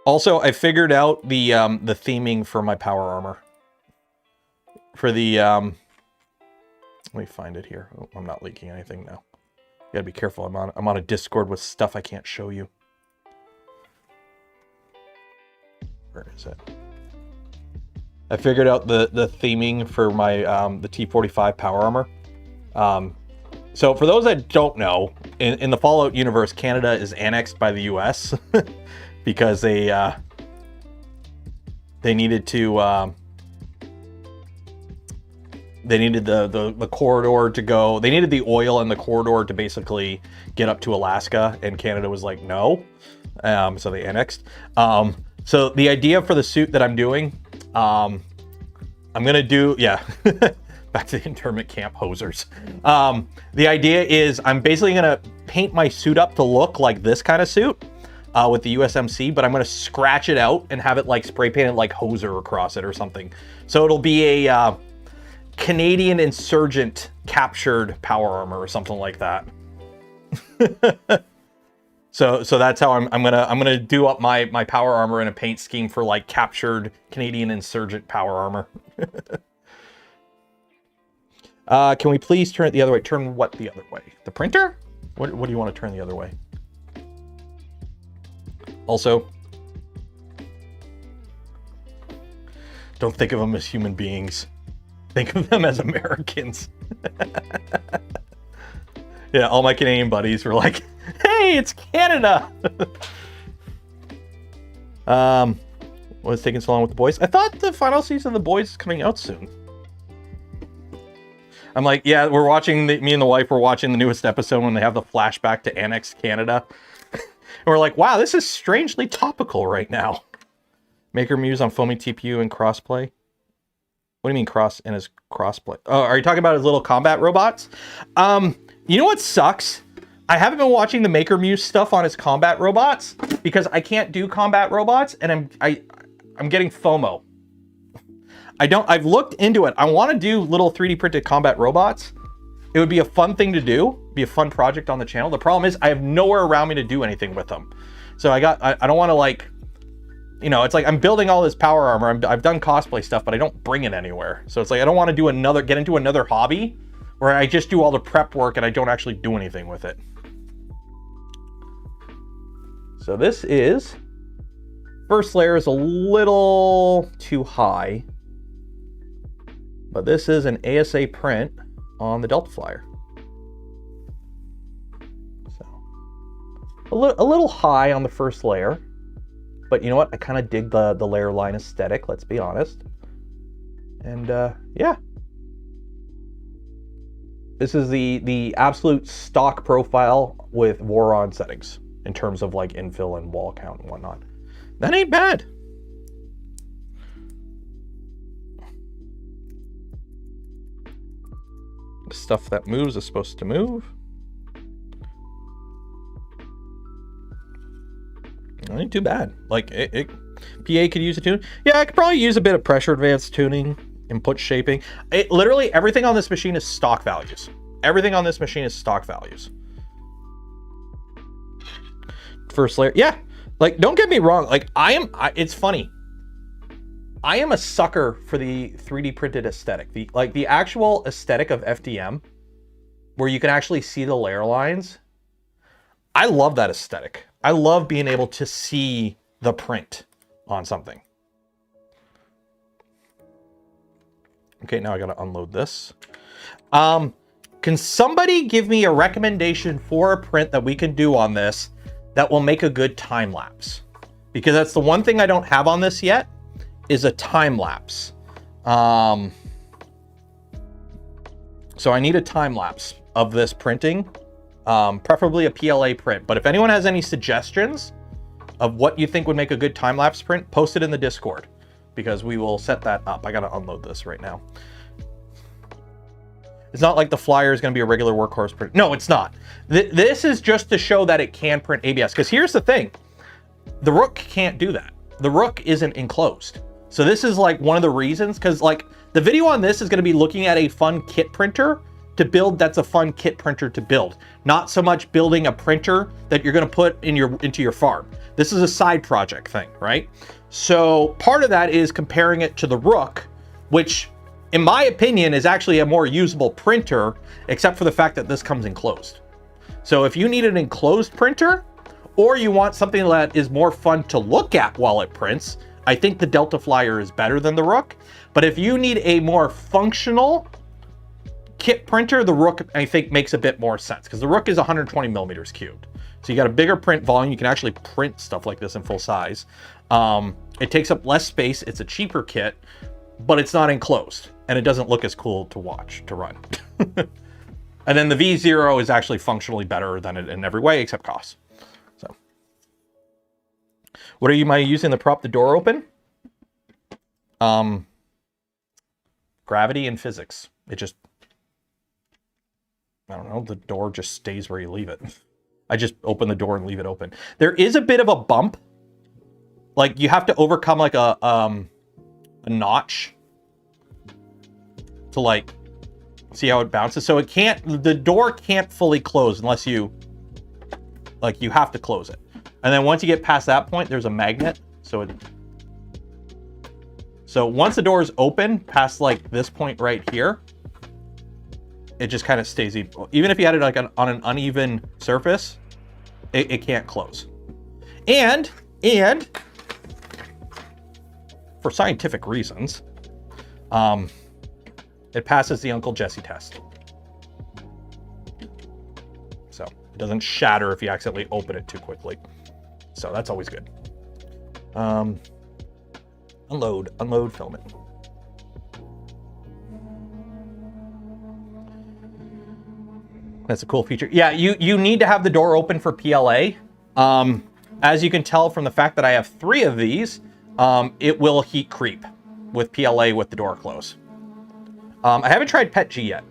[SPEAKER 1] also, I figured out the theming for my power armor. For the let me find it here. Oh, I'm not leaking anything now. You gotta be careful. I'm on a Discord with stuff I can't show you. Where is it? I figured out the theming for my the T-45 power armor. So for those that don't know, in the Fallout universe, Canada is annexed by the US because they needed to they needed the corridor to go. They needed the oil and the corridor to basically get up to Alaska, and Canada was like, no. So they annexed. So the idea for the suit that I'm doing, I'm gonna do, yeah, back to the internment camp hosers. The idea is I'm basically gonna paint my suit up to look like this kind of suit with the USMC, but I'm gonna scratch it out and have it like spray painted like hoser across it or something. So it'll be a Canadian insurgent captured power armor or something like that. So that's how I'm gonna do up my power armor in a paint scheme for like captured Canadian insurgent power armor. Can we please turn it the other way? Turn what the other way? The printer? What do you want to turn the other way? Also, don't think of them as human beings. Think of them as Americans. Yeah, all my Canadian buddies were like, hey, it's Canada. What's taking so long with the boys? I thought the final season of The Boys is coming out soon. I'm like, yeah, we're watching, me and the wife were watching the newest episode when they have the flashback to annexed Canada. And we're like, wow, this is strangely topical right now. Maker Muse on foaming TPU and crossplay. What do you mean cross and his crossplay? Oh, are you talking about his little combat robots? You know what sucks? I haven't been watching the Maker Muse stuff on his combat robots because I can't do combat robots, and I'm getting FOMO. I've looked into it. I want to do little 3D printed combat robots. It would be a fun thing to do, be a fun project on the channel. The problem is I have nowhere around me to do anything with them. So I don't want to, like, you know, it's like I'm building all this power armor. I've done cosplay stuff, but I don't bring it anywhere. So it's like I don't want to do get into another hobby where I just do all the prep work and I don't actually do anything with it. So this is, first layer is a little too high, but this is an ASA print on the Delta Flyer. So a little high on the first layer. But you know what? I kind of dig the layer line aesthetic, let's be honest. And yeah. This is the absolute stock profile with Voron settings in terms of like infill and wall count and whatnot. That ain't bad. Stuff that moves is supposed to move. Ain't too bad. Like PA could use a tune. Yeah, I could probably use a bit of pressure advanced tuning, input shaping. Literally everything on this machine is stock values. Everything on this machine is stock values. First layer, yeah. Like, don't get me wrong. Like, it's funny. I am a sucker for the 3D printed aesthetic. The actual aesthetic of FDM, where you can actually see the layer lines. I love that aesthetic. I love being able to see the print on something. Okay, now I gotta unload this. Can somebody give me a recommendation for a print that we can do on this that will make a good time lapse? Because that's the one thing I don't have on this yet, is a time lapse. So I need a time lapse of this printing. Preferably a PLA print, but if anyone has any suggestions of what you think would make a good time-lapse print, post it in the Discord, because we will set that up. I gotta unload this right now. It's not like the Flyer is gonna be a regular workhorse print. No, it's not. This is just to show that it can print ABS, because here's the thing. The Rook can't do that. The Rook isn't enclosed. So this is like one of the reasons, because like the video on this is gonna be looking at a fun kit printer to build that's a fun kit printer to build. Not so much building a printer that you're gonna put into your farm. This is a side project thing, right? So part of that is comparing it to the Rook, which in my opinion is actually a more usable printer, except for the fact that this comes enclosed. So if you need an enclosed printer, or you want something that is more fun to look at while it prints, I think the Delta Flyer is better than the Rook, but if you need a more functional kit printer, the Rook, I think, makes a bit more sense, because the Rook is 120 millimeters cubed. So you got a bigger print volume. You can actually print stuff like this in full size. It takes up less space. It's a cheaper kit, but it's not enclosed, and it doesn't look as cool to watch, to run. And then the V0 is actually functionally better than it in every way except cost. So, what am I using to prop the door open? Gravity and physics. It just, I don't know, the door just stays where you leave it. I just open the door and leave it open. There is a bit of a bump. Like, you have to overcome like a notch to like see how it bounces. So it can't, the door can't fully close unless you, like, you have to close it. And then once you get past that point, there's a magnet. So once the door is open past like this point right here, it just kind of stays, even if you had it like on an uneven surface, it can't close. And for scientific reasons, it passes the Uncle Jesse test. So it doesn't shatter if you accidentally open it too quickly. So that's always good. Unload filament. That's a cool feature. Yeah, you need to have the door open for PLA. As you can tell from the fact that I have 3 of these, it will heat creep with PLA with the door closed. I haven't tried PETG yet.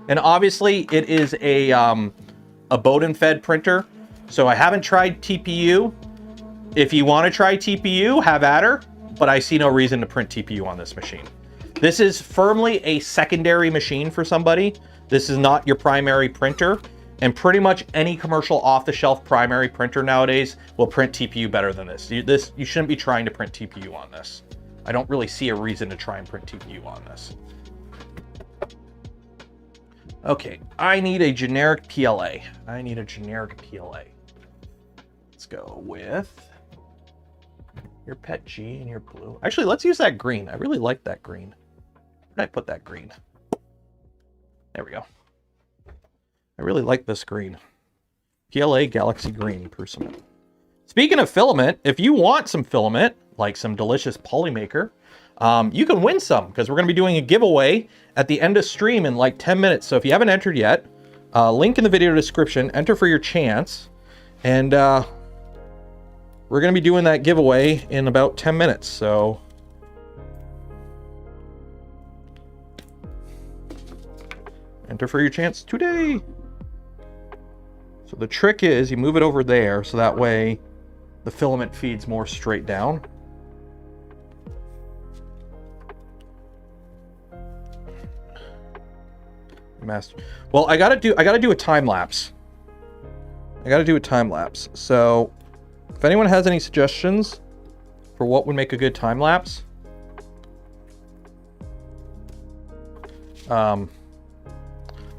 [SPEAKER 1] And obviously it is a Bowden-fed printer. So I haven't tried TPU. If you want to try TPU, have at her, but I see no reason to print TPU on this machine. This is firmly a secondary machine for somebody. This is not your primary printer, and pretty much any commercial off-the-shelf primary printer nowadays will print TPU better than this. You shouldn't be trying to print TPU on this. I don't really see a reason to try and print TPU on this. Okay, I need a generic PLA. Let's go with your PETG and your blue. Actually, let's use that green. I really like that green. Where did I put that green? There we go. I really like this green. PLA Galaxy Green Persimmon. Speaking of filament, if you want some filament, like some delicious polymaker, you can win some, because we're going to be doing a giveaway at the end of stream in like 10 minutes. So if you haven't entered yet, link in the video description, enter for your chance. And we're going to be doing that giveaway in about 10 minutes. So enter for your chance today. So the trick is you move it over there, so that way the filament feeds more straight down. Well, I gotta do a time lapse. So if anyone has any suggestions for what would make a good time lapse,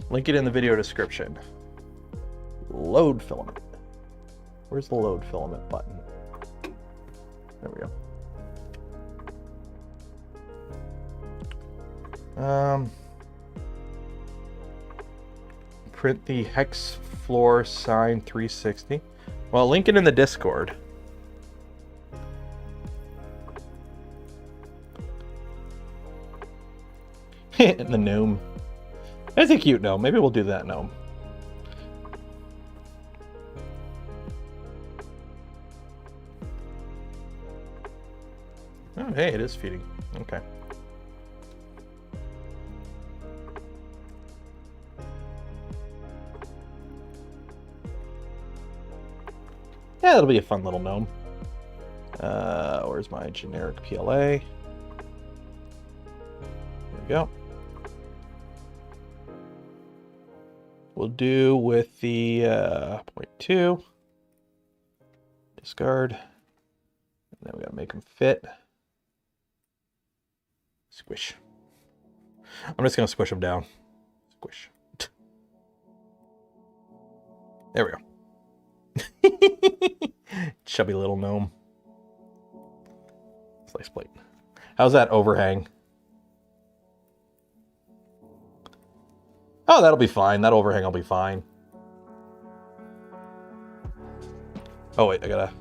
[SPEAKER 1] link it in the video description. Load filament. Where's the load filament button? There we go. Print the hex floor sign 360. Well, link it in the Discord. And the gnome. That's a cute gnome. Maybe we'll do that gnome. Oh, hey, it is feeding. Okay. Yeah, that'll be a fun little gnome. Where's my generic PLA? There we go. We'll do with the 0.2. Discard. And then we gotta make them fit. Squish. I'm just gonna squish them down. Squish. There we go. Chubby little gnome. Slice plate. How's that overhang? Oh, that'll be fine. That overhang will be fine. Oh, wait, I gotta...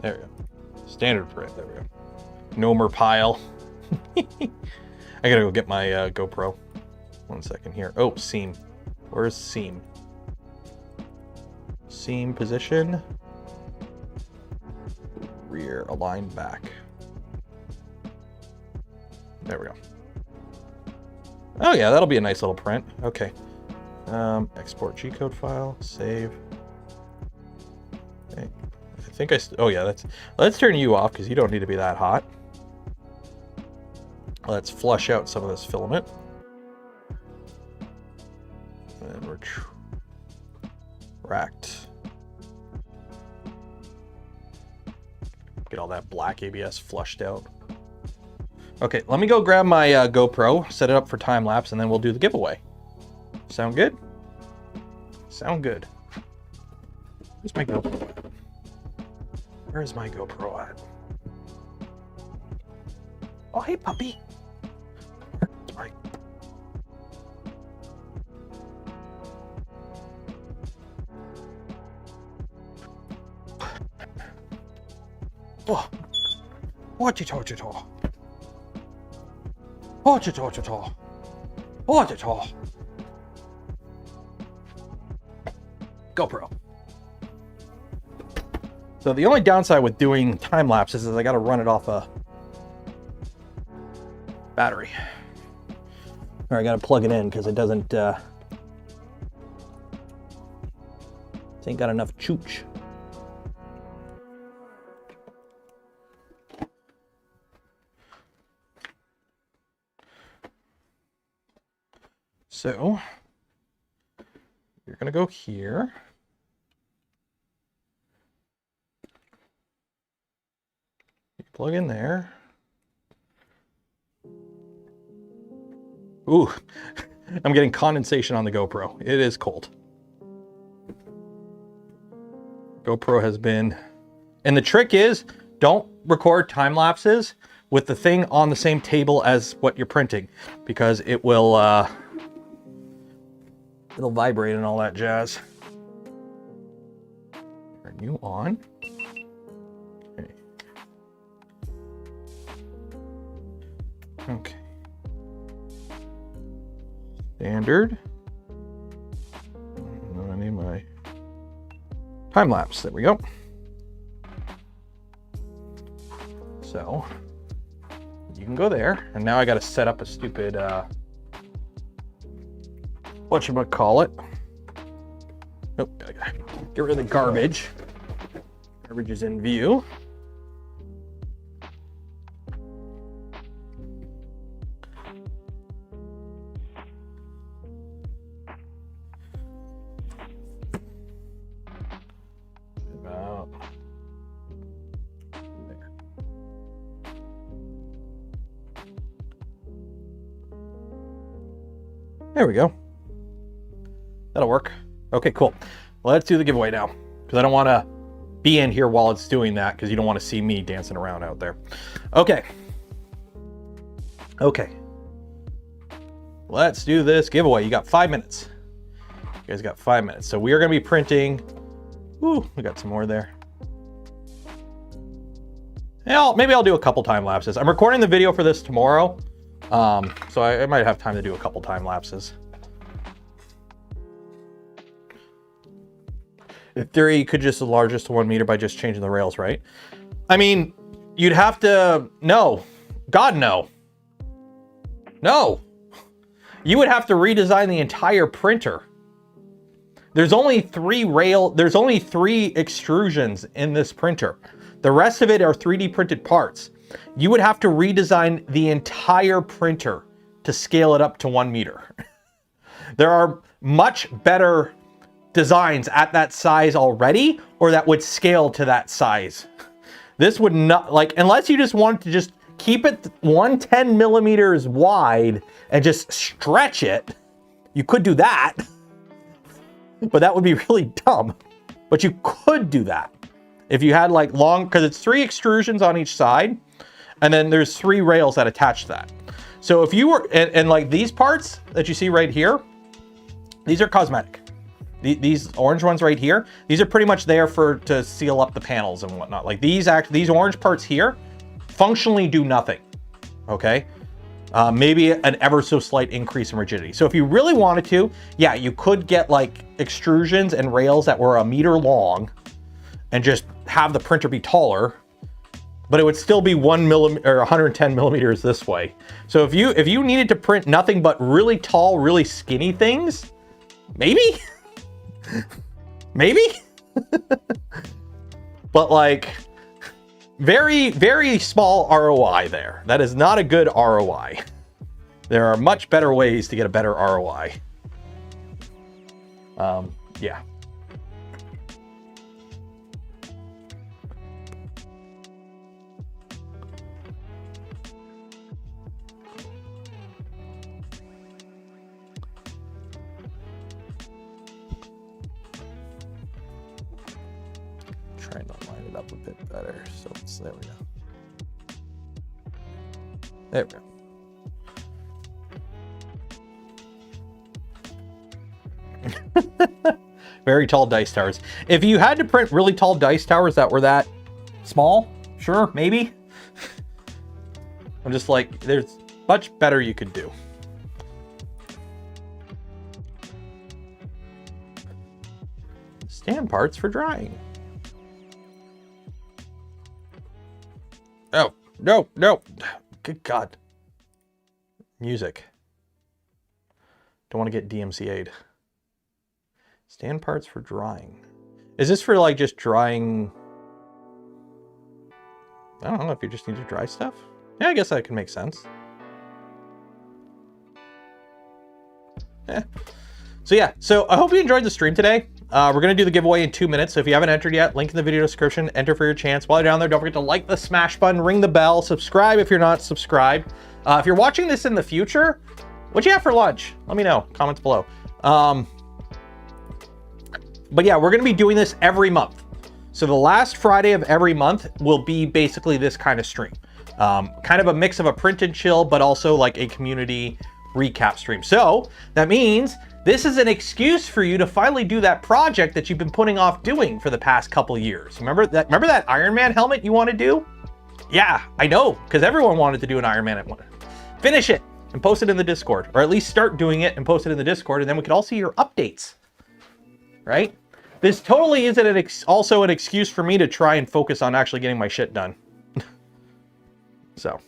[SPEAKER 1] There we go. Standard print. There we go. No more pile. I gotta go get my GoPro. 1 second here. Oh, seam. Where's seam? Seam position. Rear align back. There we go. Oh yeah, that'll be a nice little print. Okay. Export G-code file. Save. Okay. I think oh yeah, let's turn you off because you don't need to be that hot. Let's flush out some of this filament. And retract. Get all that black ABS flushed out. Okay, let me go grab my GoPro, set it up for time lapse, and then we'll do the giveaway. Sound good? Sound good. Where's my GoPro at? Where's my GoPro at? Oh, hey, puppy. Sorry. Oh, what you told you to? What you told you to? What you told? GoPro. So the only downside with doing time lapses is I got to run it off a battery. Or I got to plug it in because it doesn't. It ain't got enough chooch. So you're going to go here. You plug in there. Ooh, I'm getting condensation on the GoPro. It is cold. GoPro has been, and the trick is don't record time lapses with the thing on the same table as what you're printing because it will, it'll vibrate and all that jazz. Turn you on. Okay. Okay. Standard. I need my time lapse. There we go. So you can go there, and now I got to set up a stupid whatchamacallit. Oh, gotta get rid of the garbage. Garbage is in view. About there. There we go. That'll work. Okay, cool. Let's do the giveaway now because I don't want to be in here while it's doing that because you don't want to see me dancing around out there. Okay. Okay. Let's do this giveaway. You got 5 minutes. You guys got 5 minutes. So we are going to be printing. Ooh, we got some more there. Yeah, maybe I'll do a couple time lapses. I'm recording the video for this tomorrow. So I might have time to do a couple time lapses. In theory, you could just enlarge this to 1 meter by just changing the rails, right? I mean, you'd have to, no. God, no. No. You would have to redesign the entire printer. There's only three extrusions in this printer. The rest of it are 3D printed parts. You would have to redesign the entire printer to scale it up to 1 meter. There are much better designs at that size already, or that would scale to that size. This would not, like, unless you just wanted to just keep it 110 millimeters wide and just stretch it, you could do that, but that would be really dumb. But you could do that if you had like long, because it's 3 extrusions on each side, and then there's 3 rails that attach to that. So if you were, and like these parts that you see right here, these are cosmetic. These orange ones right here, these are pretty much there to seal up the panels and whatnot. Like these orange parts here functionally do nothing, okay? Maybe an ever so slight increase in rigidity. So if you really wanted to, yeah, you could get like extrusions and rails that were 1 meter long and just have the printer be taller, but it would still be 1 millimeter or 110 millimeters this way. So if you needed to print nothing but really tall, really skinny things, maybe, maybe, but like very, very small ROI there. That is not a good ROI. There are much better ways to get a better ROI. Yeah. Trying to line it up a bit better. So it's, there we go. There we go. Very tall dice towers. If you had to print really tall dice towers that were that small, sure, maybe. I'm just like, there's much better you could do. Stand parts for drying. Oh, no, no. Good God. Music. Don't want to get DMCA'd. Stand parts for drying. Is this for like just drying? I don't know if you just need to dry stuff. Yeah, I guess that can make sense. Yeah. So yeah, so I hope you enjoyed the stream today. We're going to do the giveaway in 2 minutes. So if you haven't entered yet, link in the video description, enter for your chance. While you're down there, don't forget to like the smash button, ring the bell, subscribe if you're not subscribed. If you're watching this in the future, what you have for lunch? Let me know, comments below. But yeah, we're going to be doing this every month. So the last Friday of every month will be basically this kind of stream. Kind of a mix of a print and chill, but also like a community recap stream. So that means this is an excuse for you to finally do that project that you've been putting off doing for the past couple years. Remember that Iron Man helmet you want to do? Yeah, I know, because everyone wanted to do an Iron Man. Finish it and post it in the Discord, or at least start doing it and post it in the Discord, and then we could all see your updates, right? This totally isn't also an excuse for me to try and focus on actually getting my shit done. So.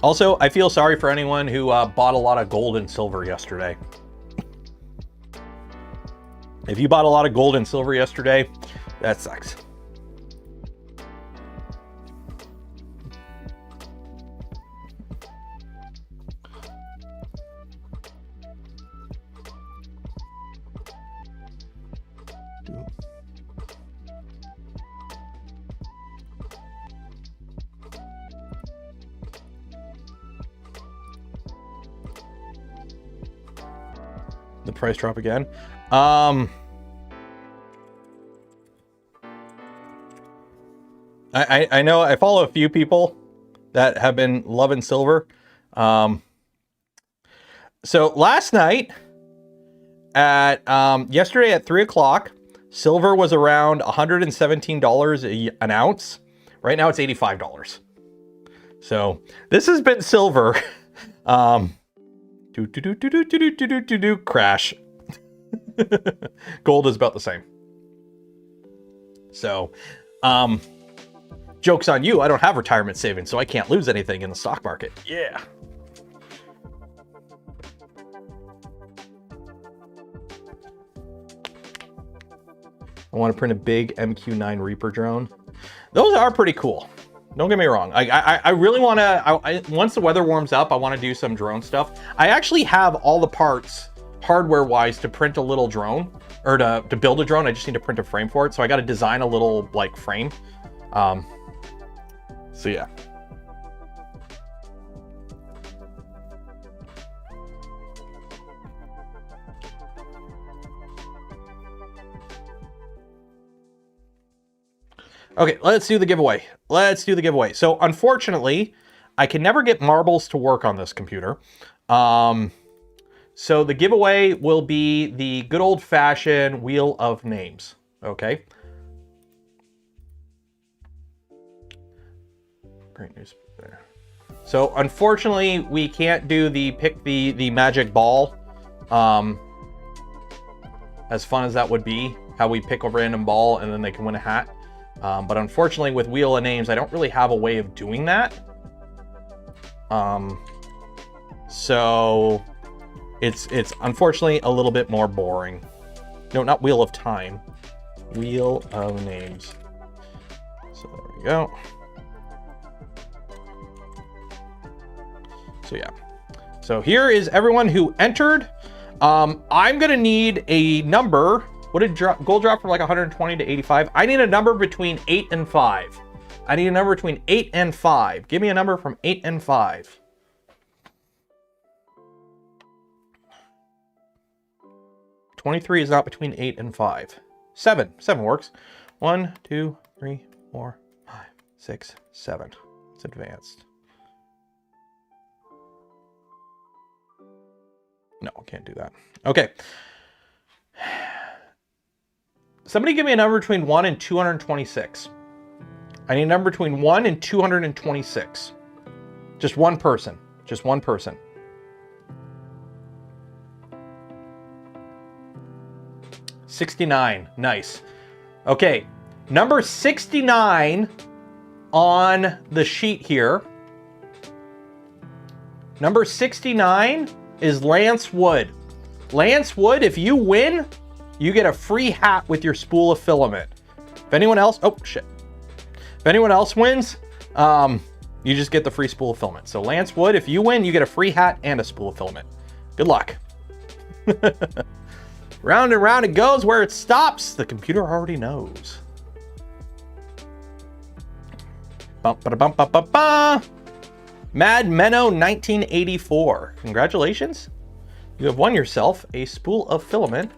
[SPEAKER 1] Also, I feel sorry for anyone who bought a lot of gold and silver yesterday. If you bought a lot of gold and silver yesterday, that sucks. The price drop again. I know I follow a few people that have been loving silver. So last night at yesterday at 3 o'clock, silver was around $117 an ounce. Right now it's $85. So this has been silver. Crash. Gold is about the same. So, joke's on you. I don't have retirement savings, so I can't lose anything in the stock market. Yeah. I want to print a big MQ-9 Reaper drone. Those are pretty cool. Don't get me wrong. I really want to, once the weather warms up, I want to do some drone stuff. I actually have all the parts, hardware-wise, to print a little drone, or to build a drone. I just need to print a frame for it. So I got to design a little, like, frame. So yeah. Okay, let's do the giveaway. Let's do the giveaway. So unfortunately, I can never get marbles to work on this computer. So the giveaway will be the good old-fashioned Wheel of Names, okay? Great news there. So unfortunately, we can't do the pick the magic ball. As fun as that would be, how we pick a random ball and then they can win a hat. But unfortunately, with Wheel of Names, I don't really have a way of doing that. So it's unfortunately a little bit more boring. No, not Wheel of Time. Wheel of Names. So there we go. So yeah. So here is everyone who entered. I'm gonna need a number. What did gold drop from like 120 to 85? I need a number between 8 and 5. I need a number between 8 and 5. Give me a number from 8 and 5. $23 is not between 8 and 5. 7. 7 works. 1, 2, 3, 4, 5, 6, 7. It's advanced. No, I can't do that. Okay. Somebody give me a number between 1 and 226. I need a number between 1 and 226. Just one person. Just one person. $69. Nice. Okay. Number 69 on the sheet here. Number 69 is Lance Wood. Lance Wood, if you win, you get a free hat with your spool of filament. If anyone else, oh shit. If anyone else wins, you just get the free spool of filament. So Lance Wood, if you win, you get a free hat and a spool of filament. Good luck. Round and round it goes. Where it stops, the computer already knows. Bum, ba, bum, ba, ba, ba. Mad Menno 1984. Congratulations. You have won yourself a spool of filament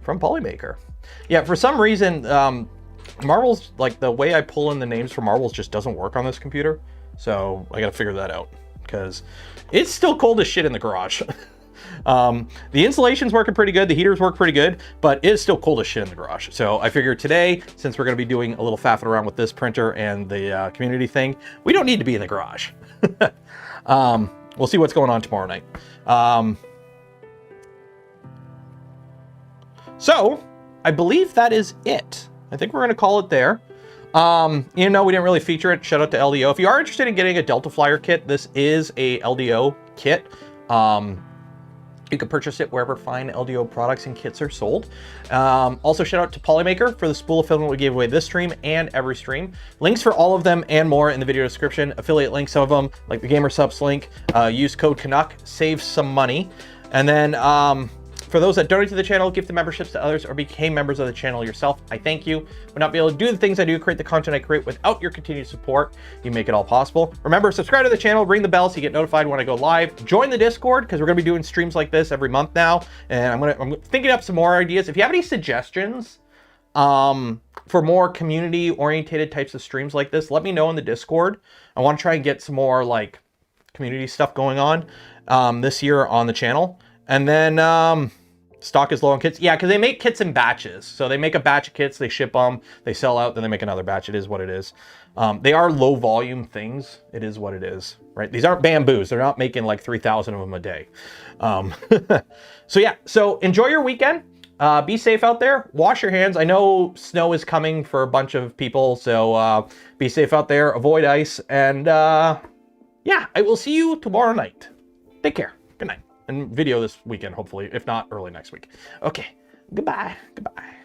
[SPEAKER 1] from Polymaker. Yeah, for some reason, marbles, like the way I pull in the names for marbles just doesn't work on this computer. So I gotta figure that out because it's still cold as shit in the garage. The insulation's working pretty good. The heaters work pretty good, but it's still cold as shit in the garage. So I figured today, since we're going to be doing a little faffing around with this printer and the community thing, we don't need to be in the garage. We'll see what's going on tomorrow night. So I believe that is it. I think we're going to call it there. You know, we didn't really feature it. Shout out to LDO. If you are interested in getting a Delta Flyer kit, this is a LDO kit. You can purchase it wherever fine LDO products and kits are sold. Also, shout out to Polymaker for the spool of filament we gave away this stream and every stream. Links for all of them and more in the video description. Affiliate links, some of them, like the Gamer Subs link. Use code Canuck, save some money. And then for those that donate to the channel, give the memberships to others, or became members of the channel yourself, I thank you. Would not be able to do the things I do, create the content I create without your continued support. You make it all possible. Remember, subscribe to the channel, ring the bell so you get notified when I go live. Join the Discord, because we're going to be doing streams like this every month now. And I'm thinking up some more ideas. If you have any suggestions for more community-oriented types of streams like this, let me know in the Discord. I want to try and get some more like community stuff going on this year on the channel. And then stock is low on kits. Yeah, because they make kits in batches. So they make a batch of kits, they ship them, they sell out, then they make another batch. It is what it is. They are low volume things. It is what it is, right? These aren't bamboos. They're not making like 3,000 of them a day. So yeah, so enjoy your weekend. Be safe out there. Wash your hands. I know snow is coming for a bunch of people, so be safe out there. Avoid ice. And yeah, I will see you tomorrow night. Take care. Good night. And video this weekend, hopefully, if not early next week. Okay, goodbye. Goodbye.